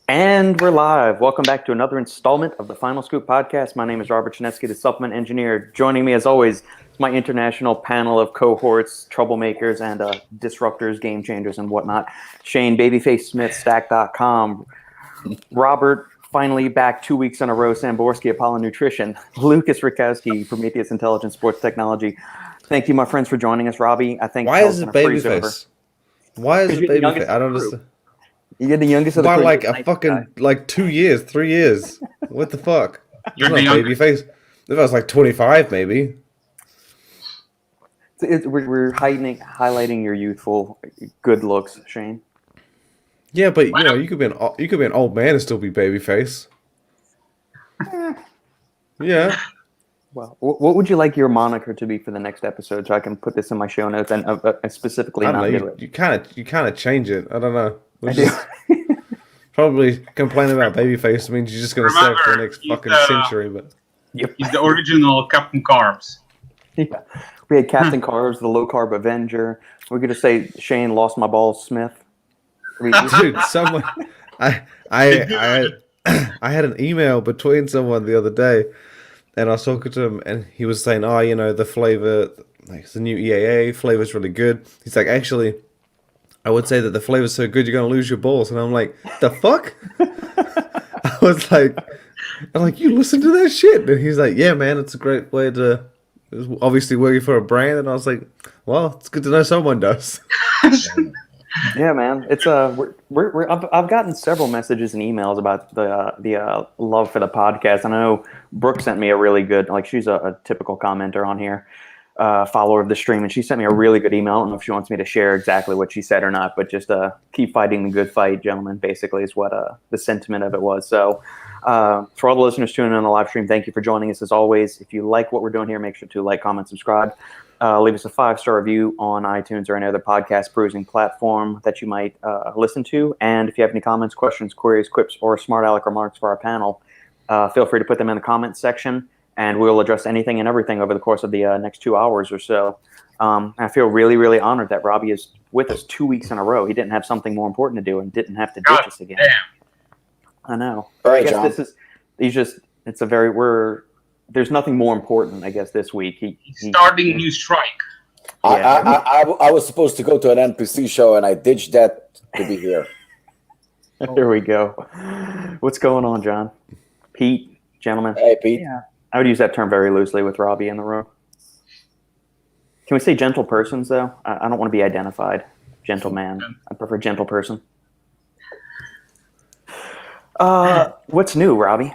And we're live. Welcome back to another installment of the Final Scoop podcast. My name is Robert Schinetsky, the supplement engineer. Joining me, as always, is my international panel of cohorts, troublemakers, and disruptors, game changers, and whatnot. Shane, Babyface Smith, Stack.com. Robert, finally back 2 weeks in a row, Samborsky, Apollon Nutrition. Lukasz, Rytkowski, Prometeus, Intelligence, Sports Technology. Thank you, my friends, for joining us. Robbie, I think... Why is it Babyface? Why is it Babyface? I don't understand. You're the youngest of the By crew. like a fucking 2 years, 3 years. What the fuck? You're not the Babyface. If I was like 25, maybe. We're highlighting your youthful good looks, Shane. Yeah, but you could be an old man and still be Babyface. Yeah. Well, what would you like your moniker to be for the next episode, so I can put this in my show notes and specifically I don't not know. do it? You kind of change it. I don't know. I do. Probably complaining about Babyface means you're just gonna say it for the next fucking century. But He's the original Captain Carbs. Yeah. We had Captain Carbs, the low carb Avenger. We're gonna say Shane lost my balls, Smith. Dude, someone, I had an email between someone the other day, and I was talking to him, and he was saying, the flavor, like the new EAA flavor's really good. He's like, actually, I would say that the flavor's so good you're gonna lose your balls, and I'm like, the fuck? I was like, you listen to that shit? And he's like, yeah, man, it's a great way to. It's obviously working for a brand, and I was like, well, it's good to know someone does. Yeah, man. It's I've gotten several messages and emails about the love for the podcast. And I know Brooke sent me a really good, she's a typical commenter on here, follower of the stream, and she sent me a really good email. I don't know if she wants me to share exactly what she said or not, but just keep fighting the good fight, gentlemen. Basically, is what the sentiment of it was. So, for all the listeners tuning in on the live stream, thank you for joining us as always. If you like what we're doing here, make sure to like, comment, subscribe. Leave us a 5-star review on iTunes or any other podcast perusing platform that you might listen to. And if you have any comments, questions, queries, quips, or smart aleck remarks for our panel, feel free to put them in the comments section, and we'll address anything and everything over the course of the next 2 hours or so. I feel really, really honored that Robbie is with us 2 weeks in a row. He didn't have something more important to do and didn't have to ditch us again. Damn. I know. All right, I guess John. There's nothing more important, I guess, this week. He's starting a new strike. I was supposed to go to an NPC show, and I ditched that to be here. There we go. What's going on, John? Pete, gentlemen. Hey, Pete. Yeah. I would use that term very loosely with Robbie in the room. Can we say gentle persons, though? I don't want to be identified. Gentleman. I prefer gentle person. What's new, Robbie?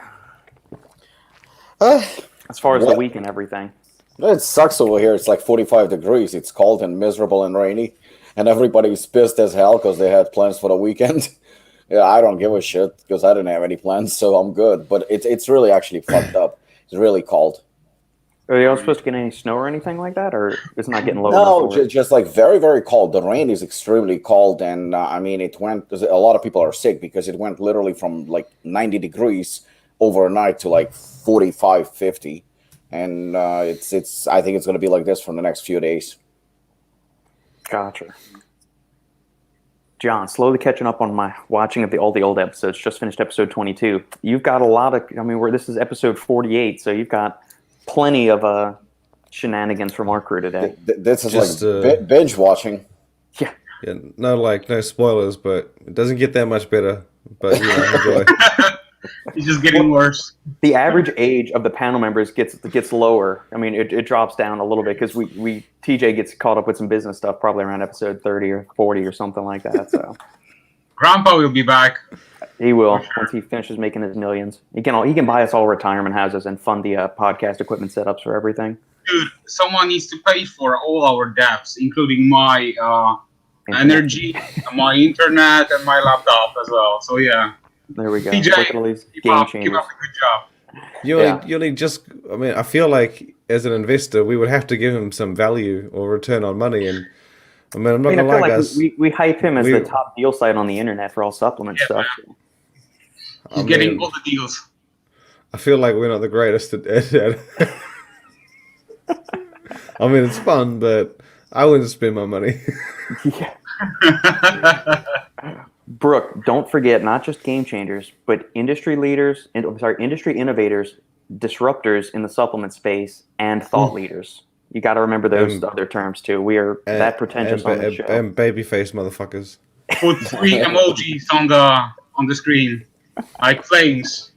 As far as the week and everything. It sucks over here. It's like 45 degrees. It's cold and miserable and rainy. And everybody's pissed as hell because they had plans for the weekend. Yeah, I don't give a shit because I didn't have any plans, so I'm good. But it's really actually fucked up. It's really cold. Are you all supposed to get any snow or anything like that? Or it's not getting low enough? No, just like very, very cold. The rain is extremely cold. And it went, a lot of people are sick because it went literally from like 90 degrees overnight to like 45, 50. And I think it's going to be like this for the next few days. Gotcha. John, slowly catching up on my watching of all the old episodes. Just finished episode 22. You've got a lot of. This is episode 48, so you've got plenty of shenanigans from our crew today. This is just, like binge watching. Yeah. No spoilers, but it doesn't get that much better. But enjoy. It's just getting worse. The average age of the panel members gets lower. It drops down a little bit because we TJ gets caught up with some business stuff probably around episode 30 or 40 or something like that. So Grandpa will be back. He will once he finishes making his millions. He can buy us all retirement houses and fund the podcast equipment setups for everything. Dude, someone needs to pay for all our debts, including my energy, my internet, and my laptop as well. So yeah. There we go. TJ, keep up a good job. You only just. I feel like as an investor, we would have to give him some value or return on money. And I'm not gonna lie, guys. We hype him as the top deal site on the internet for all supplement stuff. Man. He's getting all the deals. I feel like we're not the greatest at it's fun, but I wouldn't spend my money. Yeah. Brooke, don't forget not just game changers, but industry innovators, disruptors in the supplement space, and thought leaders. You got to remember those other terms too. We are that pretentious on the show. And babyface motherfuckers. Put 3 emojis on the screen, like flames.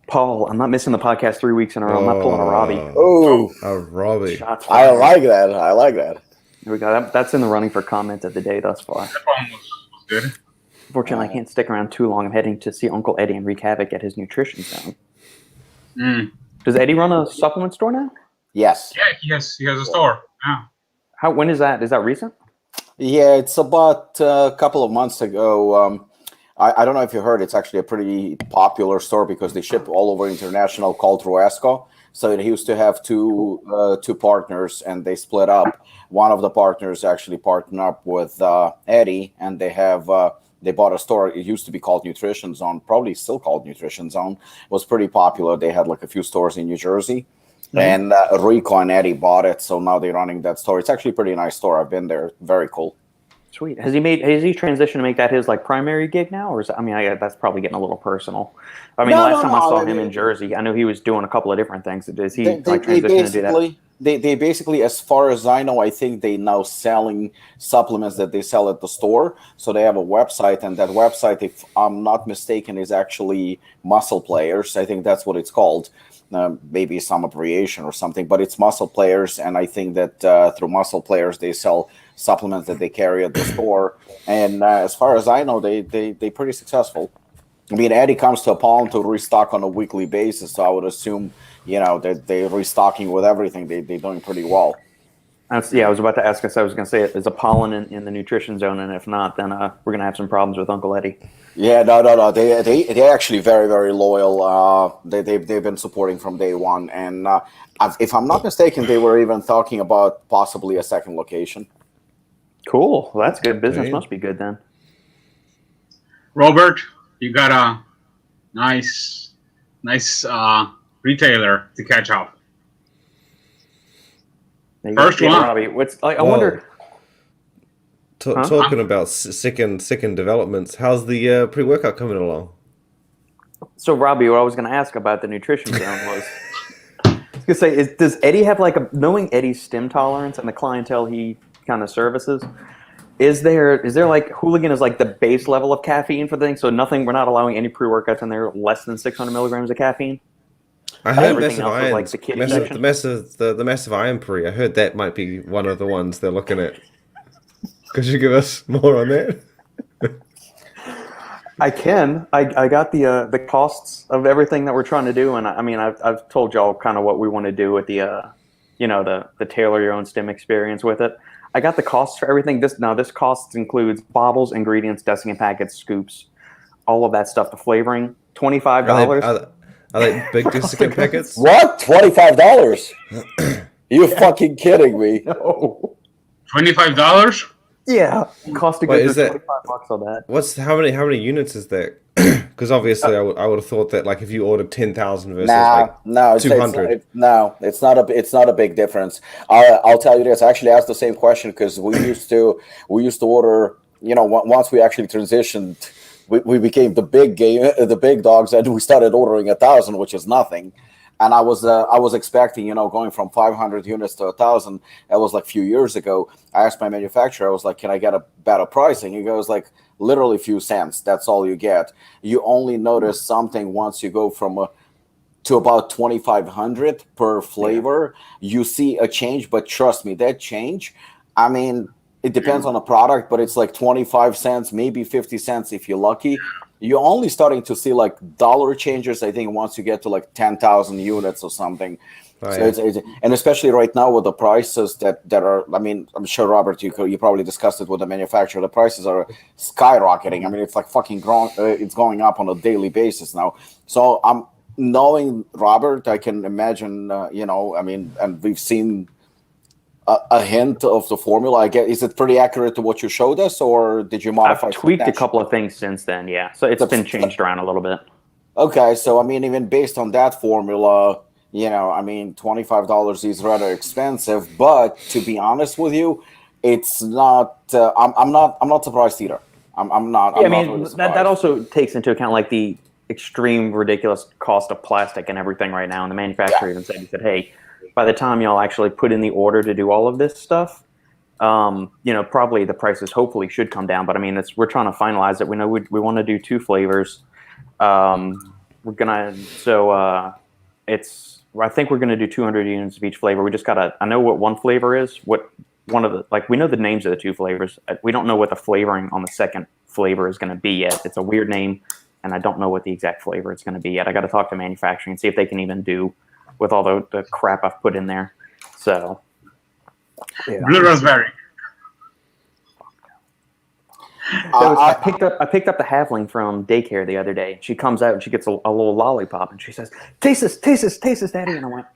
Paul, I'm not missing the podcast 3 weeks in a row. I'm not pulling a Robbie. Oh, A Robbie. Shots I fired. like that. I like that. Here we go. That's in the running for comment of the day thus far. That one was good. Unfortunately, I can't stick around too long. I'm heading to see Uncle Eddie and wreak havoc at his nutrition zone. Mm. Does Eddie run a supplement store now? Yes. Yeah, he has a store. Yeah. When is that? Is that recent? Yeah, it's about a couple of months ago. I don't know if you heard, it's actually a pretty popular store because they ship all over international, called Rytkowski. So it used to have two partners, and they split up. One of the partners actually partnered up with Eddie, and they bought a store. It used to be called Nutrition Zone, probably still called Nutrition Zone. It was pretty popular. They had like a few stores in New Jersey. And Rico and Eddie bought it, so now they're running that store. It's actually a pretty nice store. I've been there. Very cool. Sweet. Has he transitioned to make that his like primary gig now, or is that's probably getting a little personal. I mean, last time I saw him in Jersey, I know he was doing a couple of different things. Does he transition to do that? They basically, as far as I know, I think they now selling supplements that they sell at the store. So they have a website, and that website, if I'm not mistaken, is actually Muscle Players. I think that's what it's called. Maybe some abbreviation or something, but it's Muscle Players, and I think that through Muscle Players they sell supplements that they carry at the store. And as far as I know, they're pretty successful. I mean, Eddie comes to Apollon to restock on a weekly basis, so I would assume that they're restocking with everything. They're doing pretty well. I was about to ask us. I was going to say, is Apollon in the nutrition zone, and if not, then we're going to have some problems with Uncle Eddie. Yeah, no. They're actually very, very loyal. They've been supporting from day one, and if I'm not mistaken, they were even talking about possibly a second location. Cool. Well, that's good. Business must be good then. Robert, you got a nice retailer to catch up. First one. Robbie, I wonder. Talking about sick and developments, how's the pre-workout coming along? So, Robbie, what I was going to ask about the nutrition zone was, I was going to say, does Eddie have knowing Eddie's stim tolerance and the clientele he kind of services? Is there like Hooligan is like the base level of caffeine for the thing? So we're not allowing any pre-workouts in there less than 600 milligrams of caffeine. I heard everything else is like the kiddie section. The massive iron pre. I heard that might be one of the ones they're looking at. Could you give us more on that? I can. I got the costs of everything that we're trying to do, and I've told y'all kind of what we want to do with the tailor your own stim experience with it. I got the costs for everything. This cost includes bottles, ingredients, desiccant packets, scoops, all of that stuff. The flavoring, $25. Are they big desiccant packets? What? $25? You fucking kidding me? No. $25? Yeah, cost of goods is $25 on that. How many units is that? Because obviously, I would have thought that like if you ordered 10,000 versus 200. It's not a big difference. I'll tell you this. I actually asked the same question because we used to order. Once we actually transitioned, we became the big dogs, and we started ordering 1,000, which is nothing. And I was expecting, going from 500 units to 1,000. That was like a few years ago. I asked my manufacturer, I was like, can I get a better pricing? He goes like, literally a few cents. That's all you get. You only notice something once you go from to about 2,500 per flavor. You see a change, but trust me, that change, it depends on the product, but it's like 25 cents, maybe 50 cents if you're lucky. You're only starting to see like dollar changes, I think, once you get to like 10,000 units or something. And especially right now with the prices that are, I'm sure, Robert, you probably discussed it with the manufacturer. The prices are skyrocketing. It's like fucking it's going up on a daily basis now. So I'm knowing Robert, I can imagine, and we've seen a hint of the formula. I guess, is it pretty accurate to what you showed us, or did you modify? I've tweaked a couple of things since then, yeah. So it's been changed around a little bit. Okay, so even based on that formula, $25 is rather expensive. But to be honest with you, it's not. I'm not surprised either. I'm not. Yeah, I'm I not mean really that surprised. also takes into account like the extreme ridiculous cost of plastic and everything right now. And the manufacturer even said, he said, hey, by the time y'all actually put in the order to do all of this stuff, probably the prices hopefully should come down. But I mean, we're trying to finalize it. We know we want to do 2 flavors. We're gonna I think we're gonna do 200 units of each flavor. We just gotta. I know what one flavor is. What one of the we know the names of the 2 flavors. We don't know what the flavoring on the second flavor is going to be yet. It's a weird name, and I don't know what the exact flavor it's going to be yet. I got to talk to manufacturing and see if they can even do with all the crap I've put in there. So, yeah. Blue raspberry. I picked up the halfling from daycare the other day. She comes out and she gets a little lollipop and she says, taste this, Daddy. And I went,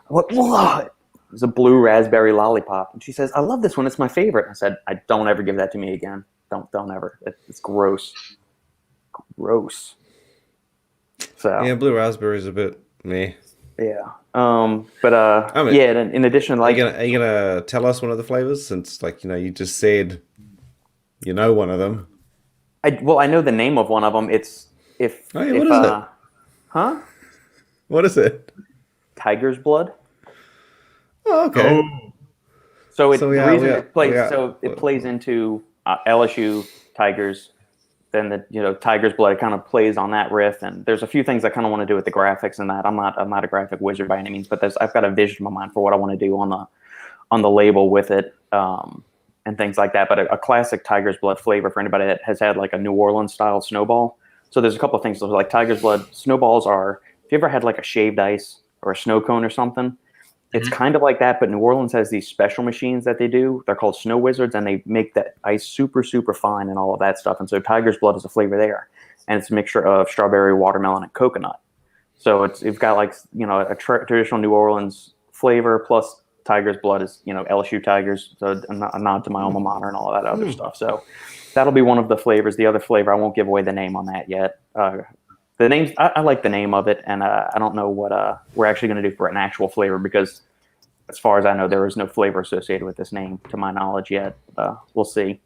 what? It was a blue raspberry lollipop. And she says, I love this one. It's my favorite. I said, don't ever give that to me again. Don't ever. It's gross. Gross. So Yeah, blue raspberry is a bit meh. yeah. Yeah. In addition, like, are you gonna tell us one of the flavors since, you just said, one of them. I know the name of one of them. It's what is it? Huh? What is it? Tiger's blood. Oh, okay. So it plays into LSU Tigers. Then the Tiger's blood kind of plays on that riff, and there's a few things I kind of want to do with the graphics and that. I'm not a graphic wizard by any means, but I've got a vision in my mind for what I want to do on the label with it, and things like that. But a classic Tiger's blood flavor for anybody that has had like a New Orleans style snowball. So there's a couple of things. So like Tiger's blood snowballs are. If you ever had like a shaved ice or a snow cone or something, it's kind of like that, but New Orleans has these special machines that they do. They're called snow wizards, and they make that ice super, super fine and all of that stuff. And so Tiger's blood is a flavor there, and it's a mixture of strawberry, watermelon, and coconut. So it's got like a traditional New Orleans flavor plus Tiger's blood is LSU Tigers, so a nod to my alma mater and all of that other stuff. So that'll be one of the flavors. The other flavor, I won't give away the name on that yet. The names, I like the name of it, and I don't know what we're actually going to do for an actual flavor because, as far as I know, there is no flavor associated with this name, to my knowledge, yet. We'll see.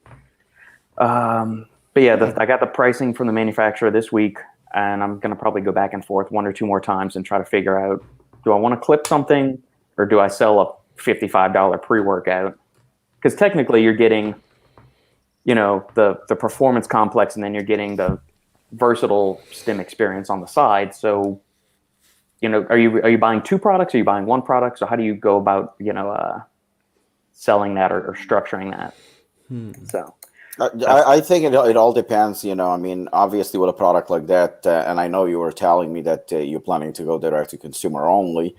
But yeah, I got the pricing from the manufacturer this week, and I'm going to probably go back and forth 1 or 2 more times and try to figure out, do I want to clip something, or do I sell a $55 pre-workout? Because technically, you're getting, the performance complex, and then you're getting the versatile stim experience on the side. So, are you buying 2 products? Are you buying 1 product? So how do you go about, selling that or structuring that? So I think it all depends. Obviously with a product like that, and I know you were telling me that you're planning to go direct to consumer only,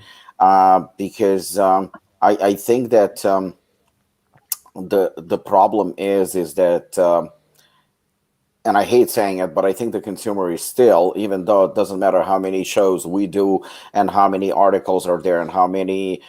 because I think that the problem is that. And I hate saying it, but I think the consumer is still, even though it doesn't matter how many shows we do and how many articles are there and how many,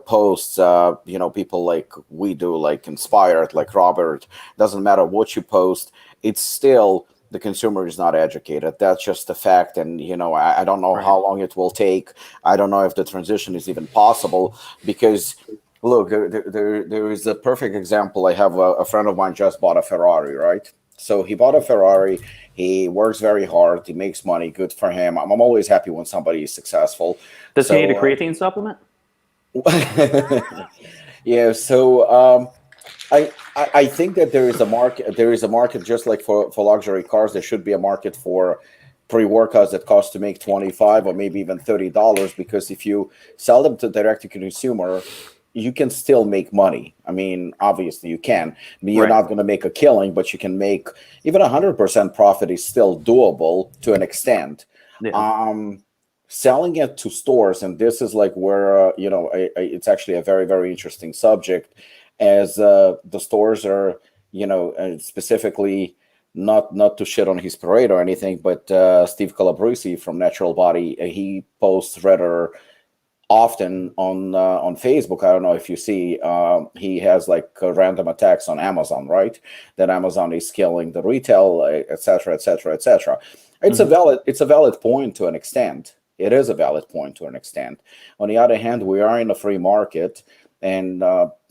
posts, people like we do, like Inspired, like Robert, doesn't matter what you post, it's still, the consumer is not educated. That's just a fact. And, I don't know how long it will take. I don't know if the transition is even possible because, look, there is a perfect example. I have a friend of mine just bought a Ferrari, right? So he bought a Ferrari. He works very hard. He makes money. Good for him. I'm always happy when somebody is successful. Does he need a creatine supplement? Yeah. So I think that there is a market. There is a market just like for luxury cars. There should be a market for pre-workouts that cost to make $25 or maybe even $30. Because if you sell them to direct to consumer, you can still make money. I mean, obviously you can. You're not going to make a killing, but you can make even 100% profit is still doable to an extent. Yeah. Selling it to stores, and this is like where, it's actually a very, very interesting subject as the stores are, specifically not to shit on his parade or anything, but Steve Calabrese from Natural Body, he posts rather often on Facebook. I don't know if you see, he has like random attacks on Amazon, right? That Amazon is killing the retail, etc., etc., etc. It's a valid point to an extent. It is a valid point to an extent. On the other hand, we are in a free market, and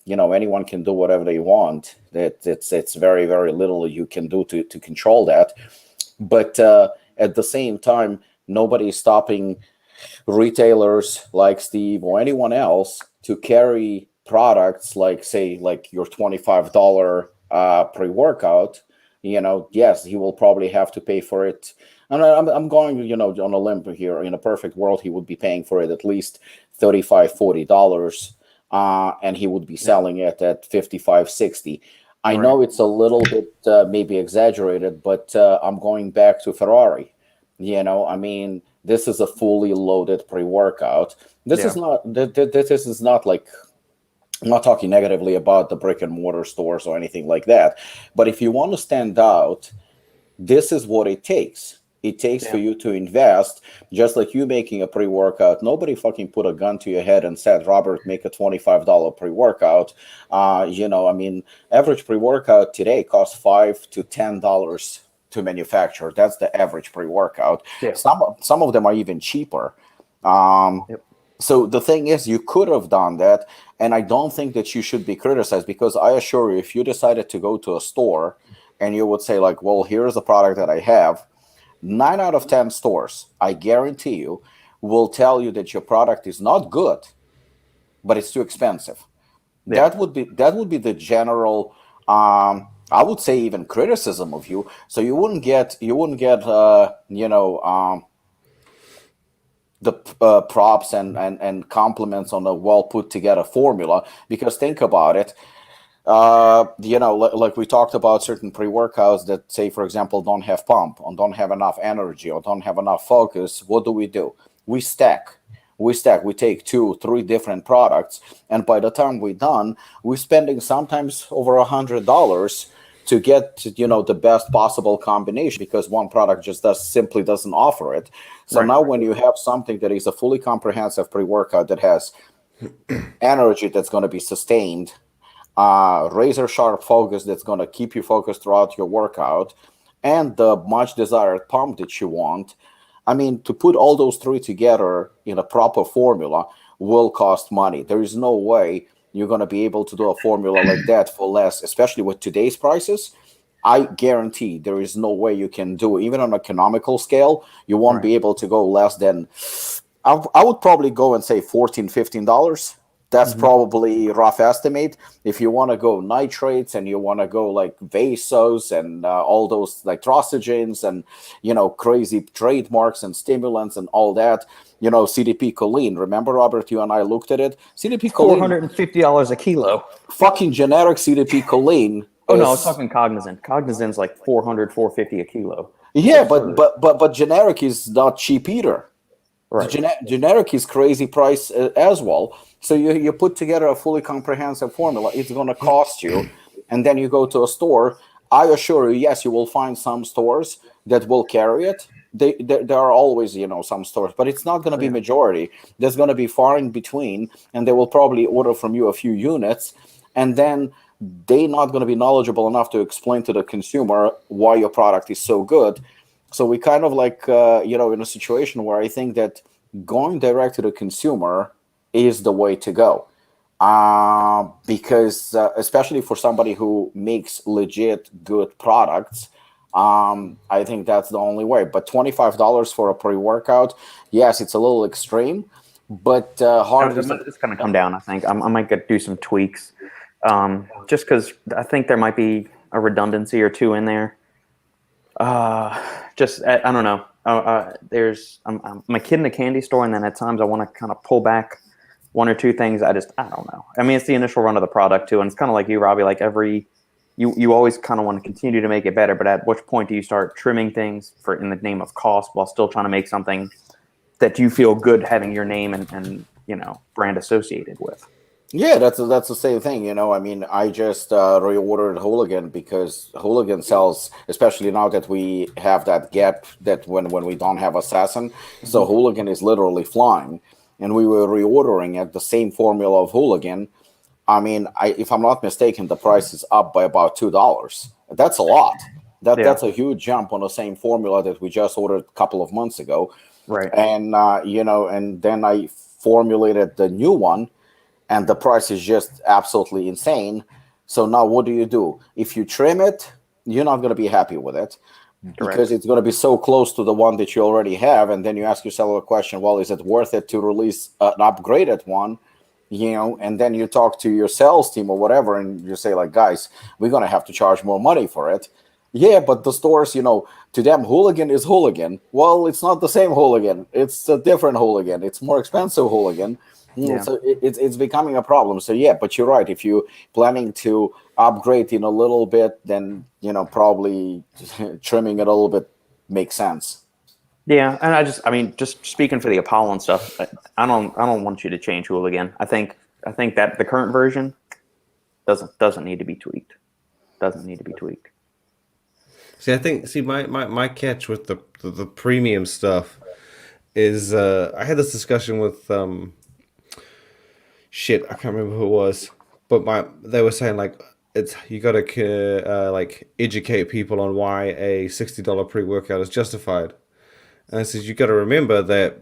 anyone can do whatever they want. It's very, very little you can do to control that. But at the same time, nobody is stopping retailers like Steve or anyone else to carry products like, say, like your $25 pre-workout. Yes, he will probably have to pay for it. And I'm going, on a limb here. In a perfect world, he would be paying for it at least $35-$40, and he would be selling it at $55-$60. I know it's a little bit maybe exaggerated, but I'm going back to Ferrari. This is a fully loaded pre-workout. This is not like, I'm not talking negatively about the brick and mortar stores or anything like that. But if you want to stand out, this is what it takes. It takes for you to invest, just like you making a pre-workout. Nobody fucking put a gun to your head and said, Robert, make a $25 pre-workout. Average pre-workout today costs $5 to $10 to manufacture. That's the average pre-workout. Yeah. Some of them are even cheaper. So the thing is, you could have done that, and I don't think that you should be criticized, because I assure you, if you decided to go to a store and you would say like, well, here's the product that I have, 9 out of 10 stores, I guarantee you, will tell you that your product is not good, but it's too expensive. Yeah. That would be the general, I would say, even criticism of you. So you wouldn't get the props and compliments on a well put together formula, because think about it. Like we talked about certain pre-workouts that, say, for example, don't have pump, or don't have enough energy, or don't have enough focus. What do? We stack. We take 2-3 different products, and by the time we're done, we're spending sometimes over $100 to get the best possible combination, because one product just simply doesn't offer it. So now when you have something that is a fully comprehensive pre-workout that has energy that's going to be sustained, razor sharp focus that's going to keep you focused throughout your workout, and the much desired pump that you want, to put all those 3 together in a proper formula will cost money. There is no way you're going to be able to do a formula like that for less, especially with today's prices. I guarantee there is no way you can do, even on an economical scale, you won't be able to go less than, I would probably go and say $14-$15. That's probably a rough estimate. If you want to go nitrates, and you want to go like vasos and all those like trostogens and, crazy trademarks and stimulants and all that, CDP choline. Remember, Robert, you and I looked at it. CDP choline, $450 a kilo. Fucking generic CDP choline. Oh, no, I was talking Cognizant. Cognizant's like $400-$450 a kilo. Yeah, but generic is not cheap either. Right. Generic is crazy price as well. So you put together a fully comprehensive formula. It's going to cost you, and then you go to a store. I assure you, yes, you will find some stores that will carry it. There are always, some stores, but it's not going to be majority. There's going to be far in between, and they will probably order from you a few units, and then they're not going to be knowledgeable enough to explain to the consumer why your product is so good. So we kind of like, in a situation where I think that going direct to the consumer is the way to go. Because especially for somebody who makes legit good products, I think that's the only way. But $25 for a pre-workout, yes, it's a little extreme, but hard. It's going to come down, I think. I might do some tweaks, just because I think there might be a redundancy or two in there. I don't know. I'm a kid in a candy store, and then at times I want to kind of pull back 1 or 2 things. I don't know. It's the initial run of the product too, and it's kind of like you, Robbie. Like you always kind of want to continue to make it better, but at which point do you start trimming things in the name of cost while still trying to make something that you feel good having your name and brand associated with? Yeah, that's the same thing. I just reordered Hooligan because Hooligan sells, especially now that we have that gap that when we don't have Assassin. So Hooligan is literally flying, and we were reordering at the same formula of Hooligan. If I'm not mistaken, the price is up by about $2. That's a lot. That's a huge jump on the same formula that we just ordered a couple of months ago. Right. And and then I formulated the new one. and the price is just absolutely insane. So now what do? If you trim it, you're not going to be happy with it because it's going to be so close to the one that you already have. And then you ask yourself a question, well, is it worth it to release an upgraded one? And then you talk to your sales team or whatever, and you say like, guys, we're going to have to charge more money for it. Yeah, but the stores, to them, hooligan is hooligan. Well, it's not the same hooligan. It's a different hooligan. It's more expensive hooligan. Yeah. So it's becoming a problem. So yeah, but you're right. If you're planning to upgrade in a little bit, then probably trimming it a little bit makes sense. Yeah, and just speaking for the Apollon stuff, I don't want you to change hooligan. I think that the current version doesn't need to be tweaked. Doesn't need to be tweaked. See, my catch with the premium stuff is I had this discussion with I can't remember who it was, but they were saying like you got to like educate people on why a $60 pre-workout is justified. And I said you got to remember that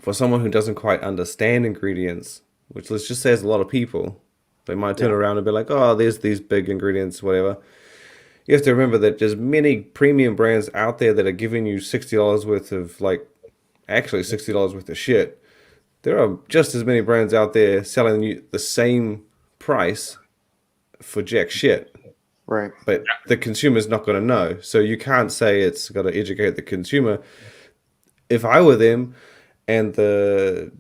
for someone who doesn't quite understand ingredients, which let's just say is a lot of people, they might turn around and be like, oh, there's these big ingredients, whatever. You have to remember that there's many premium brands out there that are giving you $60 worth of actually $60 worth of shit. There are just as many brands out there selling you the same price for jack shit. Right. But the consumer's not going to know. So you can't say it's got to educate the consumer. If I were them and the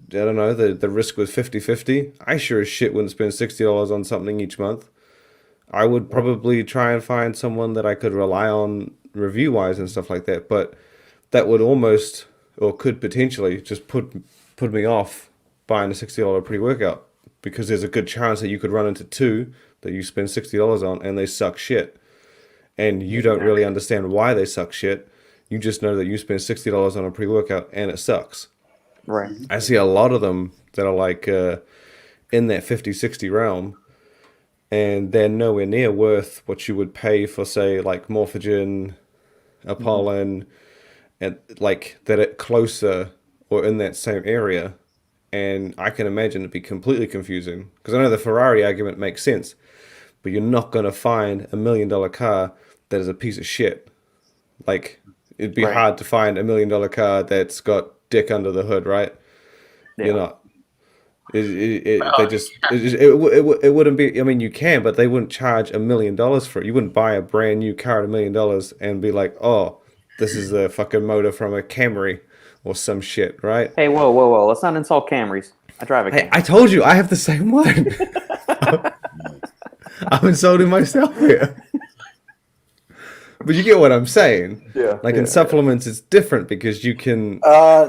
risk was 50-50, I sure as shit wouldn't spend $60 on something each month. I would probably try and find someone that I could rely on review-wise and stuff like that. But that would almost, or could potentially, just put me off buying a $60 pre-workout because there's a good chance that you could run into two that you spend $60 on and they suck shit. And you don't really understand why they suck shit. You just know that you spend $60 on a pre-workout and it sucks. Right. I see a lot of them that are like in that 50-60 realm, and they're nowhere near worth what you would pay for, say, like Morphogen, Apollon, and like that it closer or in that same area. And I can imagine it'd be completely confusing because I know the Ferrari argument makes sense, but you're not going to find $1 million car that is a piece of shit. Like it'd be hard to find $1 million car that's got dick under the hood, right? Yeah. You're not. It wouldn't be. I mean, you can, but they wouldn't charge $1 million for it. You wouldn't buy a brand new car at $1 million and be like, "Oh, this is the fucking motor from a Camry or some shit," right? Hey, whoa! Let's not insult Camrys. I drive a Camry. I told you I have the same one. I'm insulting myself here. But you get what I'm saying. Yeah. Like in supplements, it's different because you can.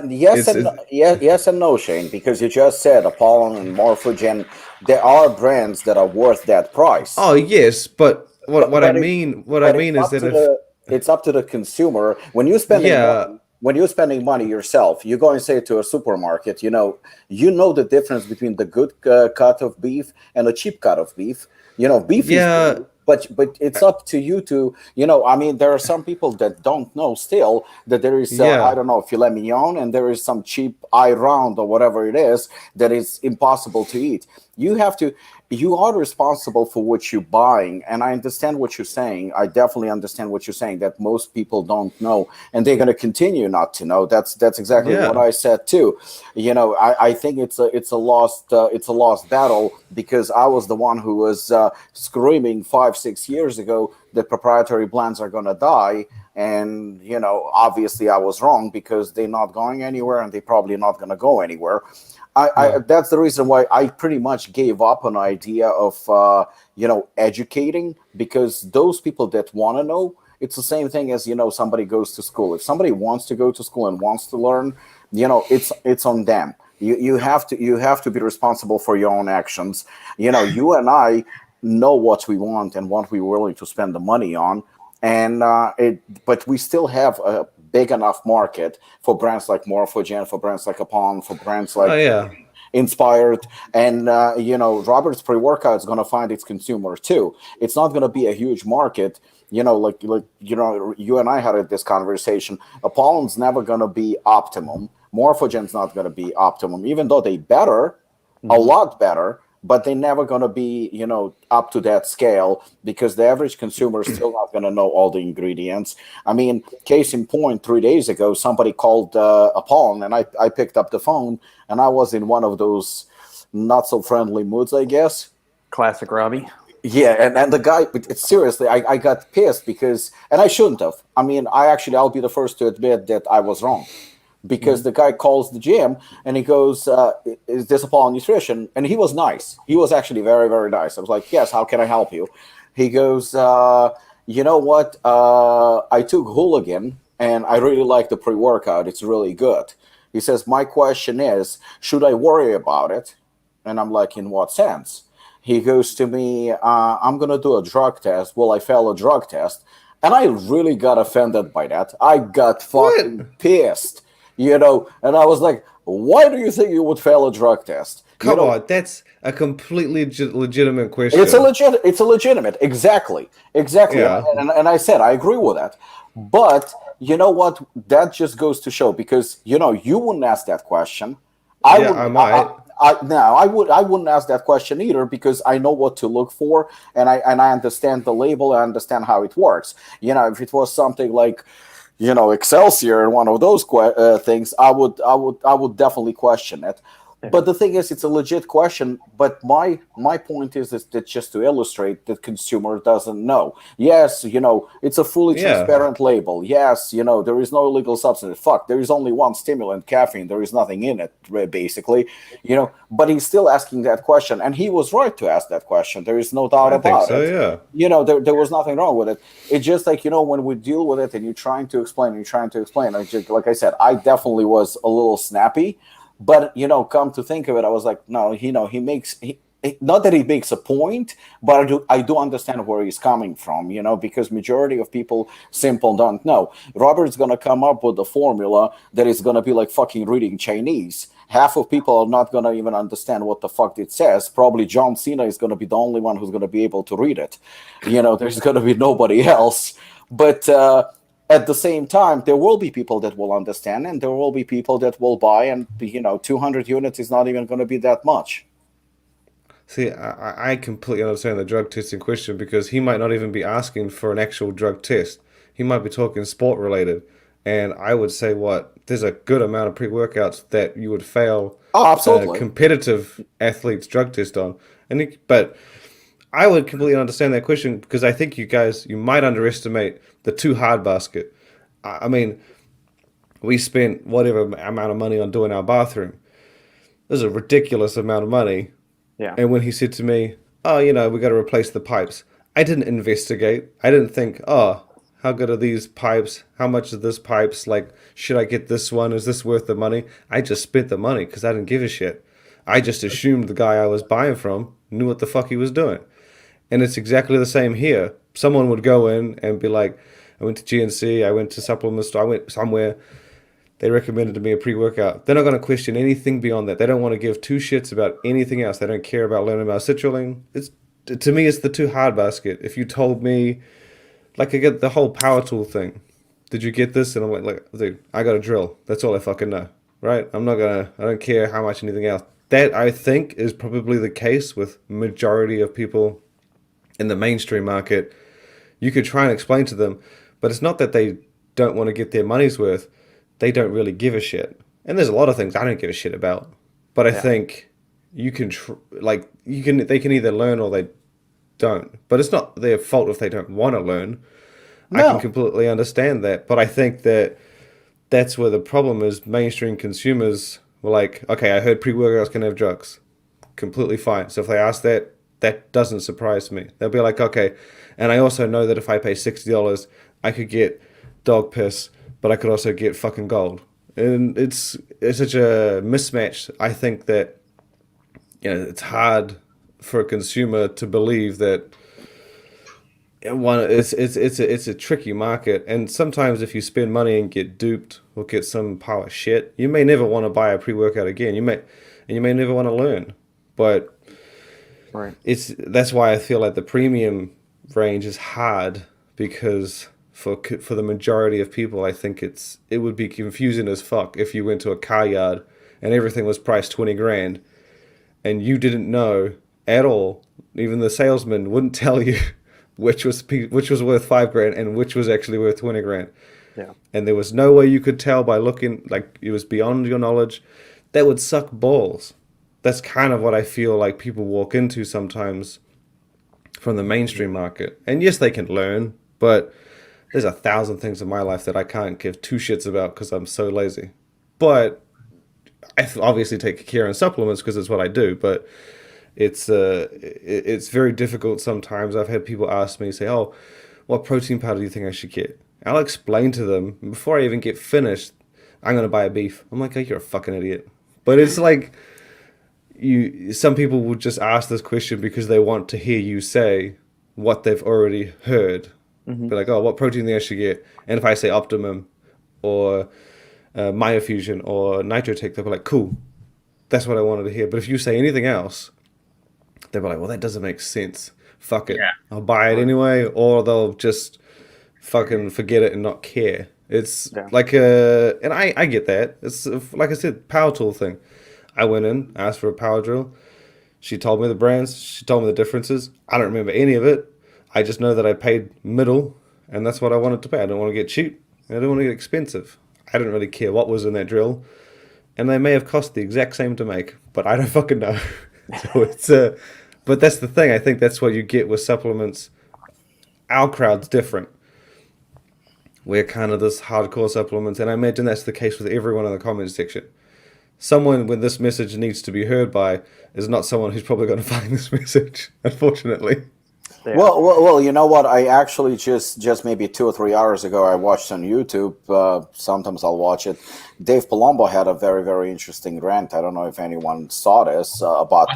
Yes and no, Shane. Because you just said Apollon and Morphogen, there are brands that are worth that price. Oh yes, but what I mean is that it's up to the consumer when you spend. When you're spending money yourself, you go and say to a supermarket, you know the difference between the good cut of beef and a cheap cut of beef. Beef is good, but it's up to you to, there are some people that don't know still that there is, I don't know, filet mignon, and there is some cheap eye round or whatever it is that is impossible to eat. You are responsible for what you're buying, and I understand what you're saying. I definitely understand what you're saying, that most people don't know, and they're going to continue not to know. That's exactly what I said too. I think it's a lost battle, because I was the one who was screaming 5-6 years ago that proprietary blends are going to die. And, obviously I was wrong, because they're not going anywhere, and they're probably not going to go anywhere. That's the reason why I pretty much gave up on idea of, educating, because those people that want to know, it's the same thing as, somebody goes to school. If somebody wants to go to school and wants to learn, it's on them. You have to be responsible for your own actions. You and I know what we want and what we're willing to spend the money on. And but we still have a big enough market for brands like Morphogen, for brands like Apollon, for brands like Inspired, and Robert's pre-workout is going to find its consumer too. It's not going to be a huge market. You and I had this conversation. Apollon's never going to be optimum. Morphogen's not going to be optimum, even though they better. a lot better, but they're never going to be, up to that scale because the average consumer is still not going to know all the ingredients. I mean, case in point, 3 days ago, somebody called Apollon, and I picked up the phone, and I was in one of those not so friendly moods, I guess. Classic Robbie. Yeah, and the guy, seriously, I got pissed because, and I shouldn't have. I mean, I'll be the first to admit that I was wrong. Because the guy calls the gym and he goes, is this Apollon Nutrition? And he was nice. He was actually very, very nice. I was like, yes, how can I help you? He goes, you know what? I took Hooligan and I really like the pre-workout. It's really good. He says, my question is, should I worry about it? And I'm like, in what sense? He goes to me, I'm going to do a drug test. Will I fail a drug test? And I really got offended by that. I got fucking pissed. And I was like, why do you think you would fail a drug test? Come on, that's a completely legitimate question. It's a legitimate, exactly. Yeah. And I said, I agree with that. But you know what? That just goes to show, because, you wouldn't ask that question. I might. I wouldn't ask that question either, because I know what to look for, and I understand the label, I understand how it works. If it was something like, Excelsior and one of those things, I would definitely question it. Yeah. But the thing is, it's a legit question. But my point is that just to illustrate that consumer doesn't know. Yes, it's a fully transparent label. Yes, there is no illegal substance. Fuck, there is only one stimulant, caffeine. There is nothing in it, basically. But he's still asking that question, and he was right to ask that question. There is no doubt about it. Yeah. There was nothing wrong with it. It's just like, when we deal with it and you're trying to explain, like I said, I definitely was a little snappy. But, come to think of it, I was like, no, he makes, not that he makes a point, but I do understand where he's coming from, because majority of people simple don't know. Robert's going to come up with a formula that is going to be like fucking reading Chinese. Half of people are not going to even understand what the fuck it says. Probably John Cena is going to be the only one who's going to be able to read it. There's going to be nobody else. But, at the same time, there will be people that will understand, and there will be people that will buy, and 200 units is not even going to be that much. See, I completely understand the drug testing question, because he might not even be asking for an actual drug test. He might be talking sport related, and I would say there's a good amount of pre-workouts that you would fail a competitive athlete's drug test on, but I would completely understand that question, because I think you might underestimate the too hard basket. I mean, we spent whatever amount of money on doing our bathroom. There's a ridiculous amount of money. Yeah. And when he said to me, oh, we got to replace the pipes, I didn't investigate. I didn't think, oh, how good are these pipes? How much are this pipes? Like, should I get this one? Is this worth the money? I just spent the money because I didn't give a shit. I just assumed the guy I was buying from knew what the fuck he was doing. And it's exactly the same here. Someone would go in and be like, I went to GNC, I went to supplement store, I went somewhere, they recommended to me a pre-workout. They're not going to question anything beyond that. They don't want to give two shits about anything else. They don't care about learning about citrulline. To me, it's the too hard basket. If you told me, like, I get the whole power tool thing. Did you get this? And I'm like, dude, I got a drill. That's all I fucking know, right? I don't care how much anything else. That, I think, is probably the case with majority of people in the mainstream market. You could try and explain to them, but it's not that they don't want to get their money's worth. They don't really give a shit. And there's a lot of things I don't give a shit about. But I think you can, they can either learn or they don't. But it's not their fault if they don't want to learn. No. I can completely understand that. But I think that's where the problem is. Mainstream consumers were like, okay, I heard pre-workouts can have drugs. Completely fine. So if they ask that, that doesn't surprise me. They'll be like, okay. And I also know that if I pay $60, I could get dog piss, but I could also get fucking gold. And it's such a mismatch. I think that it's hard for a consumer to believe that it's a tricky market. And sometimes if you spend money and get duped or get some pile of shit, you may never want to buy a pre-workout again. You may never want to learn. But right. That's why I feel like the premium range is hard, because for the majority of people, I think it would be confusing as fuck if you went to a car yard and everything was priced $20,000, and you didn't know at all, even the salesman wouldn't tell you which was worth $5,000 and which was actually worth $20,000. Yeah. And there was no way you could tell by looking, like it was beyond your knowledge. That would suck balls. That's kind of what I feel like people walk into sometimes from the mainstream market. And yes, they can learn, but there's 1,000 things in my life that I can't give two shits about because I'm so lazy. But I obviously take care in supplements because it's what I do. But it's very difficult sometimes. I've had people ask me, say, "Oh, what protein powder do you think I should get?" I'll explain to them before I even get finished. I'm gonna buy a beef. I'm like, "Oh, you're a fucking idiot." But it's like some people will just ask this question because they want to hear you say what they've already heard. Mm-hmm. Be like, "Oh, what protein do you think I should get?" And if I say Optimum or Myofusion or Nitrotech, they'll be like, "Cool, that's what I wanted to hear." But if you say anything else, they'll be like, "Well, that doesn't make sense. Fuck it. Yeah. I'll buy it anyway." Or they'll just fucking forget it and not care. It's like and I get that. It's like I said, power tool thing. I went in, asked for a power drill. She told me the brands. She told me the differences. I don't remember any of it. I just know that I paid middle, and that's what I wanted to pay. I didn't want to get cheap. I didn't want to get expensive. I didn't really care what was in that drill, and they may have cost the exact same to make, but I don't fucking know. So it's but that's the thing. I think that's what you get with supplements. Our crowd's different. We're kind of this hardcore supplements, and I imagine that's the case with everyone in the comments section. Someone when this message needs to be heard by is not someone who's probably going to find this message, unfortunately. Yeah. Well, you know what? I actually just maybe 2 or 3 hours ago, I watched on YouTube. Sometimes I'll watch it. Dave Palumbo had a very, very interesting rant. I don't know if anyone saw this about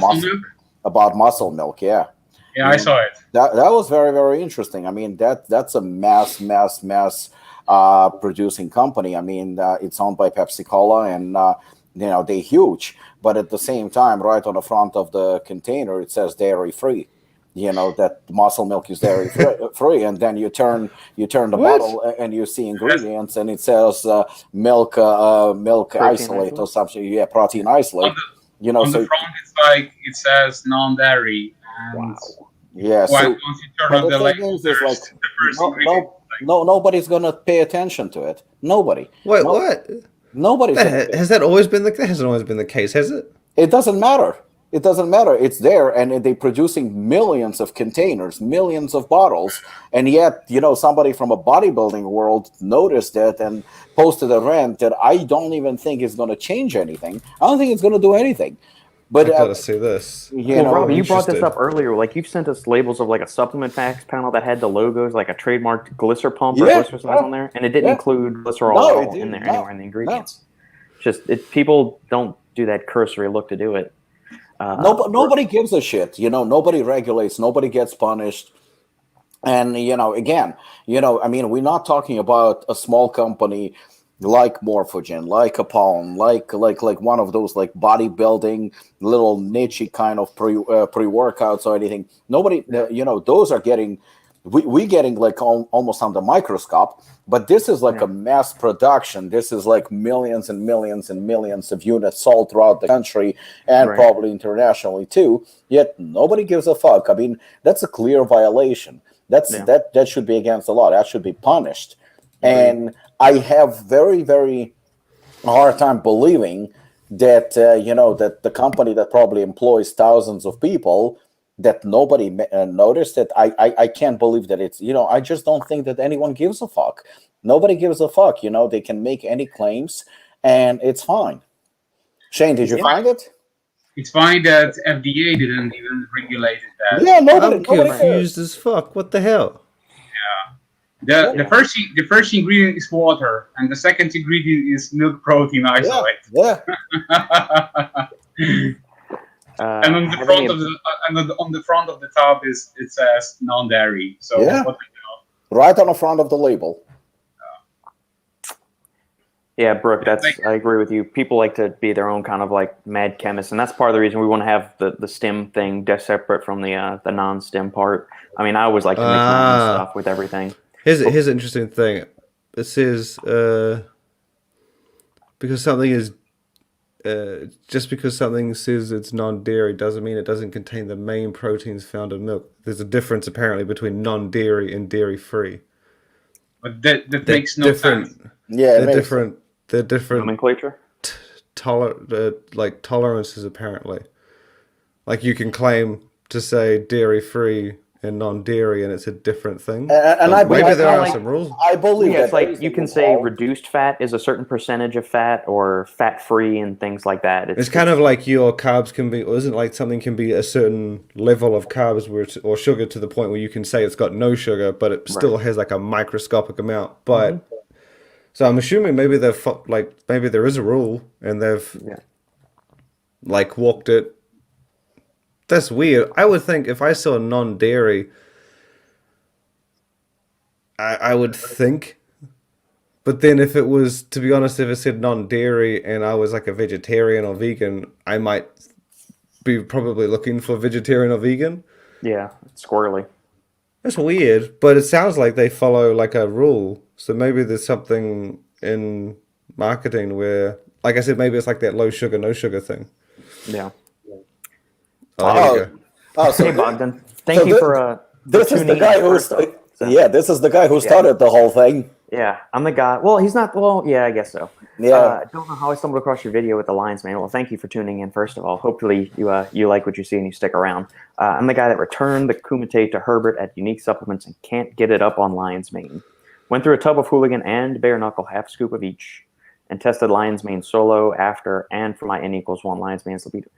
muscle milk. Yeah. Yeah, I saw it. That was very, very interesting. I mean, that's a mass producing company. I mean, it's owned by Pepsi Cola, and they're huge. But at the same time, right on the front of the container, it says dairy free. That muscle milk is dairy free, and then you turn the bottle and you see ingredients, and it says milk isolate or something. Yeah, protein isolate. On the front, it's like it says non-dairy. And yeah. once you turn on the label, nobody's gonna pay attention to it. Nobody. Wait, what? Nobody's. Has that always been that hasn't always been the case, has it? It doesn't matter. It doesn't matter. It's there, and they're producing millions of containers, millions of bottles, and yet, somebody from a bodybuilding world noticed it and posted a rant that I don't even think is going to change anything. I don't think it's going to do anything. But I gotta see this. Rob, you brought this up earlier. Like, you sent us labels of like a supplement facts panel that had the logos, like a trademarked Glycer pump or Glycer size on there, and it didn't include glycerol in there anywhere in the ingredients. People don't do that cursory look to do it. Nobody gives a shit. Nobody regulates. Nobody gets punished. And again, I mean, we're not talking about a small company like Morphogen, like Apollon, like one of those like bodybuilding little niche kind of pre-workouts or anything. Nobody, those are getting. We're getting like almost under microscope, but this is like a mass production. This is like millions and millions and millions of units sold throughout the country and probably internationally too. Yet nobody gives a fuck. I mean, that's a clear violation. That should be against the law. That should be punished. And I have very, very hard time believing that that the company that probably employs thousands of people, that nobody noticed it. I can't believe that it's, I just don't think that anyone gives a fuck. Nobody gives a fuck. They can make any claims and it's fine. Shane, did you find it? It's fine that FDA didn't even regulate that. Yeah, I'm confused as fuck. What the hell? Yeah. The first ingredient is water, and the second ingredient is milk protein isolate. Yeah. And on the front of the front of the top it says non-dairy. So what we know. Right on the front of the label. Yeah, Brooke, I agree with you. People like to be their own kind of like mad chemists, and that's part of the reason we want to have the STEM thing separate from the non-STEM part. I mean, I always like to mix my own stuff with everything. Here's an interesting thing. It says because something is just because something says it's non-dairy doesn't mean it doesn't contain the main proteins found in milk. There's a difference apparently between non-dairy and dairy-free. But that They're makes no sense. Yeah, They're different. They're different Nomenclature. like tolerances apparently. Like you can claim to say dairy-free and non-dairy, and it's a different thing. And I maybe believe, there are like- some rules. I believe Yeah, it's that like you can say reduced fat is a certain percentage of fat, or fat-free and things like that. It's kind of like your carbs can be, or isn't like something can be a certain level of carbs or sugar to the point where you can say it's got no sugar, but it still has like a microscopic amount. But so I'm assuming maybe maybe there is a rule and they've like walked it. That's weird. I would think if I saw non-dairy, I would think. But then if it was, to be honest, if it said non-dairy and I was like a vegetarian or vegan, I might be probably looking for vegetarian or vegan. Yeah, it's squirrely. That's weird, but it sounds like they follow like a rule. So maybe there's something in marketing where, like I said, maybe it's like that low sugar, no sugar thing. Yeah. Oh, here we go. Oh, so Hey, Bogdan. Thank you for this is the tuning guy in who first off. this is the guy who started the whole thing. Yeah, I'm the guy. Well, he's not. Well, yeah, I guess so. Yeah. I don't know how I stumbled across your video with the Lions Man. Well, thank you for tuning in, first of all. Hopefully you like what you see and you stick around. I'm the guy that returned the Kumite to Herbert at Unique Supplements and can't get it up on Lion's Mane. Went through a tub of Hooligan and Bare Knuckle, half scoop of each, and tested Lion's Mane solo, after, and for my N=1 Lion's Mane's libido.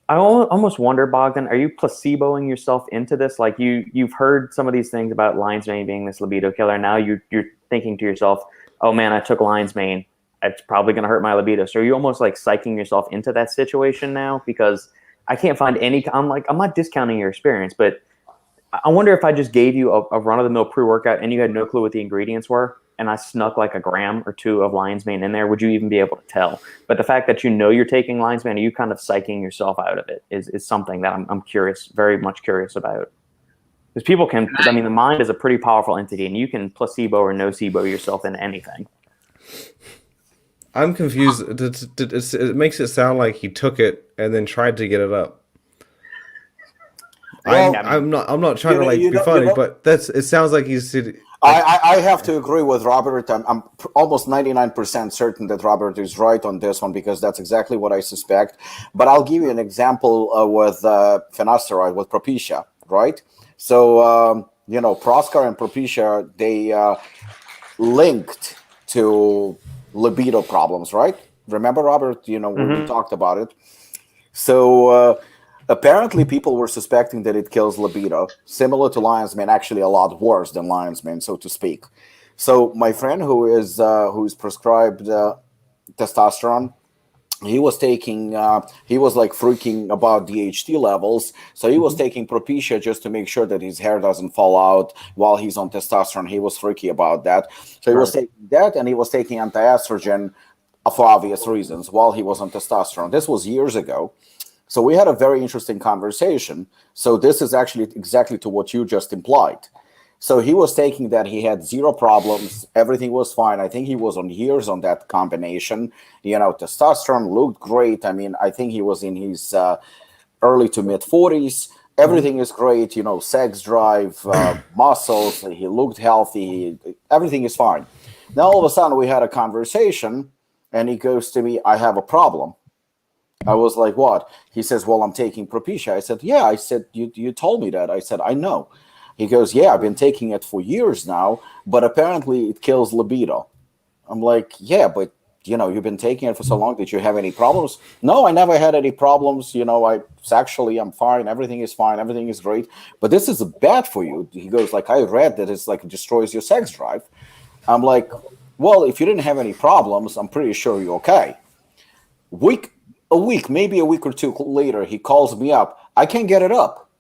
I almost wonder, Bogdan, are you placeboing yourself into this? Like you've heard some of these things about Lion's Mane being this libido killer. Now you're thinking to yourself, oh man, I took Lion's Mane. It's probably going to hurt my libido. So are you almost like psyching yourself into that situation now? Because I can't find any, I'm not discounting your experience, but I wonder if I just gave you a run-of-the-mill pre-workout and you had no clue what the ingredients were, and I snuck like a gram or two of Lion's Mane in there, would you even be able to tell? But the fact that you know you're taking Lion's Mane, are you kind of psyching yourself out of it is something that I'm curious, very much curious about. Because people can, I mean, the mind is a pretty powerful entity, and you can placebo or nocebo yourself into anything. I'm confused. It makes it sound like he took it and then tried to get it up. Well, I'm not trying to be funny, but it sounds like he's. I have to agree with Robert. I'm almost 99% certain that Robert is right on this one, because that's exactly what I suspect. But I'll give you an example with finasteride, with Propecia, right? So, Proscar and Propecia, they linked to libido problems, right? Remember, Robert, when we talked about it. So apparently people were suspecting that it kills libido, similar to Lion's Mane, actually a lot worse than Lion's Mane, so to speak. So my friend who's prescribed testosterone, he was taking, he was like freaking about DHT levels. So he was taking Propecia just to make sure that his hair doesn't fall out while he's on testosterone. He was freaky about that. So he was taking that, and he was taking anti-estrogen for obvious reasons while he was on testosterone. This was years ago. So we had a very interesting conversation. So this is actually exactly to what you just implied. So he was taking that. He had zero problems. Everything was fine. I think he was on years on that combination. Testosterone looked great. I mean, I think he was in his early to mid 40s. Everything is great. Sex drive, muscles. He looked healthy. Everything is fine. Now, all of a sudden, we had a conversation, and he goes to me, I have a problem. I was like, what? He says, well, I'm taking Propecia. I said, yeah. I said, you told me that. I said, I know. He goes, yeah, I've been taking it for years now, but apparently it kills libido. I'm like, yeah, but, you've been taking it for so long. Did you have any problems? No, I never had any problems. Sexually, I'm fine. Everything is fine. Everything is great. But this is bad for you. He goes, like, I read that it's like it destroys your sex drive. I'm like, well, if you didn't have any problems, I'm pretty sure you're okay. A week, maybe a week or two later, he calls me up. I can't get it up.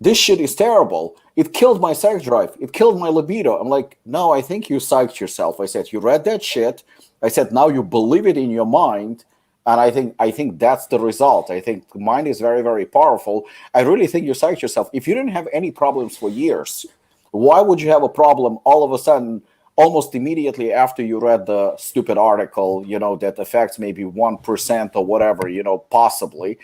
This shit is terrible. It killed my sex drive. It killed my libido. I'm like, no, I think you psyched yourself. I said, you read that shit. I said, now you believe it in your mind. And I think that's the result. I think mind is very, very powerful. I really think you psyched yourself. If you didn't have any problems for years, why would you have a problem all of a sudden almost immediately after you read the stupid article, that affects maybe 1% or whatever, possibly,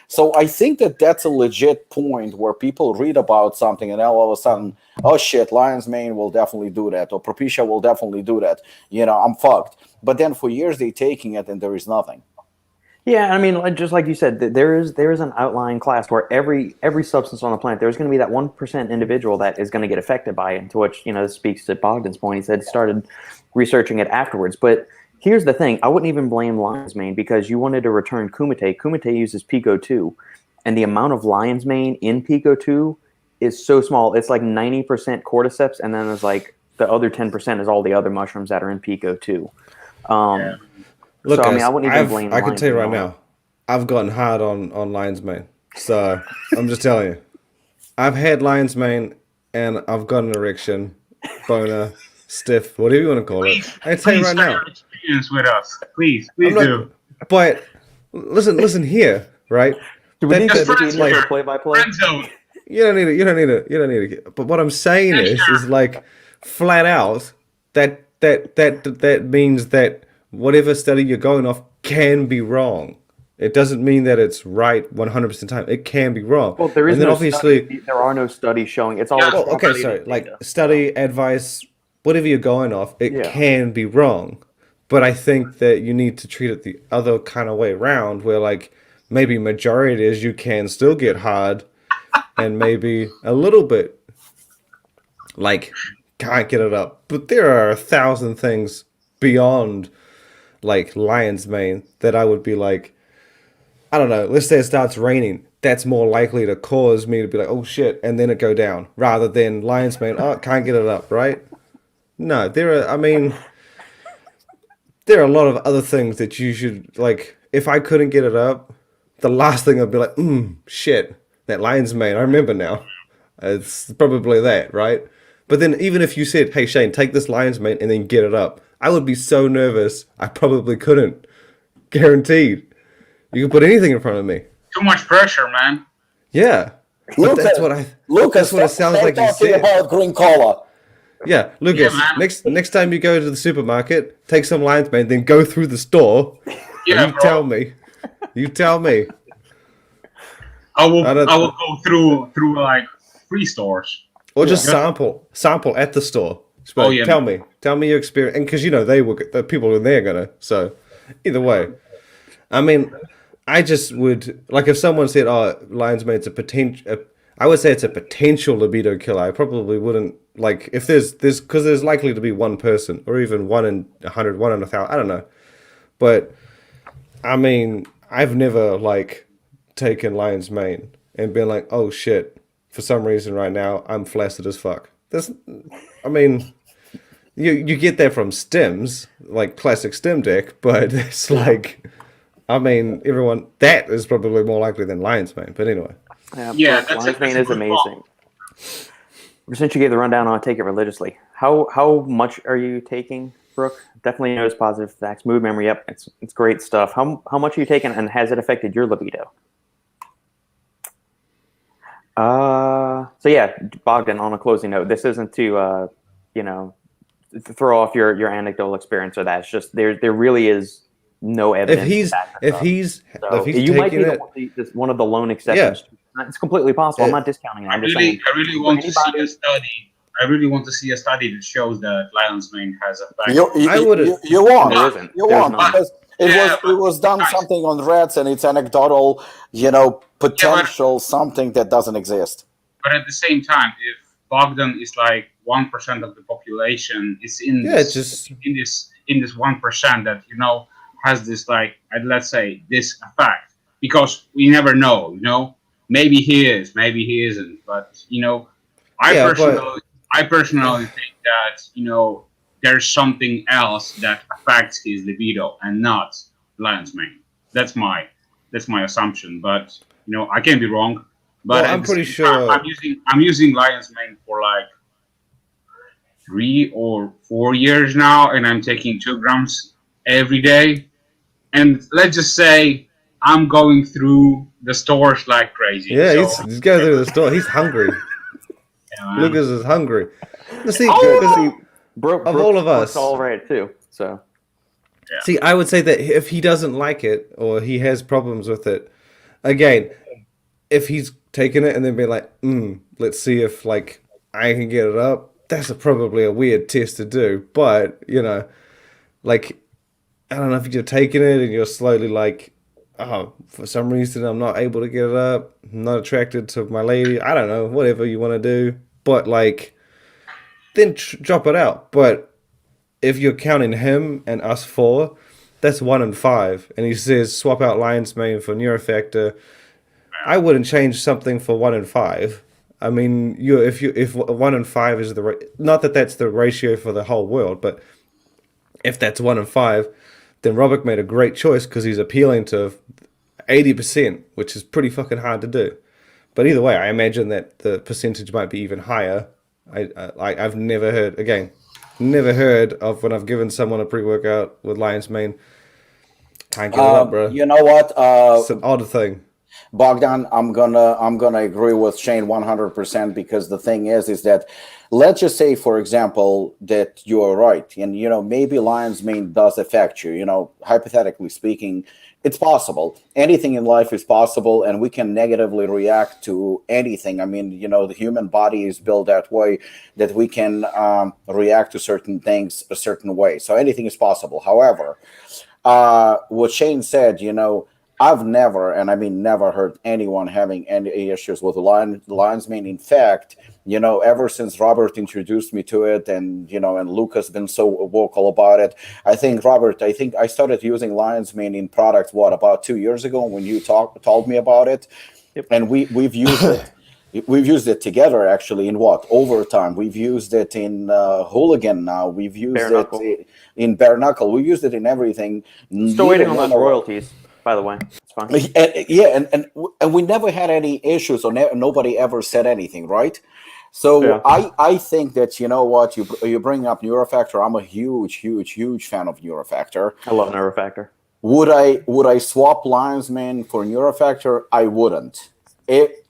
So I think that that's a legit point where people read about something and all of a sudden, oh shit, lion's mane will definitely do that, or Propecia will definitely do that. I'm fucked. But then for years they're taking it and there is nothing. Yeah, I mean, just like you said, there is an outlying class where every substance on the planet, there's going to be that 1% individual that is going to get affected by it. To which, this speaks to Bogdan's point. He said he started researching it afterwards. But here's the thing: I wouldn't even blame lion's mane because you wanted to return Kumite. Kumite uses Pico 2, and the amount of lion's mane in Pico 2 is so small. It's like 90% cordyceps, and then there's like the other 10% is all the other mushrooms that are in Pico 2. Look, so, I wouldn't even blame. I can tell you right now, I've gotten hard on lion's mane. So I'm just telling you, I've had lion's mane and I've got an erection, boner, stiff, whatever you want to call it. I tell you right now. Your experience with us, please do. But listen here, right? Do we need to play-by-play? Friend zone. You don't need it. But what I'm saying is like flat out that means that whatever study you're going off can be wrong. It doesn't mean that it's right 100% of the time. It can be wrong. Well, there is there are no studies showing it's all. Study, advice, whatever you're going off, it can be wrong. But I think that you need to treat it the other kind of way around, where like maybe majority is you can still get hard, and maybe a little bit like can't get it up. But there are 1,000 things beyond like lion's mane that I would be like, I don't know, let's say it starts raining, that's more likely to cause me to be like, oh shit, and then it go down, rather than lion's mane, oh, can't get it up, right? No, there are a lot of other things that you should, like, if I couldn't get it up, the last thing I'd be like, shit, that lion's mane, I remember now. It's probably that, right? But then even if you said, hey Shane, take this lion's mane and then get it up, I would be so nervous, I probably couldn't. Guaranteed. You can put anything in front of me. Too much pressure, man. Yeah. Lukasz, that's what it sounds like you said. About green cola. Yeah, Lukasz, next time you go to the supermarket, take some lion's mane, then go through the store. Yeah, tell me. You tell me. I will go through like 3 stores. Or just sample at the store. Tell me your experience, and because the people in there gonna. So either way, I mean, I just would like if someone said, "Oh, lion's mane's a potential," I would say it's a potential libido killer. I probably wouldn't like if there's because there's likely to be one person or even 1 in 100, 1 in 1,000. I don't know, but I mean, I've never like taken lion's mane and been like, "Oh shit." For some reason right now, I'm flaccid as fuck. I mean, you get that from stems, like classic stem deck, but it's like, I mean, that is probably more likely than lion's mane. But anyway. Lion's mane is amazing. Since you gave the rundown on take it religiously, how much are you taking, Brooke? Definitely knows positive facts, mood memory. Yep, it's great stuff. How much are you taking, and has it affected your libido? So yeah, Bogdan, on a closing note, this isn't to, throw off your anecdotal experience or that. It's just there really is no evidence. If he's you might be one of the lone exceptions. Yeah. It's completely possible. I'm not discounting it. I really want to see a study. I really want to see a study that shows that lion's mane has effect. You want because it was done something on rats and it's anecdotal, potential something that doesn't exist. But at the same time, if Bogdan is like 1% of the population, it's in this 1% that has this like let's say this effect, because we never know. Maybe he is, maybe he isn't. But I personally think that there's something else that affects his libido and not lion's mane. That's my assumption, but I can be wrong. But I'm pretty sure I'm using lion's mane for like 3 or 4 years now, and I'm taking 2 grams every day. And let's just say I'm going through the stores like crazy. Yeah, he's going through the store. He's hungry. Lukasz is hungry. Brooks all of us, looks all right too. So, Yeah. see, I would say that if he doesn't like it or he has problems with it, again, if he's taking it and then be like, let's see if like I can get it up. That's probably a weird test to do, but like I don't know if you're taking it and you're slowly like, oh, for some reason I'm not able to get it up. I'm not attracted to my lady. I don't know, whatever you want to do, but like, then drop it out. But if you're counting him and us four, that's 1 in 5. And he says swap out lion's mane for neurofactor. I wouldn't change something for 1 in 5. I mean, if 1 in 5 is not that that's the ratio for the whole world, but if that's 1 in 5, then Robert made a great choice because he's appealing to 80%, which is pretty fucking hard to do. But either way, I imagine that the percentage might be even higher. I've never heard of when I've given someone a pre-workout with lion's mane. Can't get it up, bro. You know what? It's an odd thing. Bogdan, I'm gonna agree with Shane 100% because the thing is that let's just say, for example, that you're right, and maybe lion's mane does affect you. Hypothetically speaking, it's possible. Anything in life is possible, and we can negatively react to anything. I mean, the human body is built that way that we can react to certain things a certain way. So anything is possible. However, what Shane said, I've never, and I mean never, heard anyone having any issues with lion's mane. In fact, ever since Robert introduced me to it, and and Lukasz been so vocal about it. I think I started using lion's mane in products about 2 years ago when you told me about it. Yep. And we've used it. We've used it together actually in overtime. We've used it in Hooligan now. We've used it in Bare Knuckle. We used it in everything. Still waiting on those royalties. By the way, it's fine. And we never had any issues, or nobody ever said anything, right? So yeah. I think that what you bring up Neurofactor. I'm a huge fan of Neurofactor. I love Neurofactor. Would I swap lion's mane for Neurofactor? I wouldn't. If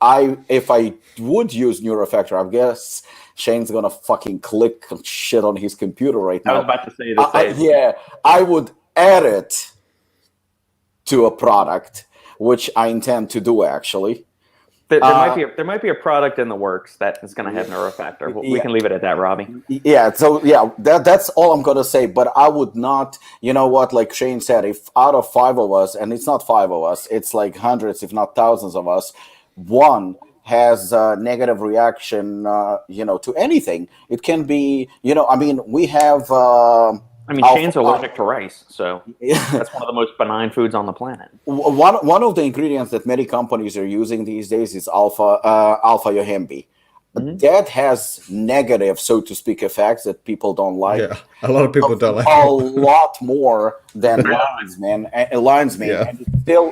I would use Neurofactor, I guess Shane's gonna fucking click shit on his computer right now. I was about to say the same. Yeah, I would add it to a product, which I intend to do actually. There might be a product in the works that is going to have Neurofactor. We can leave it at that, Robbie. Yeah. So yeah, that's all I'm going to say. But I would not, like Shane said, if out of 5 of us, and it's not 5 of us, it's like hundreds, if not thousands of us, one has a negative reaction, to anything. It can be, I mean, we have. Shane's allergic to rice, so that's one of the most benign foods on the planet. One of the ingredients that many companies are using these days is alpha yohimbe. Mm-hmm. That has negative, so to speak, effects that people don't like. Yeah, a lot of people don't like. A lot more than lion's mane, yeah.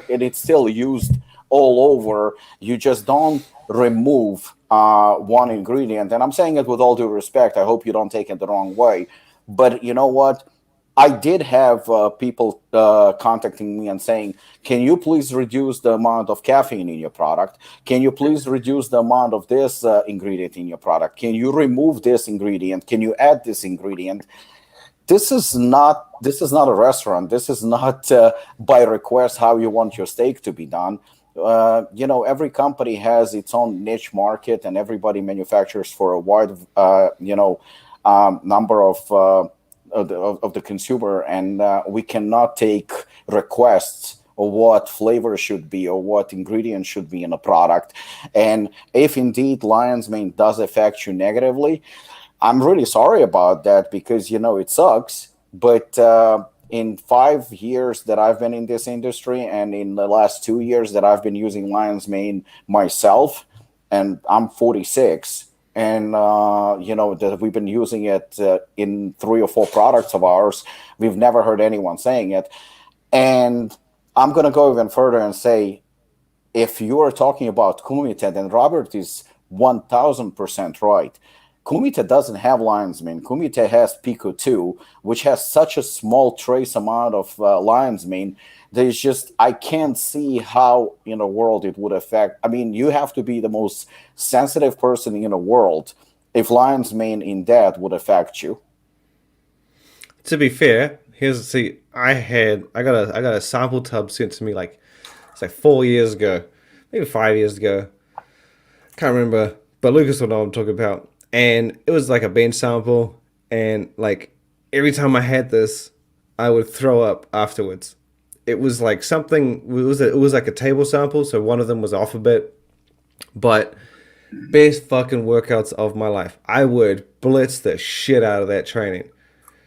And it's still used all over. You just don't remove one ingredient, and I'm saying it with all due respect. I hope you don't take it the wrong way. But you know what? I did have people contacting me and saying, can you please reduce the amount of caffeine in your product? Can you please reduce the amount of this ingredient in your product? Can you remove this ingredient? Can you add this ingredient? This is not a restaurant. This is not by request how you want your steak to be done. Every company has its own niche market, and everybody manufactures for a wide, number of the consumer, and we cannot take requests of what flavor should be or what ingredients should be in a product. And if indeed lion's mane does affect you negatively, I'm really sorry about that, because it sucks. But in 5 years that I've been in this industry, and in the last 2 years that I've been using lion's mane myself, and I'm 46. And that we've been using it in 3 or 4 products of ours. We've never heard anyone saying it. And I'm going to go even further and say, if you are talking about Kumite, then Robert is 1000% right. Kumite doesn't have lion's mane. Kumite has Pico 2, which has such a small trace amount of lion's mane. There's just, I can't see how in a world it would affect. I mean, you have to be the most sensitive person in the world if lion's mane in that would affect you. To be fair, I got a sample tub sent to me it's like 4 years ago, maybe 5 years ago. Can't remember, but Lukasz will know what I'm talking about. And it was like a bench sample, and like every time I had this, I would throw up afterwards. It was like it was like a table sample, so one of them was off a bit, but best fucking workouts of my life. I would blitz the shit out of that training.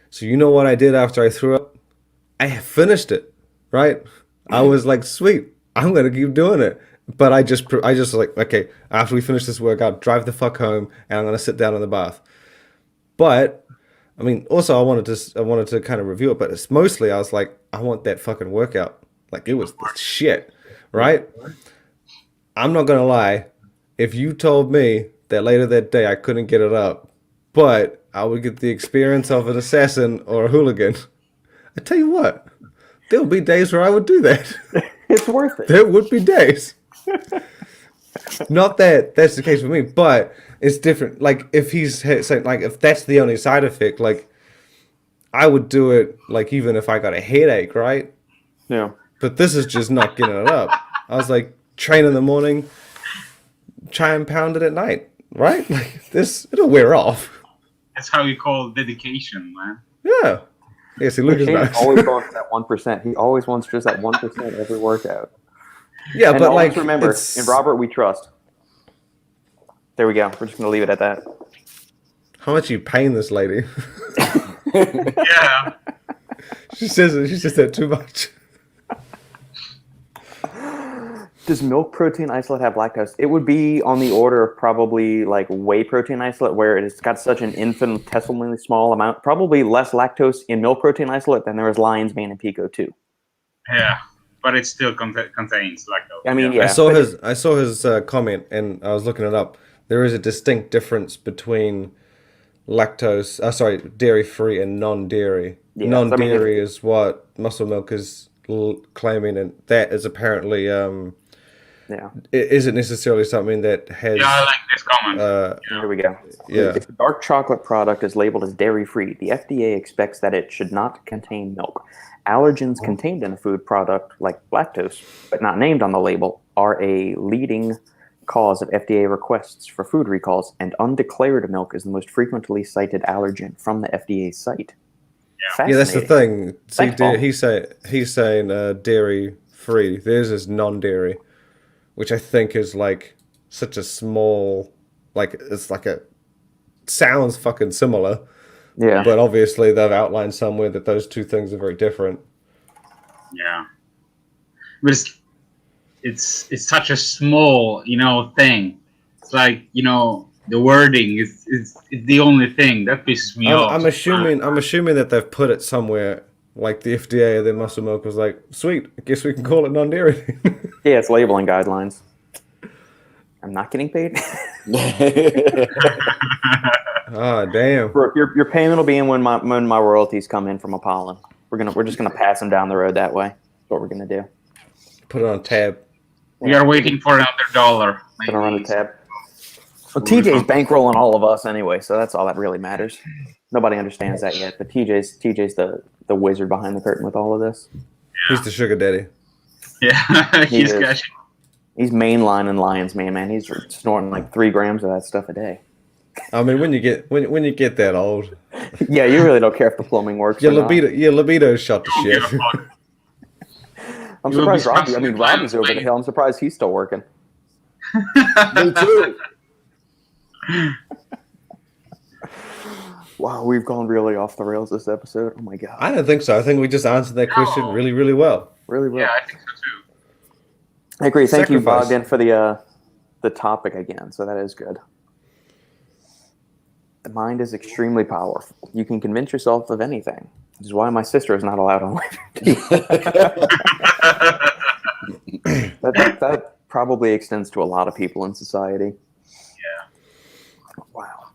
So you know what I did after I threw up? I finished it, right? I was like, sweet, I'm gonna keep doing it. But I just like, okay, after we finish this workout, drive the fuck home, and I'm gonna sit down in the bath. But I mean, also I wanted to kind of review it, but it's mostly I was like, I want that fucking workout. Like it was the shit, right? I'm not gonna lie. If you told me that later that day I couldn't get it up, but I would get the experience of an assassin or a hooligan, I tell you what, there would be days where I would do that. It's worth it. There would be days. Not that that's the case for me, but it's different. Like if he's saying, like if that's the only side effect, like I would do it, like even if I got a headache, right? Yeah. But this is just not getting it up. I was like, train in the morning, try and pound it at night, right? Like this, it'll wear off. That's how you call dedication, man. Yeah. Yeah, see, Lukasz Shane's always going for that 1%. He always wants just that 1% every workout. Yeah, And but always like, remember, in Robert we trust. There we go. We're just gonna leave it at that. how much you paying this lady? Yeah. She says that too much. Does milk protein isolate have lactose? It would be on the order of probably like whey protein isolate, where it's got such an infinitesimally small amount. Probably less lactose in milk protein isolate than there is lion's mane and pico too. Yeah, but it still contains lactose. I mean, yeah. I saw his comment, and I was looking it up. There is a distinct difference between dairy-free and non-dairy. Yeah, non-dairy is what Muscle Milk is claiming, and that is apparently Yeah. it isn't necessarily something that has. Yeah, I like this comment. Here we go. Yeah. If a dark chocolate product is labeled as dairy-free, the FDA expects that it should not contain milk. Allergens contained in a food product, like lactose, but not named on the label, are a leading cause of FDA requests for food recalls, and undeclared milk is the most frequently cited allergen from the FDA site. Yeah, that's the thing. See, Thanks, Paul. he's saying dairy-free. Theirs is non-dairy, which I think is like such a small, like it's like sounds fucking similar. Yeah. But obviously they've outlined somewhere that those two things are very different. Yeah, but it's such a small, thing. It's like, the wording is the only thing that pisses me off. I'm assuming that they've put it somewhere, like the FDA, then Muscle Milk was like, sweet, I guess we can call it non-dairy. Yeah, it's labeling guidelines. I'm not getting paid. Ah, damn. Brooke, your payment will be in when my royalties come in from Apollon. We're just gonna pass them down the road that way. That's what we're gonna do. Put it on tab. We are waiting for another $1. Gonna run a tab. Well, TJ's bankrolling all of us anyway, so that's all that really matters. Nobody understands that yet, but TJ's the wizard behind the curtain with all of this. He's the sugar daddy. Yeah, he's mainlining Lion's Mane, man. He's snorting like 3 grams of that stuff a day. I mean, when you get that old, Yeah, you really don't care if the plumbing works. your or not. libido's shot to shit. I'm surprised Robbie's over the hill. I'm surprised he's still working. Me too. Wow, we've gone really off the rails this episode. Oh my god. I don't think so. I think we just answered that question really, really well. Really well. Yeah, I think so too. I agree. Thank you, Sacrifice. Bogdan, for the topic again. So that is good. The mind is extremely powerful. You can convince yourself of anything. Which is why my sister is not allowed on live TV. that probably extends to a lot of people in society. Yeah. Wow.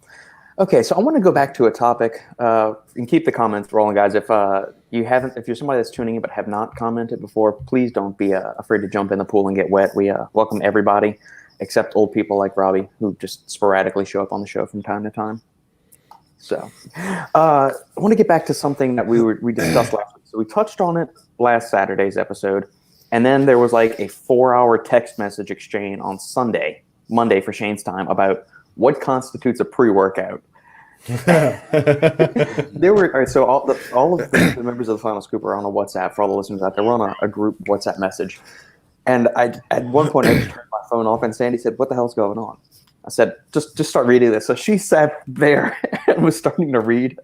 Okay, so I want to go back to a topic. And keep the comments rolling, guys. If you're somebody that's tuning in but have not commented before, please don't be afraid to jump in the pool and get wet. We welcome everybody, except old people like Robbie, who just sporadically show up on the show from time to time. So, I want to get back to something that we discussed last week. So we touched on it last Saturday's episode, and then there was like a 4-hour text message exchange on Monday for Shane's time about what constitutes a pre-workout. There were all right, so all of the members of the Final Scoop are on a WhatsApp. For all the listeners out there, we're on a group WhatsApp message, and at one point I just turned my phone off, and Sandy said, "What the hell's going on?" I said, just start reading this. So she sat there and was starting to read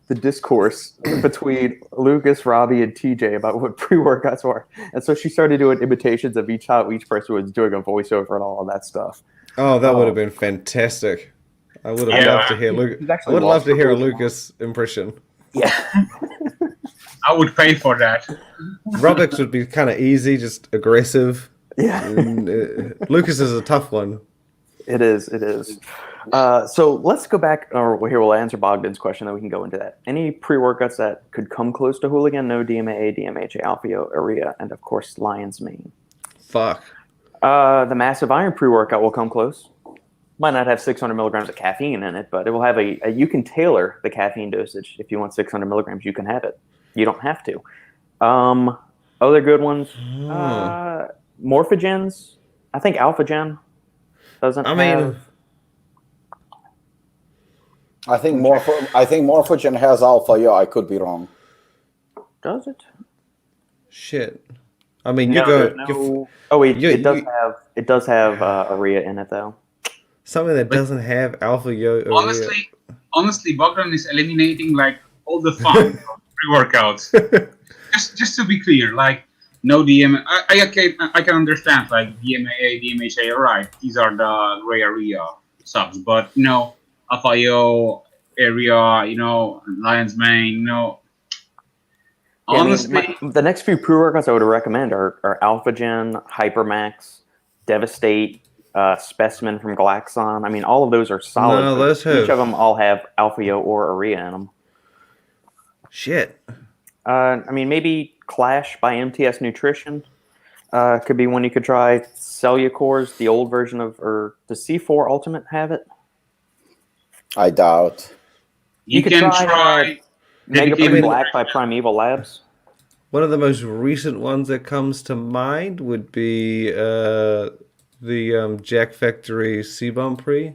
the discourse between Lukasz, Robbie, and TJ about what pre-workouts were. And so she started doing imitations of how each person was doing a voiceover and all of that stuff. Oh, that would have been fantastic. I would have loved to hear I would love to hear a Lukasz impression. Yeah. I would pay for that. Robert's would be kind of easy, just aggressive. Yeah. Lukasz is a tough one. It is. So let's go back, or here we'll answer Bogdan's question, then we can go into that. Any pre-workouts that could come close to Hooligan? No DMAA, DMHA, Alpha, Urea, and of course Lion's Mane. Fuck. The Massive Iron pre-workout will come close. Might not have 600 milligrams of caffeine in it, but it will have you can tailor the caffeine dosage. If you want 600 milligrams, you can have it. You don't have to. Other good ones, Morphogens. I think Alphagen doesn't have... I think Morphogen has alpha. Yeah, I could be wrong. Does it? Shit. I mean, it does have urea in it though. Something that doesn't have alpha yo. Honestly, Bogdan is eliminating like all the fun of pre-workouts. just to be clear, like no DM. I can understand like DMAA, DMHA. Right, these are the gray area subs, but Alpha-Yo area, Lion's Mane, honestly, the next few pre-workouts I would recommend are Alphagen, Hypermax, Devastate, Specimen from Glaxon. I mean, all of those are solid. No, each of them all have Alpha-Yo or urea in them. Shit. Maybe Clash by MTS Nutrition could be one you could try. Cellucors, the old version of, or does C4 Ultimate have it? I doubt. You can try Mega Black by Primeval Labs. One of the most recent ones that comes to mind would be the Jack Factory C-Bomb Pre.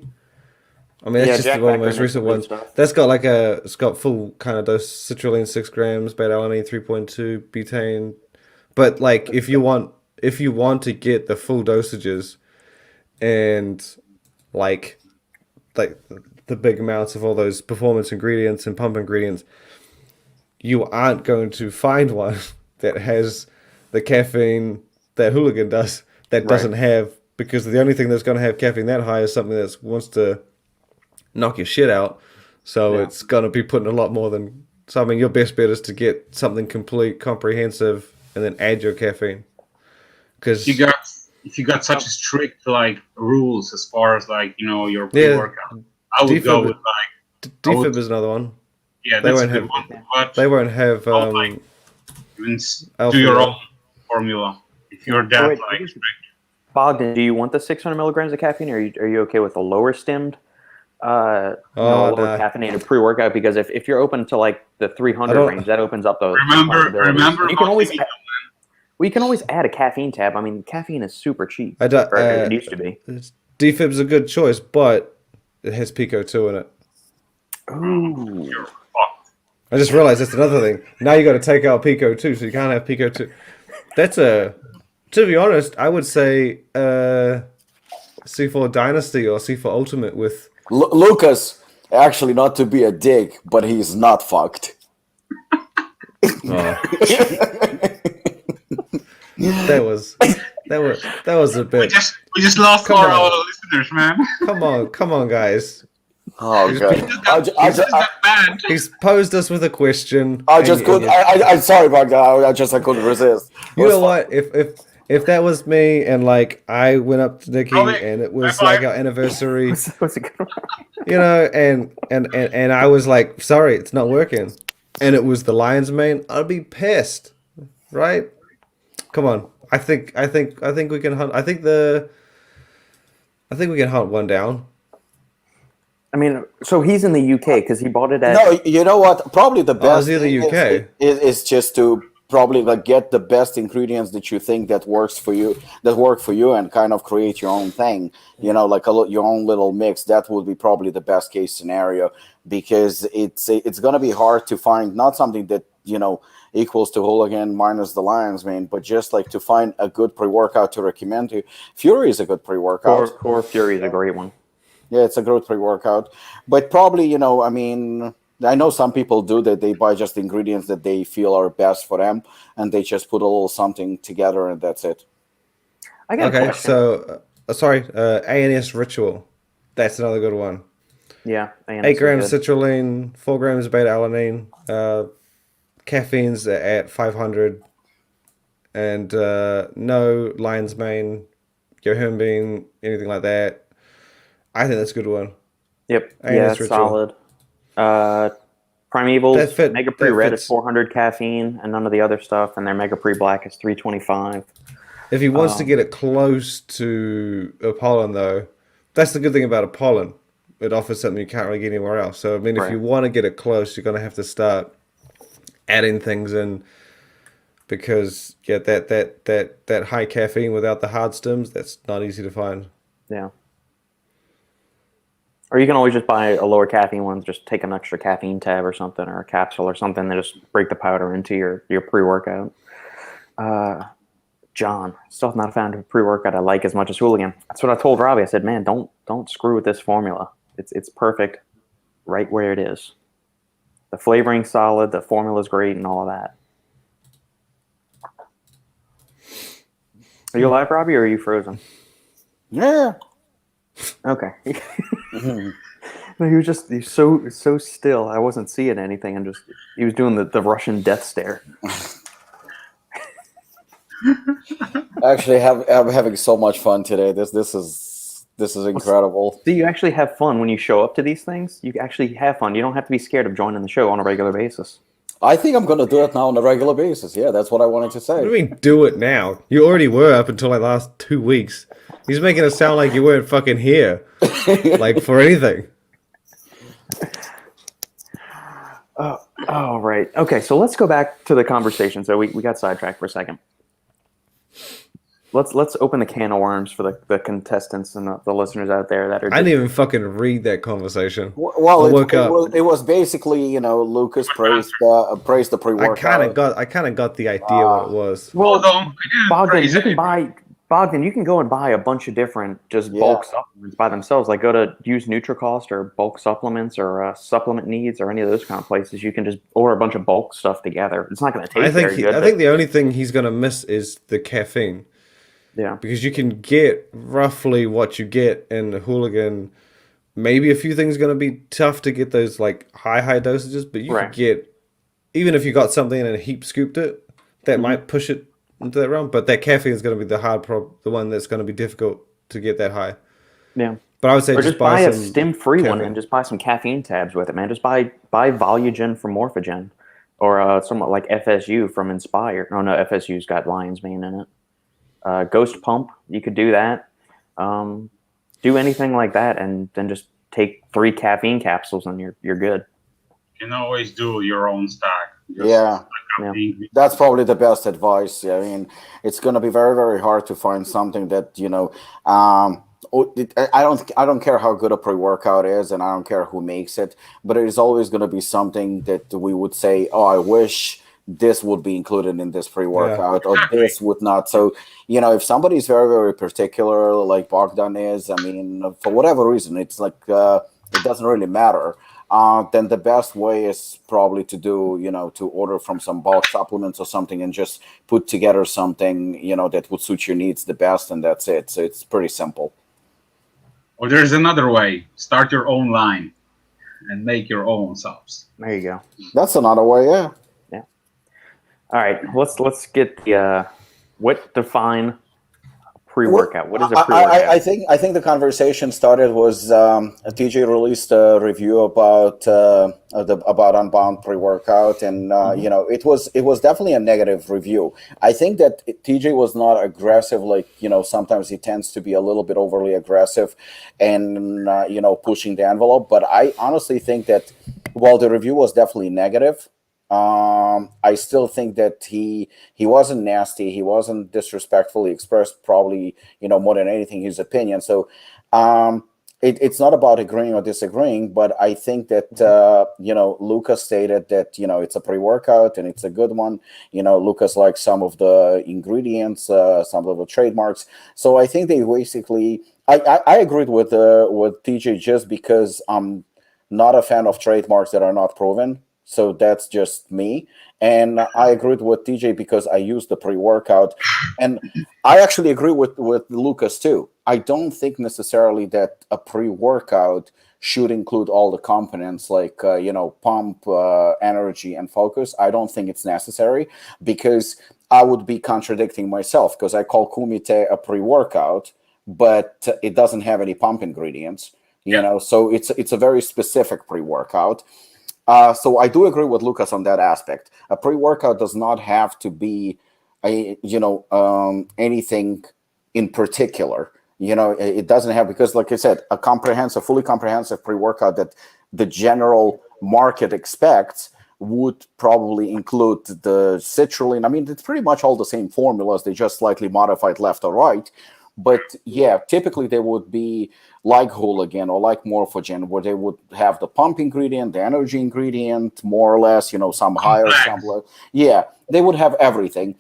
I mean, that's just one of the most recent ones. That's got it's got full kind of dose, citrulline 6 grams, beta-alanine 3.2, butane. But like, if you want to get the full dosages and like the big amounts of all those performance ingredients and pump ingredients, you aren't going to find one that has the caffeine that Hooligan does, that doesn't have, because the only thing that's going to have caffeine that high is something that wants to knock your shit out. So it's going to be putting a lot more than... So, I mean, your best bet is to get something complete, comprehensive, and then add your caffeine. Because if you got such a strict rules as far as your pre-workout, I would go with Defib is another one. Yeah, that's a good one. But they won't have do your own formula if you're that strict. Bogdan, do you want the 600 milligrams of caffeine, or are you okay with the lower stimmed, lower caffeinated pre-workout? Because if you're open to the 300 range, that opens up those. Remember, you can always add a caffeine tab. I mean, caffeine is super cheap. It used to be. Defib's a good choice, but it has Pico 2 in it. Ooh. I just realized that's another thing. Now you got to take out Pico 2, so you can't have Pico 2. To be honest, I would say C4 Dynasty or C4 Ultimate with... Lukasz, actually not to be a dick, but he's not fucked. Oh. That was a bit... We just lost our listeners, man. Come on, guys. Oh god! He's posed us with a question. I'm sorry about that. I couldn't resist. You know what? If that was me and I went up to Nikki and it was our anniversary, and I was like, sorry, it's not working, and it was the Lion's Mane, I'd be pissed, right? Come on, I think we can hunt. I think we can hunt one down. I mean, so he's in the UK because he bought it at. No, you know what? Probably the best is he the thing UK? is just to probably like get the best ingredients that you think that work for you, and kind of create your own thing. You know, like your own little mix. That would be probably the best case scenario, because it's gonna be hard to find not something that equals to Hooligan minus the Lions Mane, but just like to find a good pre-workout to recommend you. Fury is a good pre-workout. Core Fury is a great one. Yeah, it's a great pre-workout, but probably I mean, I know some people do that. They buy just ingredients that they feel are best for them, and they just put a little something together, and that's it. I got a question. So ANS Ritual, that's another good one. Yeah, 8 grams citrulline, 4 grams beta alanine, caffeine's at 500, and no lion's mane, yohimbine, anything like that. I think that's a good one. Yep. ANS yeah, that's Ritual. solid. Primeval's Mega Pre Red is fits. 400 caffeine, and none of the other stuff, and their Mega Pre Black is 325. If he wants to get it close to Apollon, though, that's the good thing about Apollon. It offers something you can't really get anywhere else. So, I mean, if you want to get it close, you're going to have to start adding things in, because that high caffeine without the hard stims, that's not easy to find. Yeah. Or you can always just buy a lower caffeine one, just take an extra caffeine tab or something, or a capsule or something, and just break the powder into your pre-workout. John, still not found a pre-workout I like as much as Hooligan. That's what I told Robbie. I said, man, don't screw with this formula. It's perfect right where it is. The flavoring's solid, the formula's great, and all of that. Are you alive, Robbie, or are you frozen? Yeah. Okay. No, he's so still. I wasn't seeing anything, and he was doing the Russian death stare. Actually, I'm having so much fun today. This is incredible. See, you actually have fun when you show up to these things. You actually have fun. You don't have to be scared of joining the show on a regular basis. I think I'm going to do it now on a regular basis. Yeah, that's what I wanted to say. What do you mean, do it now? You already were up until like last 2 weeks. He's making it sound like you weren't fucking here, like for anything. Oh, right. Okay, so let's go back to the conversation. So we got sidetracked for a second. Let's open the can of worms for the contestants and the listeners out there that are. I didn't even fucking read that conversation. Well, it was basically Lukasz praised the pre-workout. I kind of got the idea what it was. Well, Bogdan, you can go and buy a bunch of different bulk supplements by themselves. Like go to use NutriCost or Bulk Supplements or Supplement Needs or any of those kind of places. You can just order a bunch of bulk stuff together. It's not going to taste very good. I think the only thing he's going to miss is the caffeine. Yeah. Because you can get roughly what you get in the Hooligan. Maybe a few things are going to be tough to get those like high dosages, but you could get, even if you got something and a heap scooped it, that might push it into that realm. But that caffeine is going to be the one that's going to be difficult to get that high. Yeah. But I would say just buy a stim-free one and just buy some caffeine tabs with it, man. Just buy Volugen from Morphogen or somewhat like FSU from Inspire. Oh, no, FSU's got lion's mane in it. Ghost Pump, you could do that. Do anything like that, and then just take 3 caffeine capsules, and you're good. You can always do your own stack. That's probably the best advice. I mean, it's going to be very, very hard to find something that I don't care how good a pre-workout is, and I don't care who makes it, but it is always going to be something that we would say, oh, I wish this would be included in this pre-workout, or this would not. So, if somebody is very, very particular, like Bogdan is, I mean, for whatever reason, it's like it doesn't really matter. Then the best way is probably to do, to order from some bulk supplements or something and just put together something, that would suit your needs the best, and that's it. So it's pretty simple. Or there's another way. Start your own line and make your own subs. There you go. That's another way, yeah. All right, let's get the what define a pre-workout? What is a pre-workout? I think the conversation started was TJ released a review about Unbound pre-workout, and it was definitely a negative review. I think that TJ was not aggressive, like sometimes he tends to be a little bit overly aggressive, and pushing the envelope. But I honestly think that while the review was definitely negative, I still think that he wasn't nasty. He wasn't disrespectful. He expressed probably, more than anything, his opinion. So it's not about agreeing or disagreeing, but I think that, Lukasz stated that, it's a pre-workout and it's a good one. Lukasz likes some of the ingredients, some of the trademarks. So I think they basically, I agreed with TJ just because I'm not a fan of trademarks that are not proven. So that's just me. And I agreed with TJ because I used the pre-workout. And I actually agree with Lukasz too. I don't think necessarily that a pre-workout should include all the components like, pump, energy, and focus. I don't think it's necessary because I would be contradicting myself because I call Kumite a pre-workout, but it doesn't have any pump ingredients, so it's a very specific pre-workout. So I do agree with Lukasz on that aspect. A pre-workout does not have to be, anything in particular. It doesn't have, because like I said, fully comprehensive pre-workout that the general market expects would probably include the citrulline. I mean, it's pretty much all the same formulas. They just slightly modified left or right. But yeah, typically they would be like Hooligan or like Morphogen, where they would have the pump ingredient, the energy ingredient, more or less, some higher, some low. Yeah, they would have everything.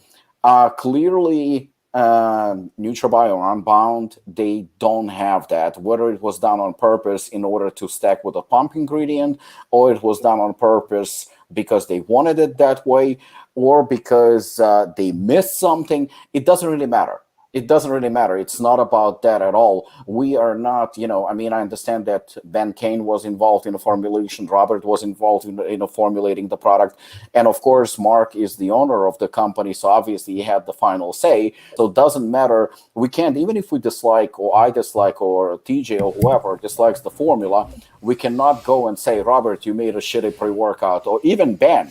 Clearly, NutraBio or Unbound, they don't have that. Whether it was done on purpose in order to stack with a pump ingredient, or it was done on purpose because they wanted it that way, or because they missed something, it doesn't really matter. It doesn't really matter. It's not about that at all. We are not, I understand that Ben Kane was involved in the formulation. Robert was involved in formulating the product. And of course, Mark is the owner of the company. So obviously he had the final say. So it doesn't matter. We can't, even if we dislike, or I dislike, or TJ or whoever dislikes the formula, we cannot go and say, Robert, you made a shitty pre-workout, or even Ben.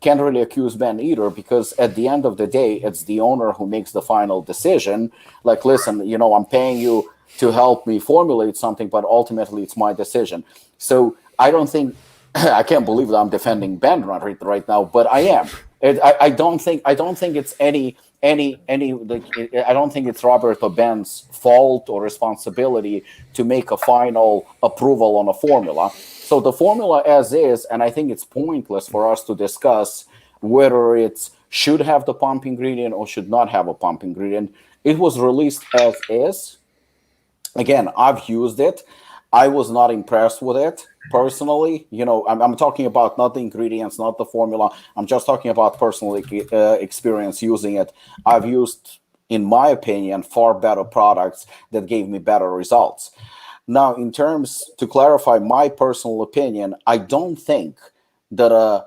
Can't really accuse Ben either, because at the end of the day, it's the owner who makes the final decision. Like, listen, I'm paying you to help me formulate something, but ultimately it's my decision. So I don't think, I can't believe that I'm defending Ben right now, but I am. I don't think it's I don't think it's Robert or Ben's fault or responsibility to make a final approval on a formula. So the formula as is, and I think it's pointless for us to discuss whether it should have the pump ingredient or should not have a pump ingredient. It was released as is. Again, I've used it. I was not impressed with it personally. I'm talking about not the ingredients, not the formula. I'm just talking about personal experience using it. I've used, in my opinion, far better products that gave me better results. Now, in terms, to clarify my personal opinion, I don't think that a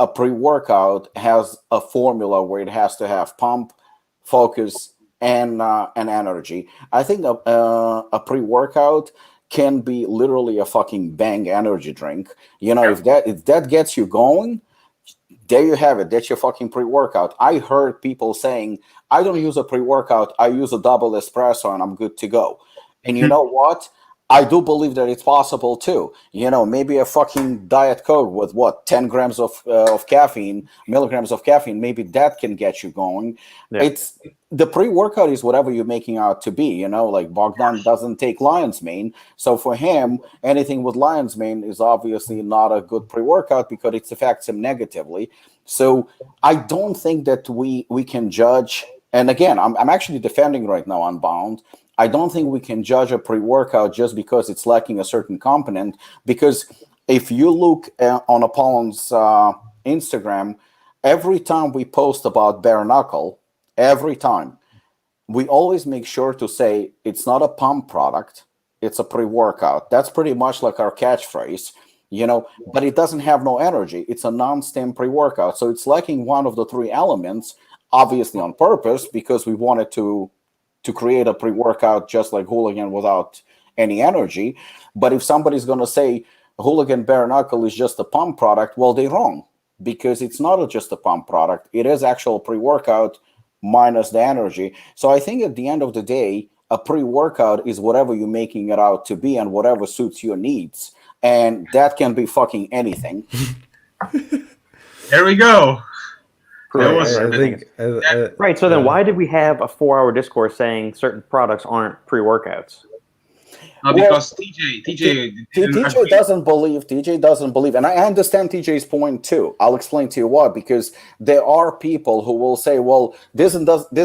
pre-workout has a formula where it has to have pump, focus, and energy. I think a pre-workout can be literally a fucking bang energy drink. If that gets you going, there you have it. That's your fucking pre-workout. I heard people saying, I don't use a pre-workout, I use a double espresso and I'm good to go. And you know what? I do believe that it's possible too. Maybe a fucking Diet Coke with 10 grams of caffeine, milligrams of caffeine, maybe that can get you going. Yeah. It's the pre-workout is whatever you're making out to be. Like Bogdan doesn't take lion's mane. So for him, anything with lion's mane is obviously not a good pre-workout because it affects him negatively. So I don't think that we can judge. And again, I'm actually defending right now Unbound. I don't think we can judge a pre-workout just because it's lacking a certain component, because if you look on Apollon's Instagram, every time we post about bare knuckle, every time, we always make sure to say it's not a pump product, it's a pre-workout. That's pretty much like our catchphrase, but it doesn't have no energy. It's a non-stim pre-workout. So it's lacking one of the three elements, obviously on purpose, because we wanted to to create a pre-workout just like Hooligan without any energy. But if somebody's going to say Hooligan Bare Knuckle is just a pump product, well, they're wrong, because it's not just a pump product. It is actual pre-workout minus the energy. So I think at the end of the day, a pre-workout is whatever you're making it out to be and whatever suits your needs. And that can be fucking anything. There we go. Right. Right. So then why did we have a 4-hour discourse saying certain products aren't pre-workouts? Because TJ doesn't believe, and I understand TJ's point too. I'll explain to you why. Because there are people who will say, well, this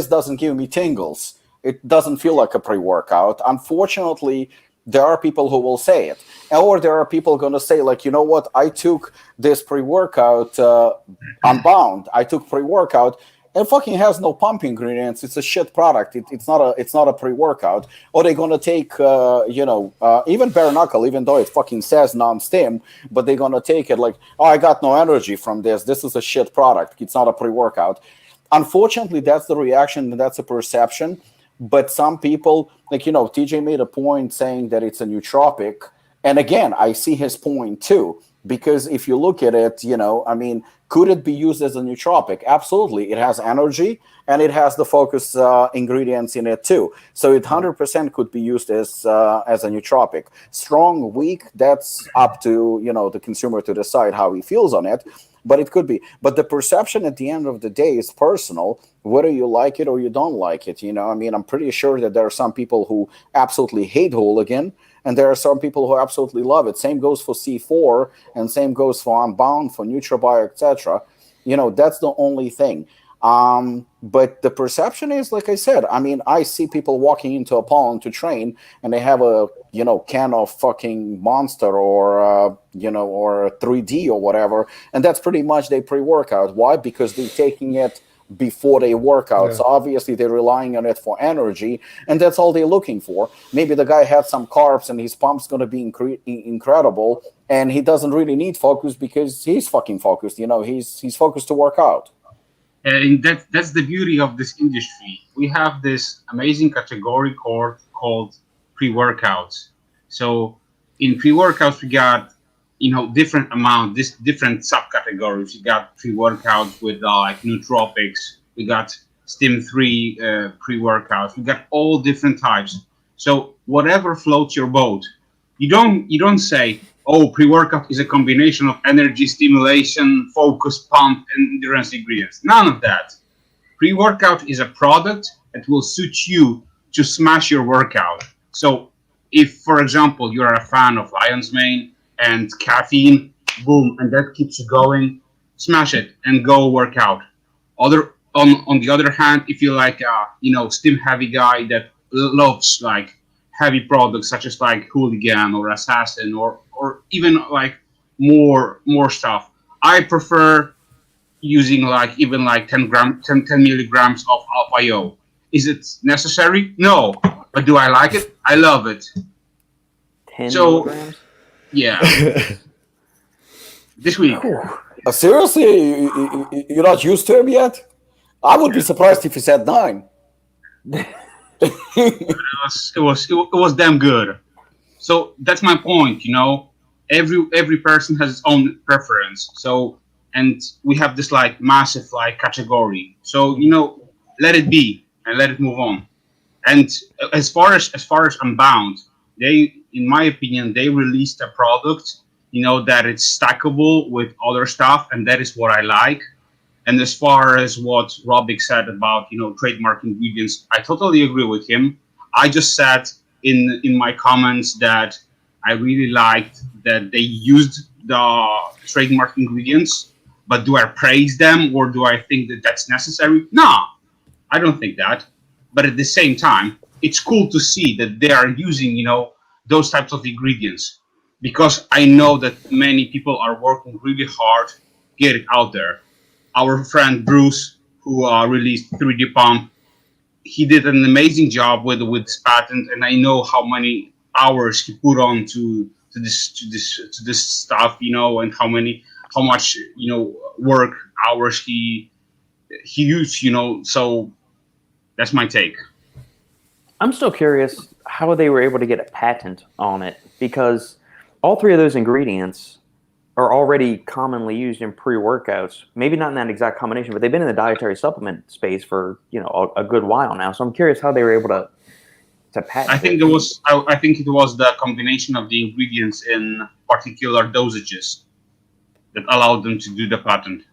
doesn't give me tingles. It doesn't feel like a pre-workout. Unfortunately, there are people who will say it. Or there are people going to say, like, you know what? I took this pre-workout Unbound. I took pre-workout. It fucking has no pump ingredients. It's a shit product. It's not a pre-workout. Or they're going to take, even Bare Knuckle, even though it fucking says non-stim, but they're going to take it like, oh, I got no energy from this. This is a shit product. It's not a pre-workout. Unfortunately, that's the reaction and that's a perception. But some people, like, TJ made a point saying that it's a nootropic. And again, I see his point too, because if you look at it, could it be used as a nootropic? Absolutely. It has energy and it has the focus ingredients in it too. So it 100% could be used as a nootropic. Strong, weak, that's up to, the consumer to decide how he feels on it. But it could be. But the perception at the end of the day is personal, whether you like it or you don't like it. I'm pretty sure that there are some people who absolutely hate Hooligan, and there are some people who absolutely love it. Same goes for C4, and same goes for Unbound, for NutraBio, etc. That's the only thing. But the perception is, like I said, I see people walking into Apollon to train, and they have a can of fucking Monster or or 3D or whatever, and that's pretty much their pre-workout. Why? Because they're taking it before they work out. So obviously they're relying on it for energy, and that's all they're looking for. Maybe the guy had some carbs and his pump's going to be incredible, and he doesn't really need focus because he's fucking focused. He's focused to work out. And that's the beauty of this industry. We have this amazing category called pre-workouts. So in pre-workouts, we got different different subcategories. You got pre-workouts with like nootropics. We got stim-free pre-workouts. We got all different types. So whatever floats your boat. You don't say, oh, pre-workout is a combination of energy, stimulation, focus, pump, and endurance ingredients. None of that. Pre-workout is a product that will suit you to smash your workout. So if, for example, you're a fan of Lion's Mane and caffeine, boom, and that keeps you going, smash it and go work out. On the other hand, if you're like a stim heavy guy that loves like heavy products such as like Hooligan or Assassin or even like more stuff, I prefer using like even like 10 milligrams of Alpha-IO. Is it necessary? No. But do I like it? I love it. 10 milligrams? Yeah. This week. Seriously? You're not used to him yet? I would be surprised if he said 9. It was damn good. So that's my point, Every person has its own preference. So, and we have this like massive like category. So, let it be and let it move on. And as far as Unbound, they, in my opinion, they released a product, that it's stackable with other stuff, and that is what I like. And as far as what Robic said about, trademark ingredients, I totally agree with him. I just said in my comments that I really liked that they used the trademark ingredients, but do I praise them or do I think that that's necessary? No, I don't think that. But at the same time, it's cool to see that they are using, those types of ingredients, because I know that many people are working really hard to get it out there. Our friend Bruce, who released 3D Pump, he did an amazing job with this patent, and I know how many hours he put on to this stuff, and how much work hours he used, so that's my take. I'm still curious how they were able to get a patent on it, because all three of those ingredients are already commonly used in pre-workouts. Maybe not in that exact combination, but they've been in the dietary supplement space for a good while now. So I'm curious how they were able to patent I think it. I think it was the combination of the ingredients in particular dosages that allowed them to do the patent.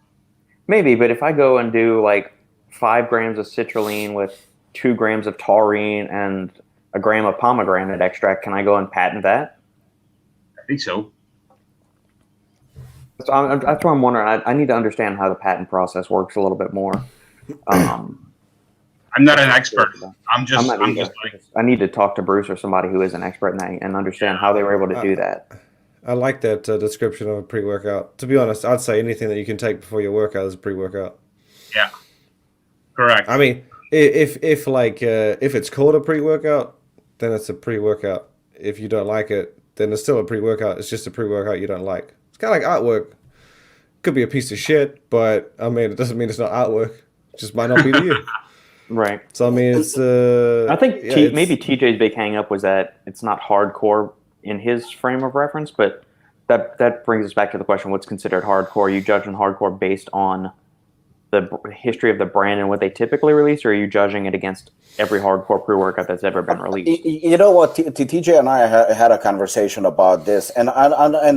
Maybe, but if I go and do like 5 grams of citrulline with 2 grams of taurine and a gram of pomegranate extract, can I go and patent that? I think so. That's what I'm wondering. I need to understand how the patent process works a little bit more. I'm not an expert. I'm just like, I need to talk to Bruce or somebody who is an expert in that and understand how they were able to do that. I like that description of a pre-workout. To be honest, I'd say anything that you can take before your workout is a pre-workout. Yeah, correct. I mean, if it's called a pre-workout, then it's a pre-workout. If you don't like it, then it's still a pre-workout. It's just a pre-workout you don't like. It's kind of like artwork. Could be a piece of shit, but I mean, it doesn't mean it's not artwork. It just might not be to you. Right. So I mean, it's. I think maybe TJ's big hang up was that it's not hardcore in his frame of reference, but that brings us back to the question: what's considered hardcore? Are you judging hardcore based on the history of the brand and what they typically release, or are you judging it against every hardcore pre-workout that's ever been released? You know what? TJ and I had a conversation about this, and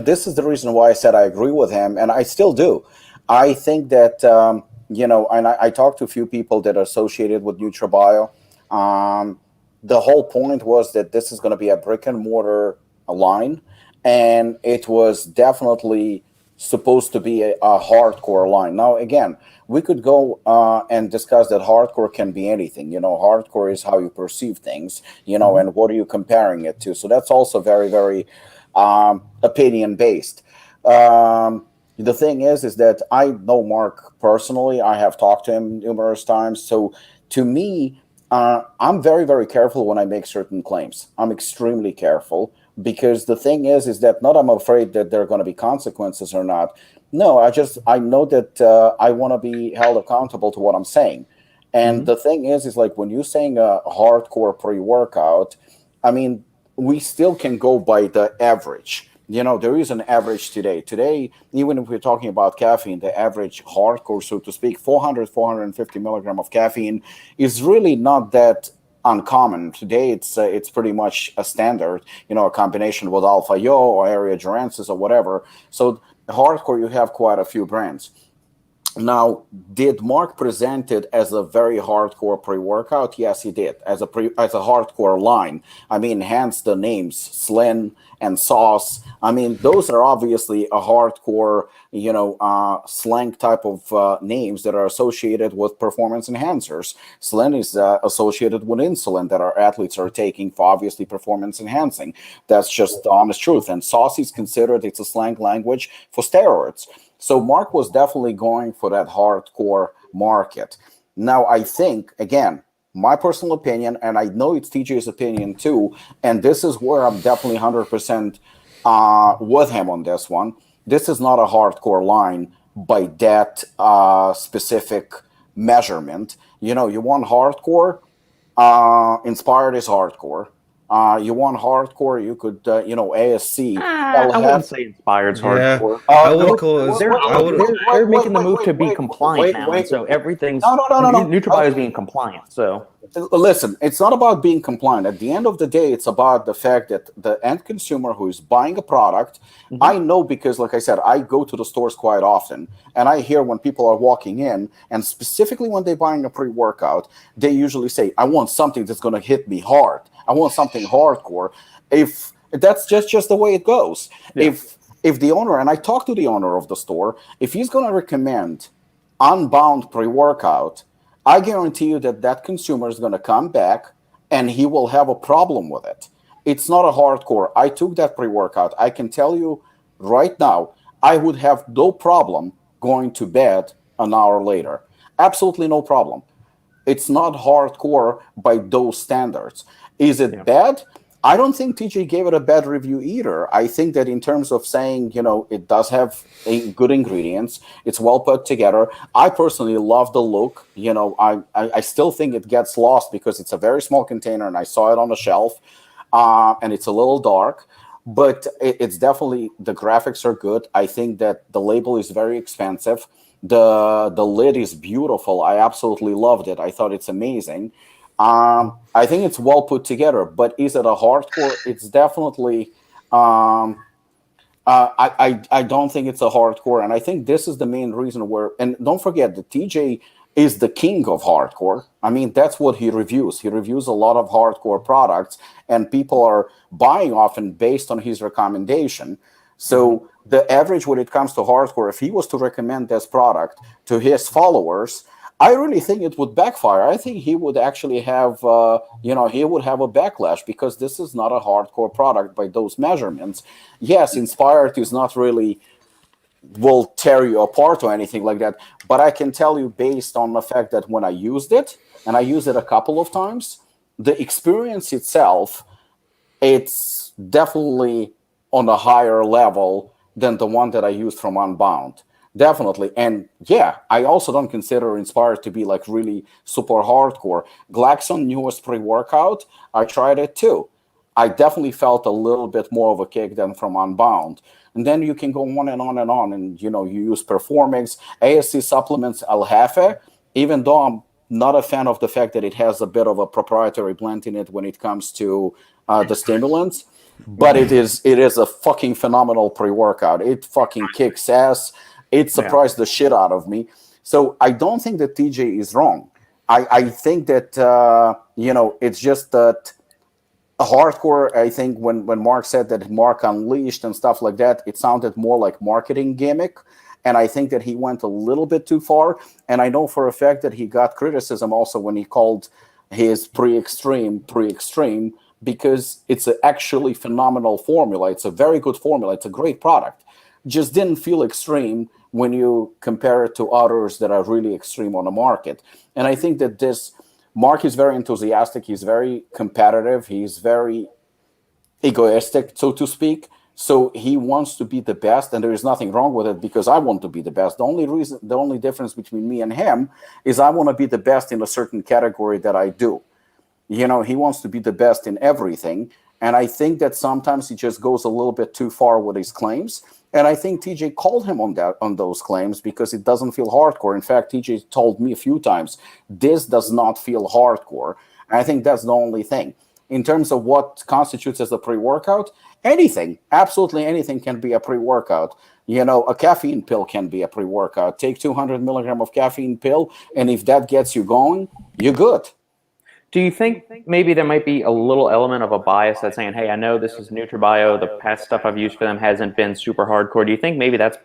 this is the reason why I said I agree with him, and I still do. I think that and I talked to a few people that are associated with NutraBio. The whole point was that this is going to be a brick and mortar line, and it was definitely supposed to be a hardcore line. Now, again, we could go and discuss that hardcore can be anything. Hardcore is how you perceive things, and what are you comparing it to? So that's also very, very opinion-based. The thing is that I know Mark personally. I have talked to him numerous times. So to me, I'm very, very careful when I make certain claims. I'm extremely careful because the thing is that not I'm afraid that there are going to be consequences or not. No, I know that I want to be held accountable to what I'm saying. And the thing is like when you're saying a hardcore pre-workout, I mean, we still can go by the average. There is an average today. Today, even if we're talking about caffeine, the average hardcore, so to speak, 450 milligram of caffeine is really not that uncommon. Today, it's pretty much a standard, a combination with Alpha-Yo or Area-Durensis or whatever. So hardcore, you have quite a few brands. Now, did Mark present it as a very hardcore pre-workout? Yes, he did, as a hardcore line. I mean, hence the names Slen and Sauce. I mean, those are obviously a hardcore, slang type of names that are associated with performance enhancers. Slen is associated with insulin that our athletes are taking for obviously performance enhancing. That's just the honest truth. And Sauce is considered, it's a slang language for steroids. So Mark was definitely going for that hardcore market. Now, I think, again, my personal opinion, and I know it's TJ's opinion too, and this is where I'm definitely 100% with him on this one. This is not a hardcore line by that specific measurement. You want hardcore, Inspired is hardcore. You want hardcore, you could, ASC. I wouldn't say Inspired's hardcore. I would call it. They're making the move to be compliant now, and so everything's no. NutraBio is being compliant. So listen, it's not about being compliant. At the end of the day, it's about the fact that the end consumer who is buying a product, I know because, like I said, I go to the stores quite often, and I hear when people are walking in, and specifically when they're buying a pre-workout, they usually say, "I want something that's going to hit me hard. I want something hardcore." If that's just the way it goes. Yeah. If the owner, and I talked to the owner of the store, if he's going to recommend Unbound pre-workout, I guarantee you that consumer is going to come back and he will have a problem with it. It's not a hardcore. I took that pre-workout. I can tell you right now, I would have no problem going to bed an hour later. Absolutely no problem. It's not hardcore by those standards. Is it bad? I don't think TJ gave it a bad review either. I think that in terms of saying, it does have good ingredients. It's well put together. I personally love the look. I still think it gets lost because it's a very small container and I saw it on the shelf, and it's a little dark. But it's definitely, the graphics are good. I think that the label is very expensive. The lid is beautiful. I absolutely loved it. I thought it's amazing. I think it's well put together, but is it a hardcore? It's definitely. I don't think it's a hardcore, and I think this is the main reason where. And don't forget that TJ is the king of hardcore. I mean, that's what he reviews. He reviews a lot of hardcore products, and people are buying often based on his recommendation. So the average when it comes to hardcore, if he was to recommend this product to his followers, I really think it would backfire. I think he would actually have, he would have a backlash because this is not a hardcore product by those measurements. Yes, Inspired is not really will tear you apart or anything like that. But I can tell you based on the fact that when I used it, and I used it a couple of times, the experience itself, it's definitely on a higher level than the one that I used from Unbound. Definitely. And yeah, I also don't consider Inspired to be like really super hardcore. Glaxon newest pre-workout, I tried it too. I definitely felt a little bit more of a kick than from Unbound. And then you can go on and on and on. And, you use Performix, ASC supplements, Alhafe, even though I'm not a fan of the fact that it has a bit of a proprietary blend in it when it comes to the stimulants. But it is a fucking phenomenal pre-workout. It fucking kicks ass. It surprised the shit out of me. So I don't think that TJ is wrong. I think that, it's just that hardcore, I think when Mark said that Mark unleashed and stuff like that, it sounded more like marketing gimmick. And I think that he went a little bit too far. And I know for a fact that he got criticism also when he called his pre-extreme, because it's an actually phenomenal formula. It's a very good formula. It's a great product. Just didn't feel extreme when you compare it to others that are really extreme on the market. And I think that Mark is very enthusiastic. He's very competitive. He's very egoistic, so to speak. So he wants to be the best, and there is nothing wrong with it because I want to be the best. The only difference between me and him is I want to be the best in a certain category that I do. He wants to be the best in everything. And I think that sometimes he just goes a little bit too far with his claims. And I think TJ called him on those claims because it doesn't feel hardcore. In fact, TJ told me a few times, this does not feel hardcore. And I think that's the only thing. In terms of what constitutes as a pre-workout, anything, absolutely anything can be a pre-workout. A caffeine pill can be a pre-workout. Take 200 milligram of caffeine pill, and if that gets you going, you're good. Do you think maybe there might be a little element of a bias that's saying, hey, I know this is NutriBio, the past stuff I've used for them hasn't been super hardcore. Do you think maybe that's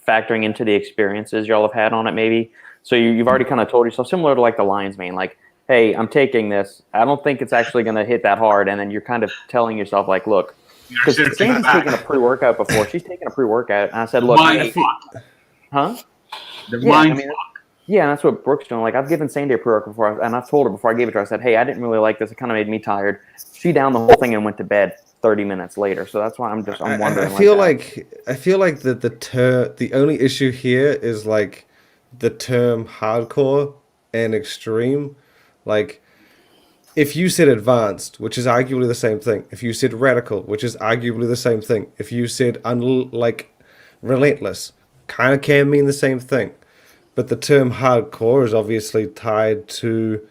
factoring into the experiences y'all have had on it maybe? So you've already kind of told yourself, similar to like the Lion's Mane, like, hey, I'm taking this. I don't think it's actually going to hit that hard. And then you're kind of telling yourself, like, look, because Sandy's taken a pre-workout before. She's taken a pre-workout. And I said, look. Huh? Yeah, and that's what Brooke's doing. Like, I've given Sandy a pre-workout before, and I've told her before I gave it to her, I said, hey, I didn't really like this. It kind of made me tired. She downed the whole thing and went to bed 30 minutes later. So that's why I'm wondering. I feel like the only issue here is like the term hardcore and extreme. Like, if you said advanced, which is arguably the same thing. If you said radical, which is arguably the same thing. If you said relentless, kind of can mean the same thing. But the term hardcore is obviously tied to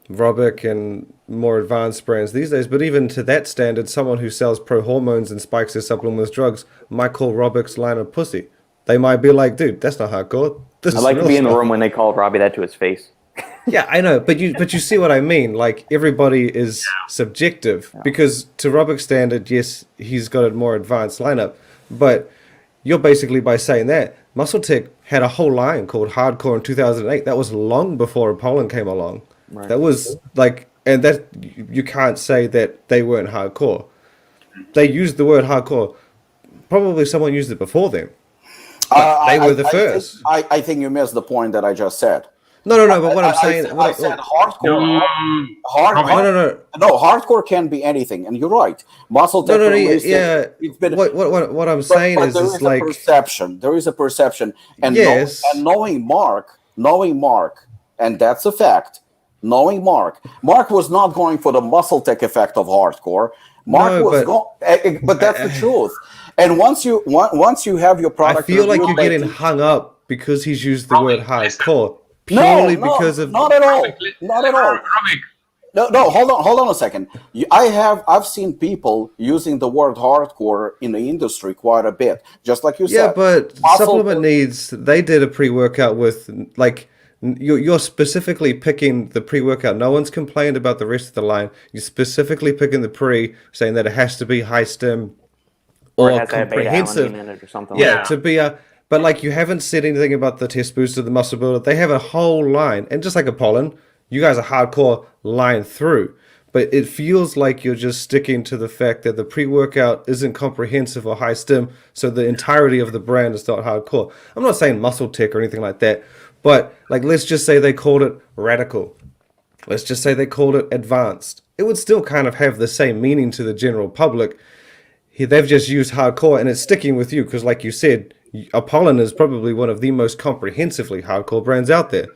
Robic and more advanced brands these days. But even to that standard, someone who sells pro-hormones and spikes their supplements drug might call Robic's line of pussy. They might be like, dude, that's not hardcore. I'd like to be in the room when they called Robbie that to his face. Yeah, I know, but you see what I mean. Like, everybody is subjective. Because to Robic's standard, yes, he's got a more advanced lineup. But you're basically, by saying that, MuscleTech had a whole line called Hardcore in 2008. That was long before Apollon came along. Right. That was like, and that you can't say that they weren't hardcore. They used the word hardcore. Probably someone used it before them. They were the first. I think you missed the point that I just said. No. But what I'm saying, I said hardcore. No. No, hardcore can be anything, and you're right. Muscle tech. Yeah. It's been, what I'm saying but is, there it's is like a perception. There is a perception, and yes, knowing Mark, and that's a fact. Knowing Mark was not going for the muscle tech effect of hardcore. But that's the truth. And once you have your product, I feel like you're getting hung up because he's used the word hardcore purely because of not at all. No, hold on a second. I've seen people using the word hardcore in the industry quite a bit, just like you said. Yeah, but Supplement Needs, they did a pre-workout with, like, you're specifically picking the pre-workout. No one's complained about the rest of the line. You're specifically picking the pre, saying that it has to be high stem or comprehensive in it or something. Yeah, to be a. But like, you haven't said anything about the test booster, the muscle builder. They have a whole line, and just like Apollon, you guys are hardcore line through. But it feels like you're just sticking to the fact that the pre-workout isn't comprehensive or high stem, so the entirety of the brand is not hardcore. I'm not saying muscle tech or anything like that, but like, let's just say they called it radical. Let's just say they called it advanced. It would still kind of have the same meaning to the general public. They've just used hardcore, and it's sticking with you because, like you said, Apollon is probably one of the most comprehensively hardcore brands out there.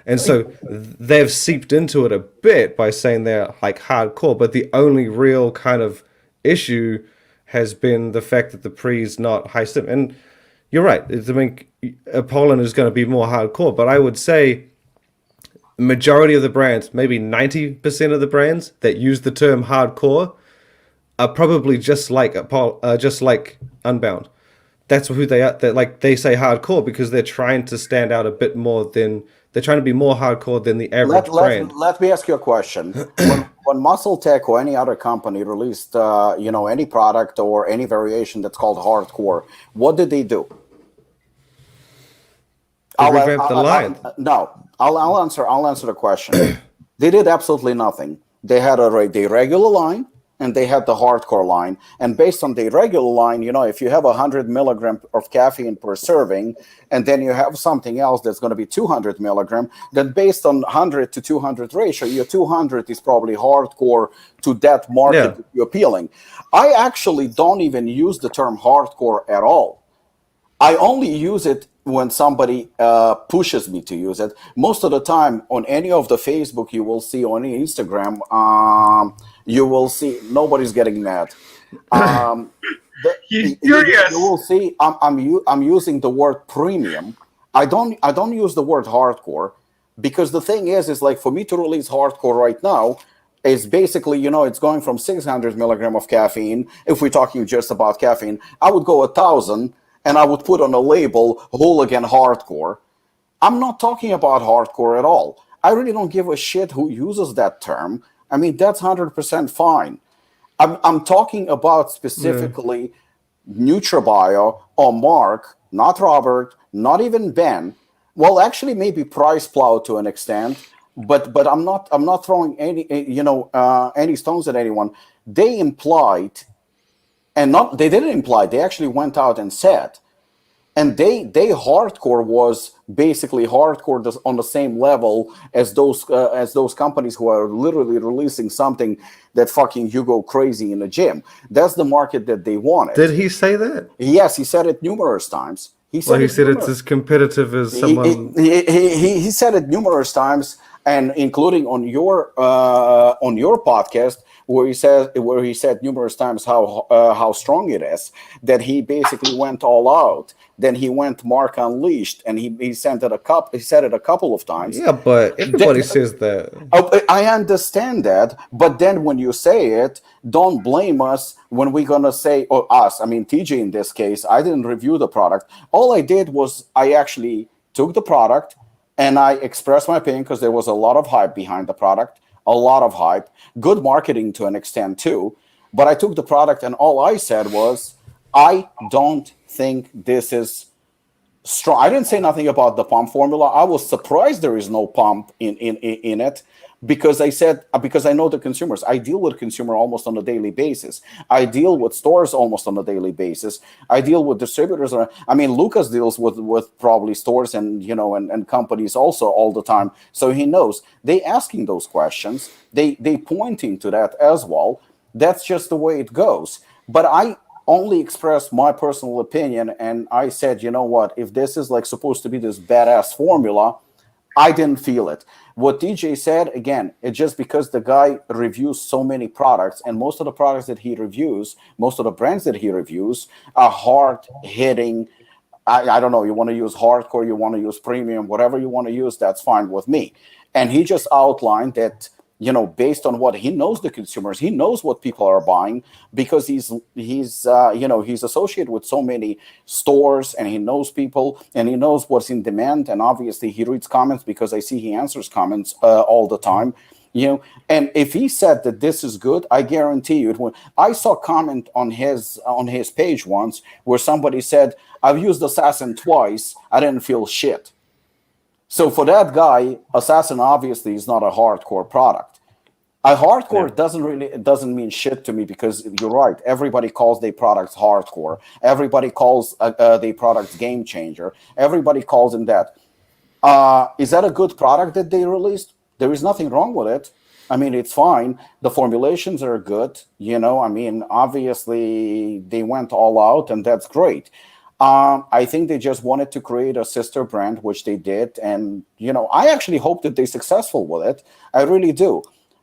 And so they've seeped into it a bit by saying they're like hardcore, but the only real kind of issue has been the fact that the pre is not high stem. And you're right. I mean, Apollon is going to be more hardcore, but I would say majority of the brands, maybe 90% of the brands that use the term hardcore are probably just like Unbound. That's who they are. They say hardcore because they're trying to stand out a bit more than they're trying to be more hardcore than the average brand. Let me ask you a question. when Muscle Tech or any other company released, any product or any variation that's called hardcore, what did they do? Revamp the line. I'll answer the question. They did absolutely nothing. They had the regular line, and they had the hardcore line. And based on the regular line, if you have 100 milligram of caffeine per serving, and then you have something else that's going to be 200 milligram, then based on 100 to 200 ratio, your 200 is probably hardcore to that market that you're appealing. I actually don't even use the term hardcore at all. I only use it when somebody pushes me to use it. Most of the time, on any of the Facebook you will see, on any Instagram, you will see nobody's getting mad. He's furious. You will see I'm using the word premium. I don't use the word hardcore, because the thing is like, for me to release hardcore right now is basically, it's going from 600 milligram of caffeine. If we're talking just about caffeine, I would go 1,000. And I would put on a label hooligan hardcore. I'm not talking about hardcore at all. I really don't give a shit who uses that term. I mean, that's 100% fine. I'm talking about specifically NutraBio or Mark, not Robert, not even Ben. Well, actually, maybe Price Plow to an extent, but I'm not throwing any stones at anyone. They implied. And they didn't imply, they actually went out and said. And they hardcore was basically hardcore on the same level as those companies who are literally releasing something that fucking you go crazy in the gym. That's the market that they wanted. Did he say that? Yes, he said it numerous times. He said it's as competitive as someone. He said it numerous times, and including on your podcast, where he said numerous times how strong it is, that he basically went all out. Then he went Mark Unleashed, and he said it a couple of times. Yeah, but everybody says that. I understand that, but then when you say it, don't blame us when we're gonna say, or us. I mean, TJ in this case, I didn't review the product. All I did was I actually took the product and I expressed my opinion, because there was a lot of hype behind the product. A lot of hype, good marketing to an extent too. But I took the product, and all I said was, I don't think this is strong. I didn't say nothing about the pump formula. I was surprised there is no pump in it, because because I know the consumers. I deal with consumer almost on a daily basis. I deal with stores almost on a daily basis. I deal with distributors. I mean, Lukasz deals with probably stores and and companies also all the time. So he knows. They asking those questions. They pointing to that as well. That's just the way it goes. But I only expressed my personal opinion, and I said, you know what? If this is like supposed to be this badass formula, I didn't feel it. What DJ said, again, it's just because the guy reviews so many products, and most of the products that he reviews, most of the brands that he reviews are hard-hitting. I don't know, you want to use hardcore, you want to use premium, whatever you want to use, that's fine with me. And he just outlined that, based on what he knows the consumers, he knows what people are buying, because he's associated with so many stores, and he knows people, and he knows what's in demand, and obviously he reads comments, because I see he answers comments all the time, and if he said that this is good, I guarantee you, when I saw a comment on his page once where somebody said, I've used Assassin twice, I didn't feel shit. So for that guy, Assassin obviously is not a hardcore product. A hardcore doesn't mean shit to me, because you're right. Everybody calls their products hardcore. Everybody calls their products game changer. Everybody calls them that. Is that a good product that they released? There is nothing wrong with it. I mean, it's fine. The formulations are good. I mean, obviously they went all out, and that's great. I think they just wanted to create a sister brand, which they did. And, I actually hope that they're successful with it. I really do.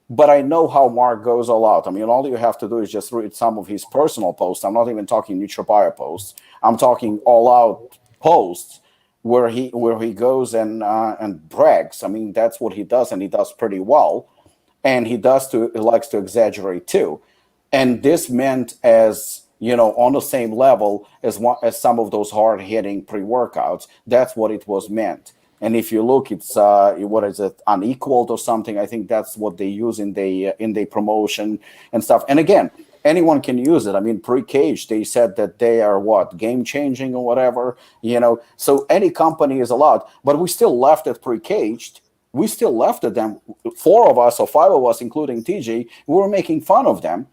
But I know how Mark goes all out. I mean, all you have to do is just read some of his personal posts. I'm not even talking NutriBio posts. I'm talking all out posts where he goes and brags. I mean, that's what he does, and he does pretty well. And he likes to exaggerate too. And this meant as, on the same level as some of those hard-hitting pre-workouts. That's what it was meant. And if you look, it's what is it, unequaled or something? I think that's what they use in the promotion and stuff. And again, anyone can use it. I mean, pre-caged, they said that they are game changing or whatever. So any company is allowed. But we still left it pre-caged. We still left it them. 4 of us or 5 of us, including TJ, we were making fun of them.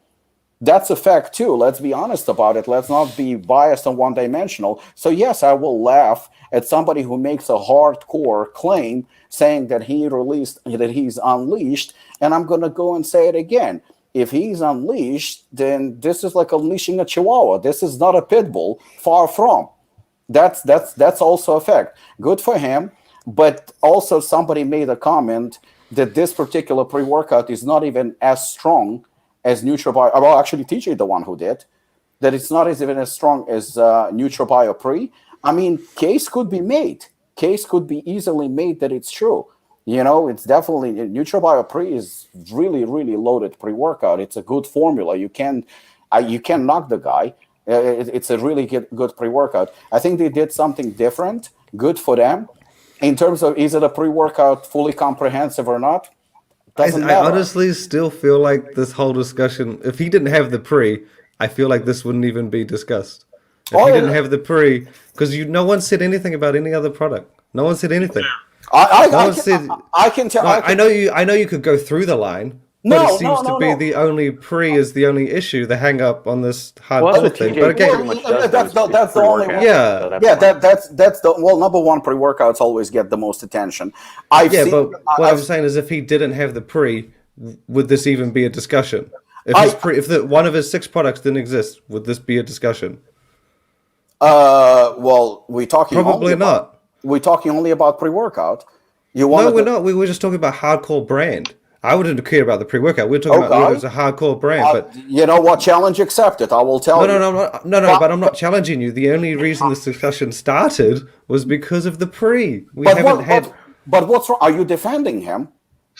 That's a fact too. Let's be honest about it. Let's not be biased and one-dimensional. So yes, I will laugh at somebody who makes a hardcore claim saying that he's unleashed, and I'm going to go and say it again. If he's unleashed, then this is like unleashing a chihuahua. This is not a pit bull. Far from. That's also a fact. Good for him. But also somebody made a comment that this particular pre-workout is not even as strong as NutriBio. Well, actually, TJ the one who did. That it's not even as strong as NutriBio Pre. I mean, case could be made. Case could be easily made that it's true. It's definitely, NutriBio Pre is really, really loaded pre-workout. It's a good formula. You can't knock the guy. It's a really good pre-workout. I think they did something different. Good for them. In terms of, is it a pre-workout fully comprehensive or not? Doesn't matter. I honestly still feel like this whole discussion, if he didn't have the pre, I feel like this wouldn't even be discussed. If he didn't have the pre, because no one said anything about any other product. No one said anything. I can tell. I know you could go through the line. But it seems to be the only pre is the only issue, the hang up on this hardcore thing. But again, that's the only one. That's the number one pre-workouts always get the most attention. But what I'm saying is, if he didn't have the pre, would this even be a discussion? If one of his 6 products didn't exist, would this be a discussion? Well, we're talking probably not. We're talking only about pre-workout. No, we're not. We were just talking about hardcore brand. I wouldn't care about the pre-workout. We're talking about whether it's a hardcore brand. But you know what? Challenge accepted. I will tell you. No. But I'm not challenging you. The only reason this discussion started was because of the pre. But what's wrong? Are you defending him?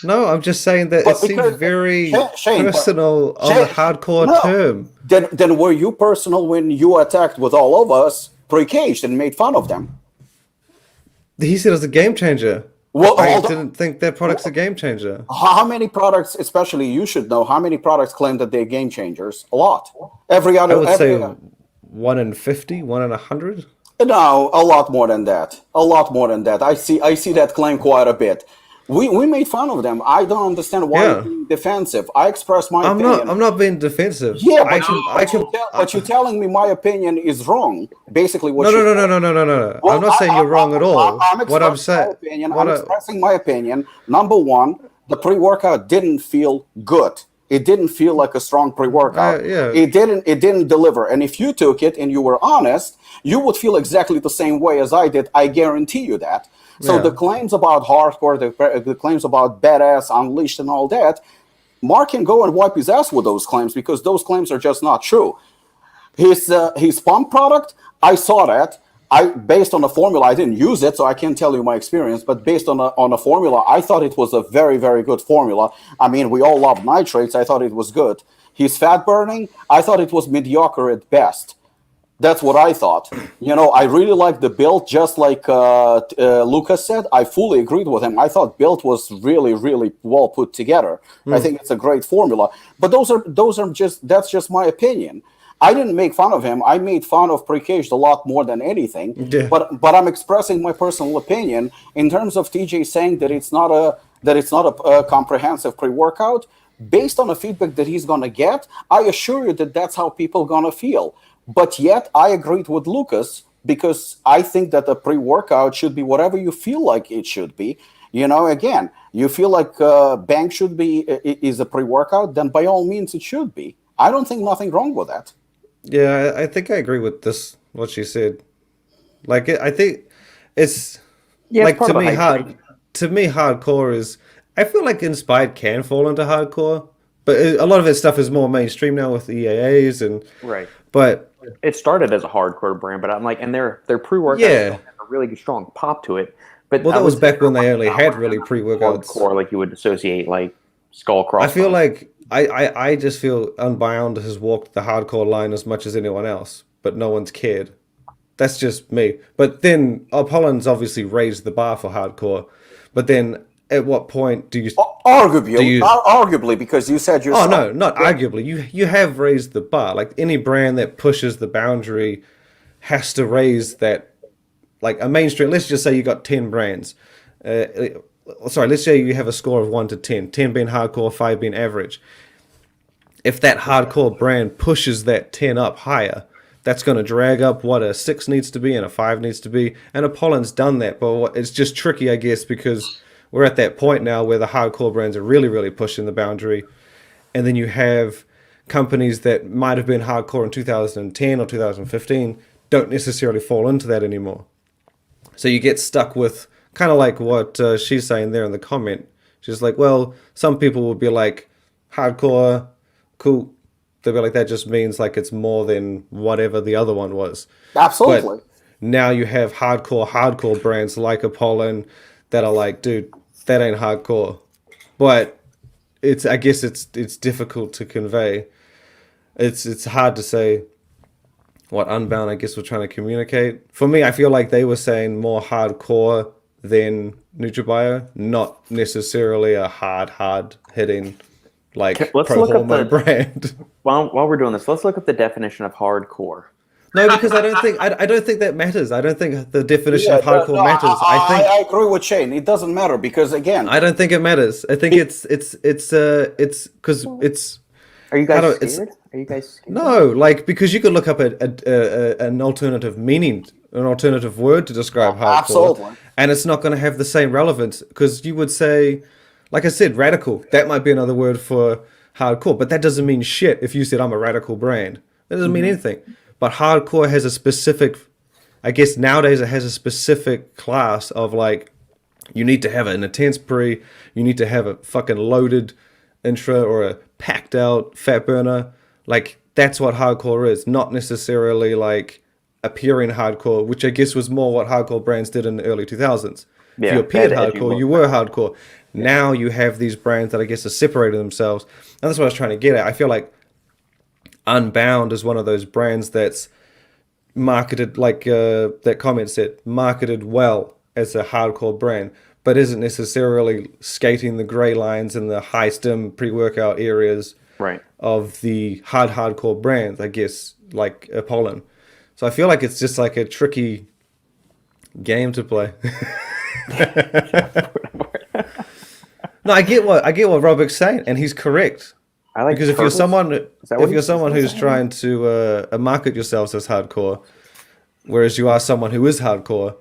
No, I'm just saying that it seems very personal on the hardcore term. Then were you personal when you attacked with all of us pre-caged and made fun of them? He said it was a game changer. Well, I didn't think their product's a game changer. How many products, especially you should know, how many products claim that they're game changers? A lot. I would say 1 in 50, 1 in 100. No, a lot more than that. A lot more than that. I see that claim quite a bit. We made fun of them. I don't understand why you're being defensive. I expressed my opinion. I'm not being defensive. Yeah, but you're telling me my opinion is wrong. Basically, what no. Well, I'm not saying you're wrong at all. I'm expressing my opinion. Number one, the pre-workout didn't feel good. It didn't feel like a strong pre-workout. It didn't deliver. And if you took it and you were honest, you would feel exactly the same way as I did. I guarantee you that. So the claims about hardcore, the claims about badass, unleashed, and all that, Mark can go and wipe his ass with those claims because those claims are just not true. His pump product, I saw that. Based on the formula, I didn't use it, so I can't tell you my experience. But based on a formula, I thought it was a very, very good formula. I mean, we all love nitrates. I thought it was good. His fat burning, I thought it was mediocre at best. That's what I thought. I really liked the build, just like Lukasz said. I fully agreed with him. I thought build was really, really well put together. I think it's a great formula. But that's just my opinion. I didn't make fun of him. I made fun of Precaged a lot more than anything. Yeah. But I'm expressing my personal opinion in terms of TJ saying that it's not a comprehensive pre-workout. Based on the feedback that he's gonna get, I assure you that that's how people gonna feel. But yet, I agreed with Lukasz because I think that a pre-workout should be whatever you feel like it should be. Again, you feel like Bang should be is a pre-workout, then by all means it should be. I don't think nothing wrong with that. Yeah, I think I agree with this, what she said. Like, I think it's like to me, hardcore is. I feel like Inspired can fall into hardcore, but a lot of its stuff is more mainstream now with EAAs and right. But it started as a hardcore brand, but I'm like, and their pre-workouts have a really strong pop to it. But that was back when they only had really pre-workouts. Hardcore, like you would associate like Skullcross. I feel like I just feel Unbound has walked the hardcore line as much as anyone else, but no one's cared. That's just me. But then Apollon's obviously raised the bar for hardcore. But then at what point do you arguably because you said yourself? Oh no, not arguably. You have raised the bar. Like any brand that pushes the boundary has to raise that. Like a mainstream. Let's just say you got 10 brands. Let's say you have a score of 1 to 10. 10 being hardcore, 5 being average. If that hardcore brand pushes that 10 up higher, that's going to drag up what a 6 needs to be and a 5 needs to be. And Apollon's done that, but it's just tricky, I guess, because we're at that point now where the hardcore brands are really, really pushing the boundary. And then you have companies that might have been hardcore in 2010 or 2015 don't necessarily fall into that anymore. So you get stuck with kind of like what she's saying there in the comment. She's like, well, some people will be like, hardcore, cool. They'll be like, that just means like it's more than whatever the other one was. Absolutely. But now you have hardcore brands like Apollon that are like, dude, that ain't hardcore. But I guess it's difficult to convey. It's hard to say what Unbound, I guess, we're trying to communicate. For me, I feel like they were saying more hardcore than NutriBio, not necessarily a hard hitting like let's pro look hormone up the brand. While we're doing this, let's look up the definition of hardcore. No, because I don't think that matters. I don't think the definition of hardcore matters. I agree with Shane. It doesn't matter because again, I don't think it matters. I think it's because it's. Are you guys scared? Are you guys scared? No, like because you could look up an alternative meaning, an alternative word to describe hardcore, absolutely, and it's not going to have the same relevance because you would say, like I said, radical. That might be another word for hardcore, but that doesn't mean shit. If you said I'm a radical brand, that doesn't mean anything. But hardcore has a specific, I guess nowadays it has a specific class of like, you need to have an intense pre, you need to have a fucking loaded intra or a packed out fat burner. Like that's what hardcore is, not necessarily like appearing hardcore, which I guess was more what hardcore brands did in the early 2000s. Yeah, if you appeared hardcore, you were hardcore. Yeah. Now you have these brands that I guess are separating themselves. And that's what I was trying to get at. I feel like Unbound is one of those brands that's marketed, like that comment said, marketed well as a hardcore brand, but isn't necessarily skating the gray lines in the high stim pre-workout areas right. of the hardcore brands, I guess, like Apollon. So So I feel like it's just like a tricky game to play. No, I get what Robert's saying, and he's correct. Because if you're someone who's trying to market yourselves as hardcore, whereas you are someone who is hardcore,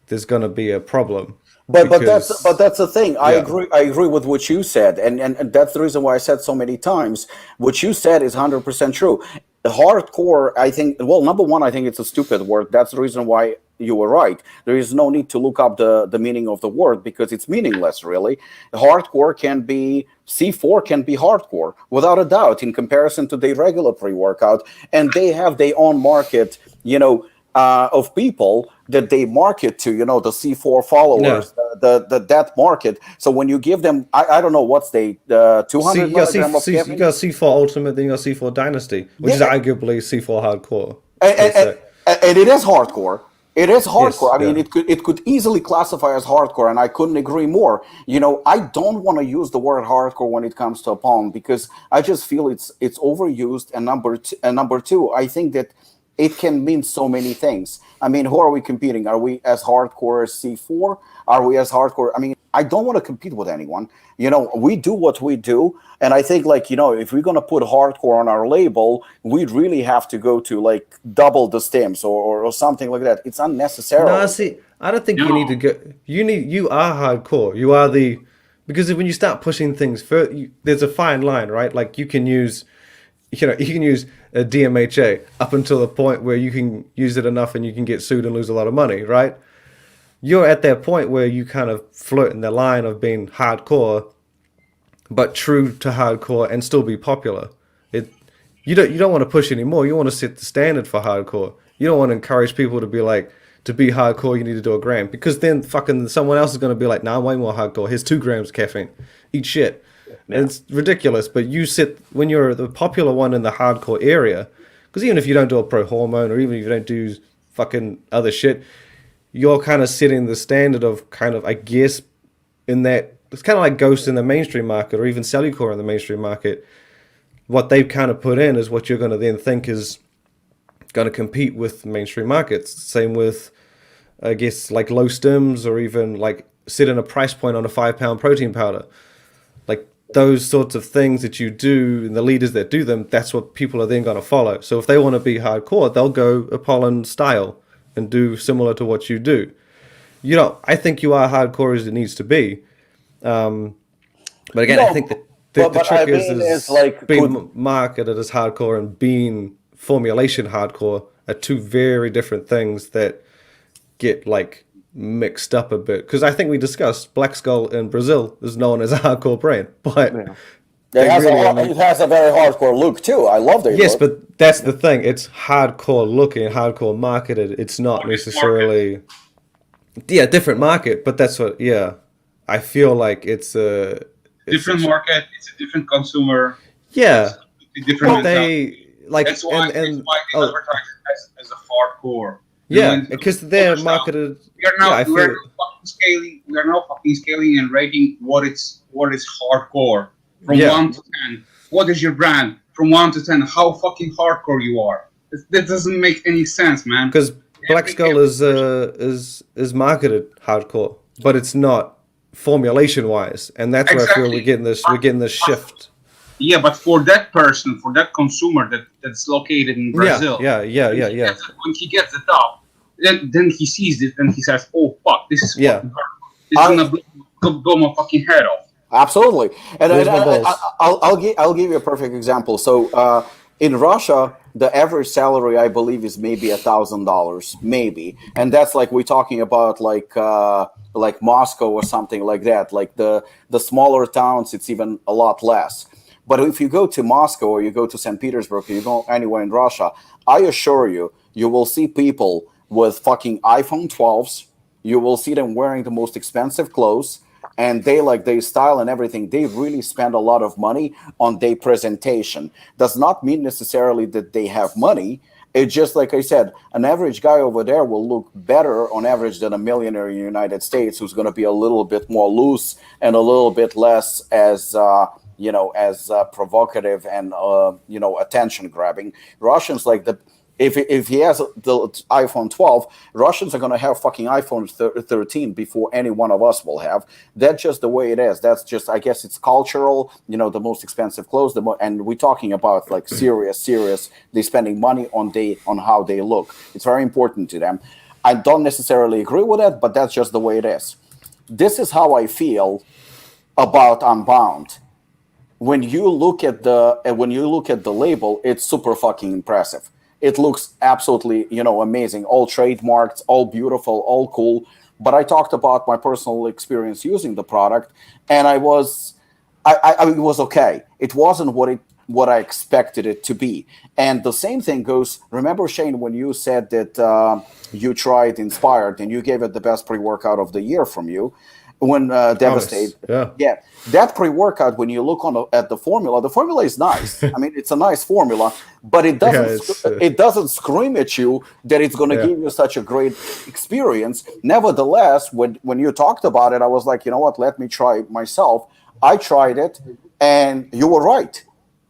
there's going to be a problem. But that's the thing. I agree with what you said, and that's the reason why I said so many times. What you said is 100% true. Hardcore, I think. Well, number one, I think it's a stupid word. That's the reason why you were right. There is no need to look up the meaning of the word because it's meaningless. Really, hardcore can be C4 can be hardcore without a doubt in comparison to the regular pre-workout, and they have their own market. Of people that they market to, the C4 followers, that market. So when you give them, I don't know what's 200 milligrams of caffeine? You got C4 Ultimate, then you got C4 Dynasty, which is arguably C4 Hardcore. And it is hardcore. It is hardcore. Yes, I mean, it could easily classify as hardcore, and I couldn't agree more. I don't want to use the word hardcore when it comes to Apollon because I just feel it's overused. And number two, I think that it can mean so many things. I mean, who are we competing? Are we as hardcore as C4? Are we as hardcore? I mean, I don't want to compete with anyone. We do what we do. And I think, if we're going to put hardcore on our label, we'd really have to go to, double the stems or something like that. It's unnecessary. No, see, I don't think you need to go. You are hardcore. You are because when you start pushing things further, there's a fine line, right? Like, you can use a DMHA up until the point where you can use it enough and you can get sued and lose a lot of money, right? You're at that point where you kind of flirt in the line of being hardcore, but true to hardcore and still be popular. You don't want to push anymore. You want to set the standard for hardcore. You don't want to encourage people to be to be hardcore, you need to do a gram, because then fucking someone else is going to be like, nah, I'm way more hardcore. Here's 2 grams caffeine. Eat shit. Yeah. And it's ridiculous, but when you're the popular one in the hardcore area, because even if you don't do a pro hormone or even if you don't do fucking other shit, you're kind of setting the standard of kind of, I guess, in that, it's kind of like Ghost in the mainstream market or even Cellucor in the mainstream market. What they've kind of put in is what you're going to then think is going to compete with mainstream markets. Same with, I guess, low stims or even setting a price point on a 5-pound protein powder. Those sorts of things that you do and the leaders that do them, that's what people are then going to follow. So if they want to be hardcore, they'll go Apollon style and do similar to what you do. I think you are hardcore as it needs to be. But again, I think that the trick is being marketed as hardcore and being formulation hardcore are 2 very different things that get mixed up a bit, because I think we discussed Black Skull in Brazil is known as a hardcore brand, but it has a very hardcore look too. I love their look. But that's the thing, it's hardcore looking, hardcore marketed. It's not necessarily different market, but that's what I feel like it's a different market, it's a different consumer, different that's why they advertise it as a hardcore. Because they're marketed. We are now fucking scaling and rating what is hardcore from 1 to 10. What is your brand from 1 to 10? How fucking hardcore you are? That doesn't make any sense, man. Because Black Skull is marketed hardcore, but it's not formulation wise, and that's where I feel we're getting this shift. Yeah, but for that person, for that consumer that's located in Brazil, when he gets it up, then he sees it and he says, "Oh fuck, this is fucking hard. This is gonna blow my fucking head off." Absolutely, and I'll give you a perfect example. So in Russia, the average salary I believe is maybe $1,000, maybe, and that's we're talking about like Moscow or something like that. Like the smaller towns, it's even a lot less. But if you go to Moscow or you go to St. Petersburg or you go anywhere in Russia, I assure you, you will see people with fucking iPhone 12s. You will see them wearing the most expensive clothes, and their style and everything. They really spend a lot of money on their presentation. Does not mean necessarily that they have money. It's just like I said, an average guy over there will look better on average than a millionaire in the United States who's going to be a little bit more loose and a little bit less as provocative and attention grabbing. Russians, If he has the iPhone 12, Russians are going to have fucking iPhone 13 before any one of us will have. That's just the way it is. That's just, I guess it's cultural, the most expensive clothes, and we're talking about like serious, they're spending money on how they look. It's very important to them. I don't necessarily agree with that, but that's just the way it is. This is how I feel about Unbound. When you look at the label, it's super fucking impressive. It looks absolutely, amazing. All trademarked, all beautiful, all cool. But I talked about my personal experience using the product, and it was okay. It wasn't what I expected it to be. And the same thing goes. Remember, Shane, when you said that you tried Inspired and you gave it the best pre-workout of the year from you, when Devastate, yeah, that pre-workout, when you look at the formula is nice. I mean, it's a nice formula, but it doesn't scream at you that it's going to give you such a great experience. Nevertheless, when you talked about it, I was like, you know what? Let me try it myself. I tried it, and you were right.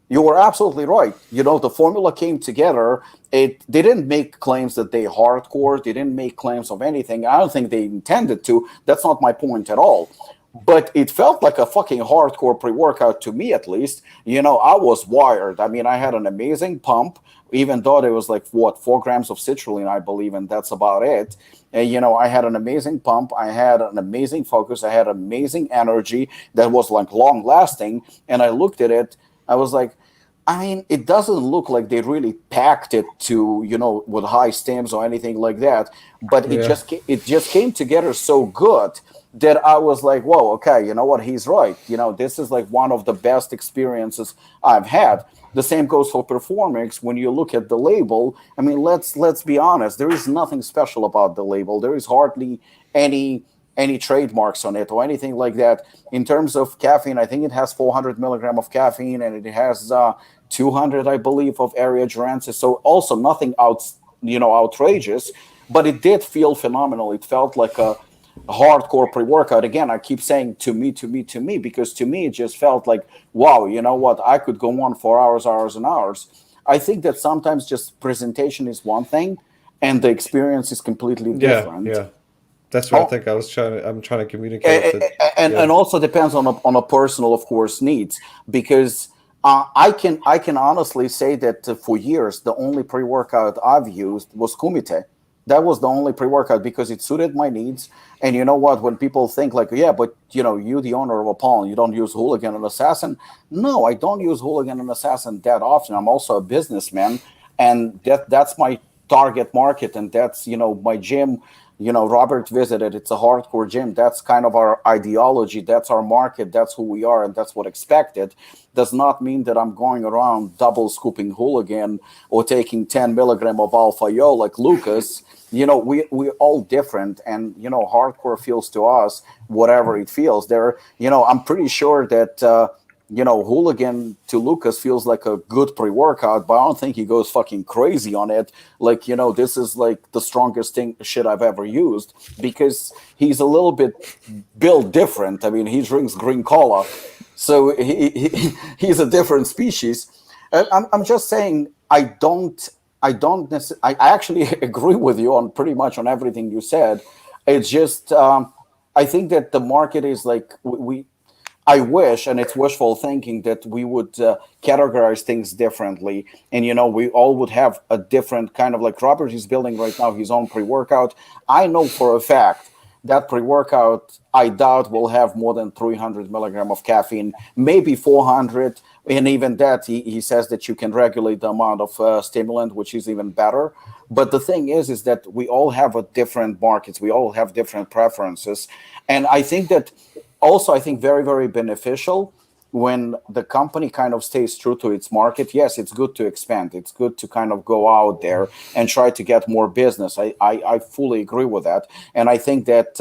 You were absolutely right. The formula came together. They didn't make claims that they hardcore. They didn't make claims of anything. I don't think they intended to. That's not my point at all. But it felt like a fucking hardcore pre-workout to me, at least. I was wired. I mean, I had an amazing pump, even though there was 4 grams of citrulline, I believe, and that's about it. And, I had an amazing pump. I had an amazing focus. I had amazing energy that was long lasting. And I looked at it. I was like, I mean, it doesn't look like they really packed it to, with high stems or anything like that. But it just came together so good that I was like, whoa, okay, you know what? He's right. This is one of the best experiences I've had. The same goes for Performix. When you look at the label, I mean, let's be honest. There is nothing special about the label. There is hardly any trademarks on it or anything like that. In terms of caffeine, I think it has 400 milligram of caffeine, and it has 200, I believe, of area durances. So also nothing outrageous, but it did feel phenomenal. It felt like a hardcore pre-workout. Again, I keep saying to me, because to me it just felt like, wow, you know what? I could go on for hours and hours. I think that sometimes just presentation is one thing, and the experience is completely different. Yeah. That's what I think I'm trying to communicate. And also depends on a personal, of course, needs, because I can honestly say that for years the only pre-workout I've used was Kumite. That was the only pre-workout because it suited my needs. And you know what? When people think but you the owner of Apollon, you don't use Hooligan and Assassin. No, I don't use Hooligan and Assassin that often. I'm also a businessman, and that's my target market, and that's my gym. Robert visited. It's a hardcore gym. That's kind of our ideology. That's our market. That's who we are, and that's what expected. Does not mean that I'm going around double scooping Hooligan or taking 10 milligram of Alpha Yo like Lukasz. We're all different, and hardcore feels to us whatever it feels. I'm pretty sure that Hooligan to Lukasz feels like a good pre-workout, but I don't think he goes fucking crazy on it. This is the strongest shit I've ever used, because he's a little bit built different. I mean, he drinks green cola, so he's a different species. I'm just saying, I actually agree with you on pretty much on everything you said. It's just, I think that the market is I wish, and it's wishful thinking, that we would categorize things differently. And, we all would have a different kind of, Robert is building right now his own pre-workout. I know for a fact that pre-workout, I doubt will have more than 300 milligram of caffeine, maybe 400. And even that, he says that you can regulate the amount of stimulant, which is even better. But the thing is that we all have a different markets. We all have different preferences. And I think that also, I think very, very beneficial when the company kind of stays true to its market. Yes, it's good to expand. It's good to kind of go out there and try to get more business. I fully agree with that. And I think that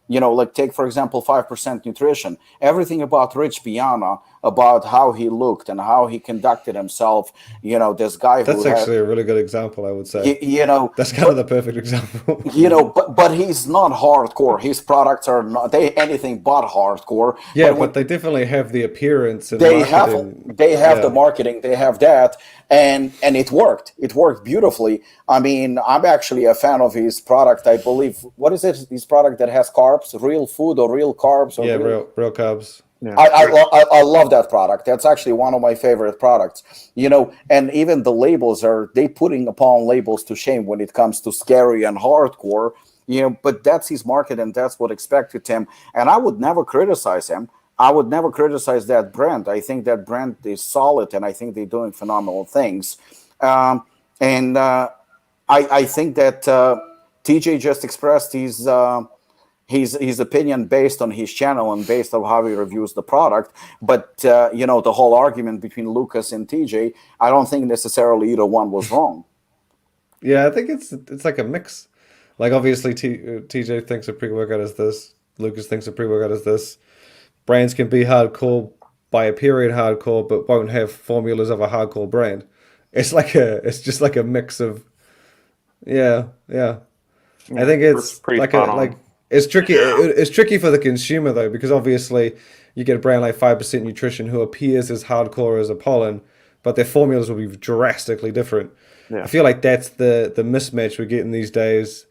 Like take, for example, 5% nutrition. Everything about Rich Piana, about how he looked and how he conducted himself. This guy That's actually a really good example, I would say. That's kind of the perfect example. But he's not hardcore. His products are not anything but hardcore. Yeah, but they definitely have the appearance and they marketing. have the marketing, they have that, and it worked. It worked beautifully. I mean, I'm actually a fan of his product. I believe, what is it? His product that has carbs, real food or real carbs? Or real carbs. Yeah. I love that product. That's actually one of my favorite products. And even the labels they putting Apollon labels to shame when it comes to scary and hardcore. But that's his market, and that's what expected him. And I would never criticize him. I would never criticize that brand. I think that brand is solid, and I think they're doing phenomenal things. I think that TJ just expressed his opinion based on his channel and based on how he reviews the product. But the whole argument between Lukasz and TJ, I don't think necessarily either one was wrong. Yeah, I think it's like a mix. Like obviously TJ thinks a pre-workout is this, Lukasz thinks a pre-workout is this. Brands can be hardcore by a period hardcore, but won't have formulas of a hardcore brand. It's just like a mix of, yeah. I think it's it's tricky. It's tricky for the consumer though, because obviously you get a brand like 5% Nutrition who appears as hardcore as Apollon, but their formulas will be drastically different. Yeah. I feel like that's the mismatch we're getting these days.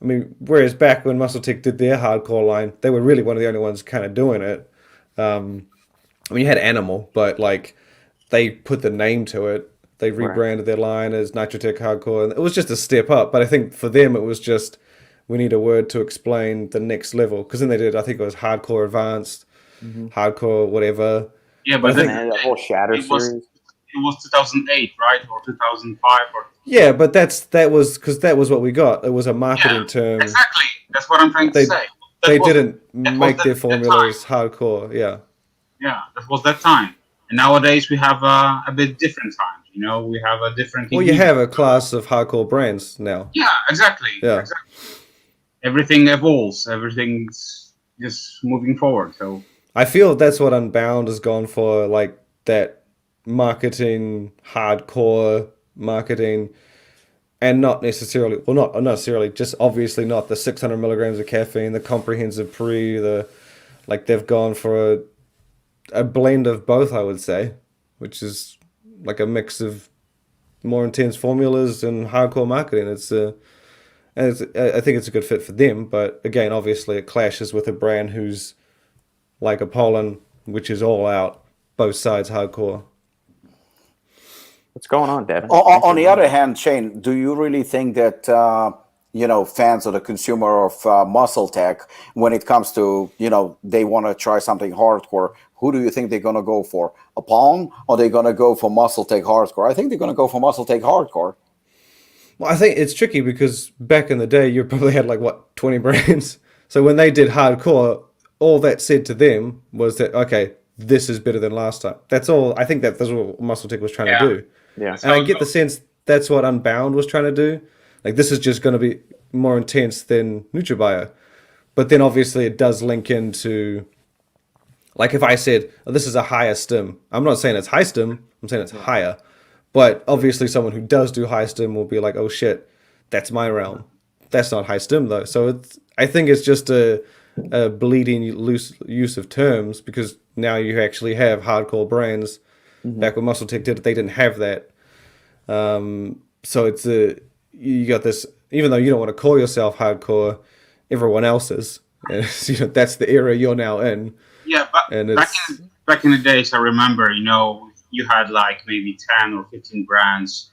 I mean, whereas back when MuscleTech did their hardcore line, they were really one of the only ones kind of doing it. I mean, you had Animal, but like they put the name to it. They rebranded their line as Nitrotech Hardcore, and it was just a step up. But I think for them, it was just, we need a word to explain the next level. Because then they did, I think it was Hardcore Advanced, Hardcore whatever. Yeah, but then the whole Shatter series. It was 2008, right, or 2005, or yeah, but that was because that was what we got. It was a marketing term. Exactly, that's what I'm trying to say. They didn't make their formulas hardcore. Yeah, that was that time. And nowadays we have a bit different times. We have a different. Well, you have a class of hardcore brands now. Yeah, exactly. Yeah, exactly. Everything evolves. Everything's just moving forward. So I feel that's what Unbound has gone for, like that marketing, hardcore marketing, and not necessarily, well, not necessarily, just obviously not the 600 milligrams of caffeine, the comprehensive they've gone for a blend of both, I would say, which is like a mix of more intense formulas and hardcore marketing. I think it's a good fit for them, but again, obviously it clashes with a brand who's like Apollon, which is all out, both sides hardcore. What's going on, Devin? On the other hand, Shane, do you really think that fans or the consumer of MuscleTech, when it comes to they want to try something hardcore, who do you think they're going to go for? Apollon, or they're going to go for MuscleTech Hardcore? I think they're going to go for MuscleTech Hardcore. Well, I think it's tricky because back in the day, you probably had 20 brands. So when they did hardcore, all that said to them was that, okay, this is better than last time. That's all. I think that's what MuscleTech was trying to do. Yeah. And I get the sense that's what Unbound was trying to do. Like, this is just going to be more intense than NutriBio. But then obviously it does link into, like if I said, oh, this is a higher stim. I'm not saying it's high stim. I'm saying it's higher. But obviously someone who does do high stim will be like, oh shit, that's my realm. That's not high stim though. So I think it's just a bleeding loose use of terms, because now you actually have hardcore brands. Back when MuscleTech did it, they didn't have that. So it's you got this, even though you don't want to call yourself hardcore, everyone else is. And that's the era you're now in. Yeah, but back in the days, I remember, you had maybe 10 or 15 brands,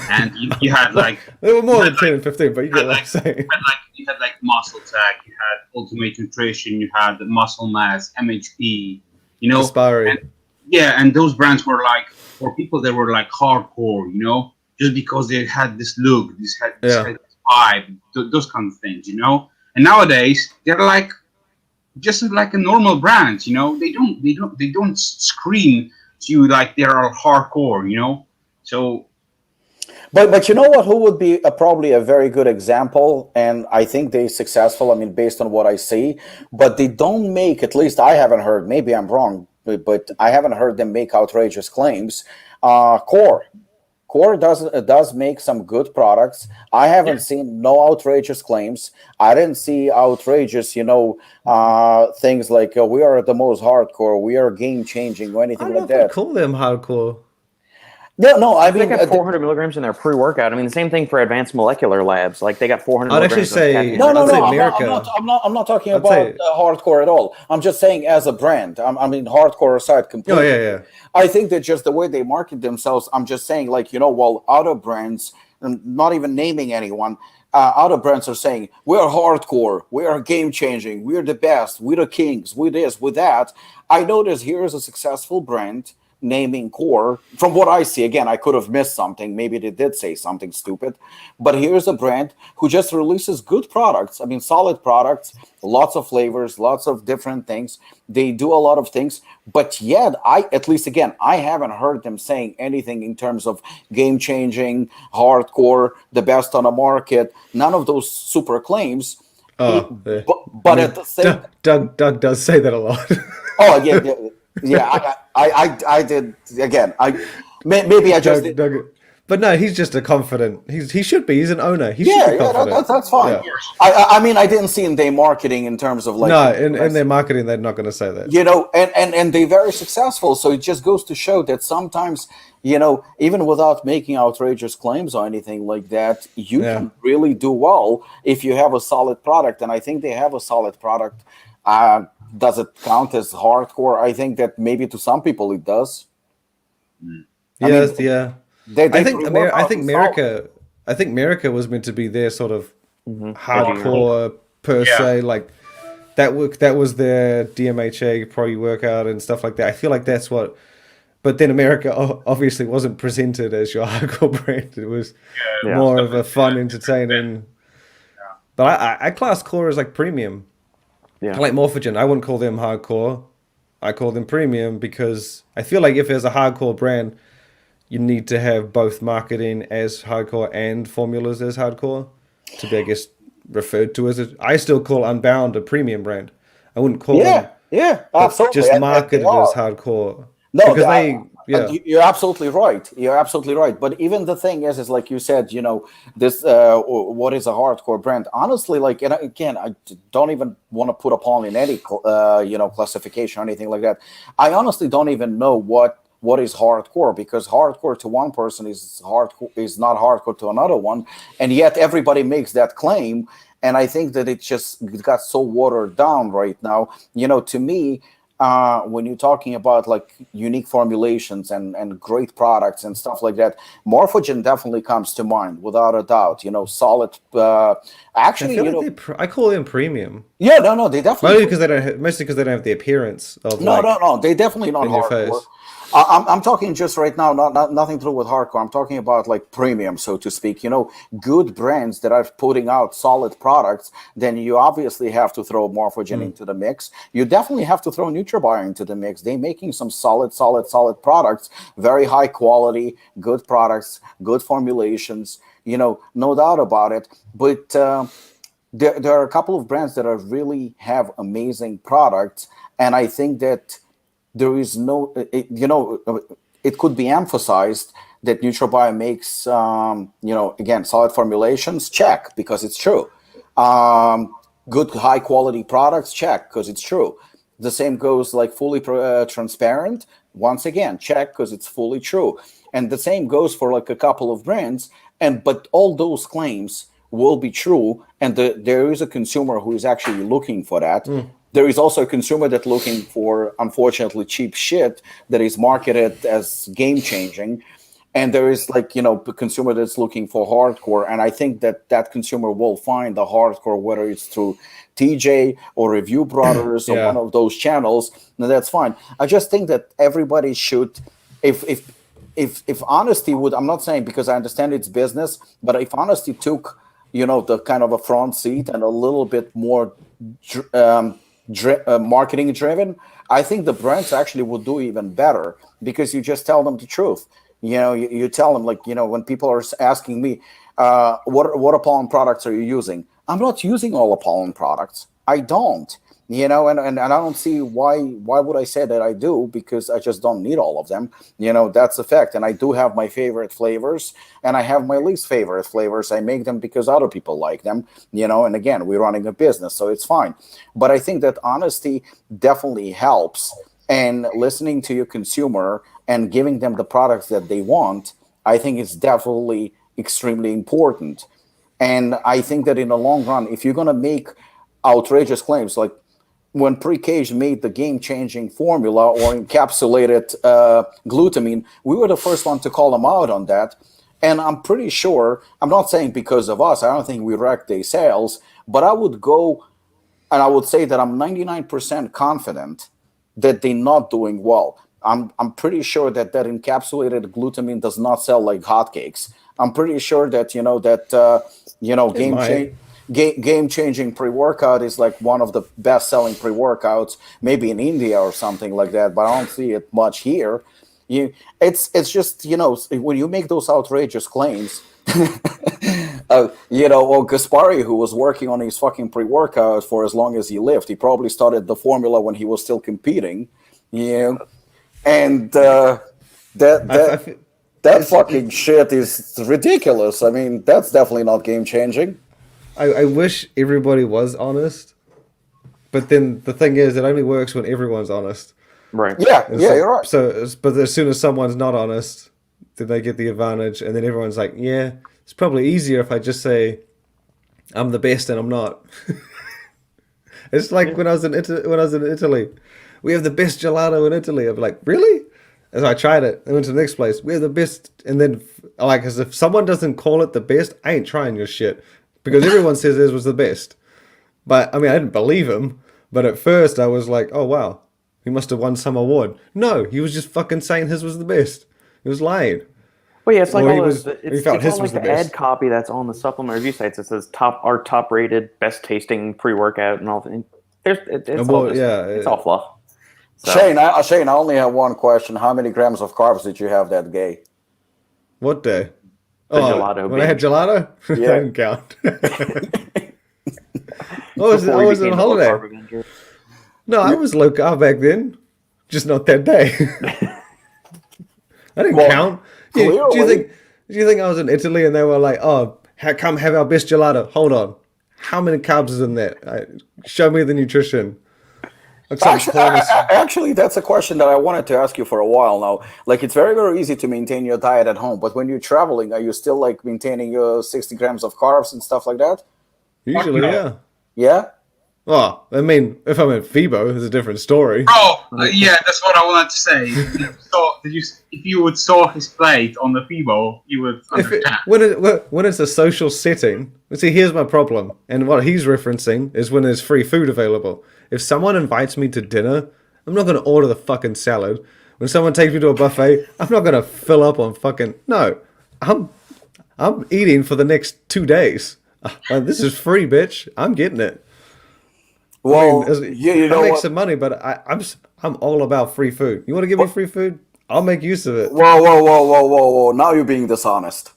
and you had there were more than 10 and 15, but you get what I'm saying. You had MuscleTech, you had Ultimate Nutrition, you had Muscle Mass, MHP, Aspire. And those brands were for people that were hardcore, just because they had this look, this vibe, those kind of things, And nowadays they're just like a normal brand, They don't scream to you like they are hardcore, So. But you know what? Who would be probably a very good example? And I think they're successful. I mean, based on what I see, but they don't make. At least I haven't heard. Maybe I'm wrong, but I haven't heard them make outrageous claims. Core does make some good products. I haven't seen no outrageous claims. I didn't see outrageous, things like we are the most hardcore, we are game changing, or anything like that. I call them hardcore. No, I they mean got 400 milligrams in their pre-workout. I mean, the same thing for advanced molecular labs. Like they got 400. I'd actually say no. I'm I'm not talking about hardcore at all. I'm just saying as a brand. I mean, hardcore aside completely. Oh yeah. I think that just the way they market themselves. I'm just saying, like other brands, and not even naming anyone. Other brands are saying we're hardcore, we are game changing, we're the best, we're the kings, we're this, we're that. I notice here is a successful brand naming Core. From what I see, again, I could have missed something. Maybe they did say something stupid. But here's a brand who just releases good products. I mean, solid products, lots of flavors, lots of different things. They do a lot of things. But yet, I haven't heard them saying anything in terms of game-changing, hardcore, the best on the market. None of those super claims. But at the same... Doug does say that a lot. Oh, yeah. Yeah, I did again. Maybe I just did. But no, he's just a confident. He should be. He's an owner. He should be confident. That's fine. Yeah. I mean, I didn't see in their marketing in terms of like. No, in their marketing, they're not going to say that. And they're very successful. So it just goes to show that sometimes, even without making outrageous claims or anything like that, you can really do well if you have a solid product. And I think they have a solid product. Does it count as hardcore? I think that maybe to some people it does. Yeah. I think America was meant to be their sort of hardcore per se. Like that was their DMHA pro workout and stuff like that. I feel like that's what. But then America obviously wasn't presented as your hardcore brand. It was more of a fun, entertaining. But I class Core as like premium. Yeah. Like Morphogen, I wouldn't call them hardcore. I call them premium because I feel like if there's a hardcore brand, you need to have both marketing as hardcore and formulas as hardcore to be, I guess, referred to as it. I still call Unbound a premium brand. I wouldn't call them absolutely just marketed as hardcore. No, because you're absolutely right. You're absolutely right. But even the thing is like you said, this what is a hardcore brand? Honestly, like, and again, I don't even want to put Apollon in any classification or anything like that. I honestly don't even know what is hardcore, because hardcore to one person is not hardcore to another one, and yet everybody makes that claim. And I think that it got so watered down right now. To me. When you're talking about like unique formulations and great products and stuff like that, Morphogen definitely comes to mind without a doubt. Solid. Actually, I call them premium. Yeah, no, they definitely. Mostly because they don't have the appearance of. No, they definitely not hardcore. I'm talking just right now, nothing to do with hardcore. I'm talking about like premium, so to speak. Good brands that are putting out solid products. Then you obviously have to throw Morphogen into the mix. You definitely have to throw NutraBio into the mix. They're making some solid products, very high quality, good products, good formulations. No doubt about it. But there are a couple of brands that really have amazing products, and I think that. There is it could be emphasized that NutraBio makes, again, solid formulations, check, because it's true. Good high quality products, check, because it's true. The same goes like fully transparent, once again, check, because it's fully true. And the same goes for like a couple of brands, but all those claims will be true, and there is a consumer who is actually looking for that. There is also a consumer that's looking for, unfortunately, cheap shit that is marketed as game-changing. And there is a consumer that's looking for hardcore. And I think that consumer will find the hardcore, whether it's through TJ or Review Brothers or one of those channels. And that's fine. I just think that everybody should, if honesty would, I'm not saying because I understand it's business, but if honesty took, the kind of a front seat and a little bit more marketing driven, I think the brands actually would do even better, because you just tell them the truth. You tell them, like, when people are asking me, what Apollon products are you using? I'm not using all Apollon products. I don't. And I don't see why would I say that I do, because I just don't need all of them. That's the fact. And I do have my favorite flavors, and I have my least favorite flavors. I make them because other people like them, and again, we're running a business, so it's fine. But I think that honesty definitely helps, and listening to your consumer and giving them the products that they want, I think it's definitely extremely important. And I think that in the long run, if you're going to make outrageous claims, like when Pre-Cage made the game-changing formula or encapsulated glutamine, we were the first one to call them out on that. And I'm pretty sure, I'm not saying because of us, I don't think we wrecked their sales, but I would go and I would say that I'm 99% confident that they're not doing well. I'm pretty sure that encapsulated glutamine does not sell like hotcakes. I'm pretty sure that, game-changing pre-workout is like one of the best-selling pre-workouts, maybe in India or something like that, but I don't see it much here. It's just, when you make those outrageous claims, or Gaspari, who was working on his fucking pre-workout for as long as he lived, he probably started the formula when he was still competing, and that fucking shit is ridiculous. I mean, that's definitely not game-changing. I wish everybody was honest, but then the thing is, it only works when everyone's honest. Right. Yeah, you're right. But as soon as someone's not honest, then they get the advantage, and then everyone's like, yeah, it's probably easier if I just say I'm the best and I'm not. It's like when I was in Italy, we have the best gelato in Italy. I'm like, really? And so I tried it. I went to the next place. We have the best, and then because if someone doesn't call it the best, I ain't trying your shit. Because everyone says his was the best. But, I mean, I didn't believe him. But at first, I was like, oh, wow. He must have won some award. No, he was just fucking saying his was the best. He was lying. Well, yeah, it's like it's all like the ad copy that's on the supplement review sites. It says top rated, best tasting pre-workout and all that. It's all fluff. So. Shane, I only have one question. How many grams of carbs did you have that day? What day? Gelato. When I had gelato? Yeah. I didn't count. I was on holiday. No, I was low carb back then. Just not that day. I didn't count. Do you think I was in Italy and they were like, oh, come have our best gelato? Hold on. How many carbs is in that? Show me the nutrition. Actually, that's a question that I wanted to ask you for a while now. Like, it's very, very easy to maintain your diet at home, but when you're traveling, are you still like maintaining your 60 grams of carbs and stuff like that? Usually, yeah. Yeah? Oh, I mean, if I'm at FIBO, it's a different story. Oh, yeah, that's what I wanted to say. If you would saw his plate on the FIBO, you would understand. When it's a social setting, see, here's my problem. And what he's referencing is when there's free food available. If someone invites me to dinner, I'm not going to order the fucking salad. When someone takes me to a buffet, I'm not going to fill up on fucking... No, I'm eating for the next 2 days. This is free, bitch. I'm getting it. Well, I make some money, but I'm all about free food. You want to give me free food? I'll make use of it. Whoa. Now you're being dishonest.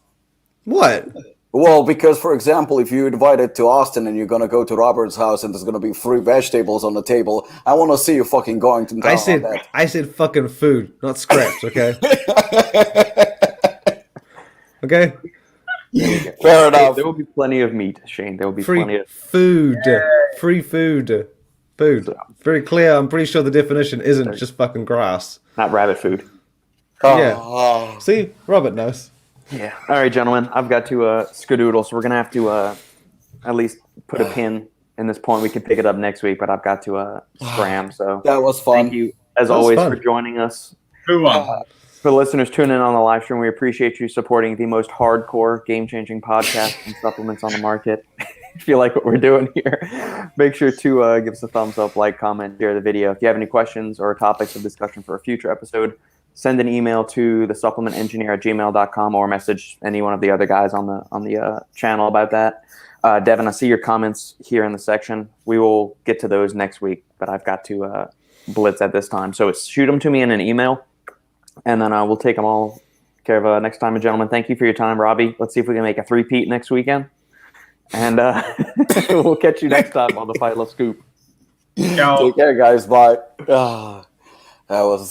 What? Well, because, for example, if you're invited to Austin and you're going to go to Robert's house and there's going to be free vegetables on the table, I want to see you fucking going to town on that. I said fucking food, not scraps, okay? Okay? Fair enough. There will be plenty of meat, Shane. There will be free plenty of food. Free food. Food. Very clear. I'm pretty sure the definition isn't just fucking grass. Not rabbit food. Yeah. See? Robert knows. Yeah. All right, gentlemen. I've got to skedoodle, so we're going to have to at least put a pin in this point. We can pick it up next week, but I've got to scram. So that was fun. Thank you, as always, for joining us. Good one. For the listeners tuning in on the live stream, we appreciate you supporting the most hardcore, game-changing podcast and supplements on the market. If you like what we're doing here, make sure to give us a thumbs up, like, comment, share the video. If you have any questions or topics of discussion for a future episode, send an email to thesupplementengineer@gmail.com or message any one of the other guys on the channel about that. Devin, I see your comments here in the section. We will get to those next week, but I've got to blitz at this time. So shoot them to me in an email, and then we'll take them all care of next time, gentlemen. Thank you for your time, Robbie. Let's see if we can make a three-peat next weekend. And we'll catch you next time on the Fight Love Scoop. Ciao. Take care, guys. Bye. That was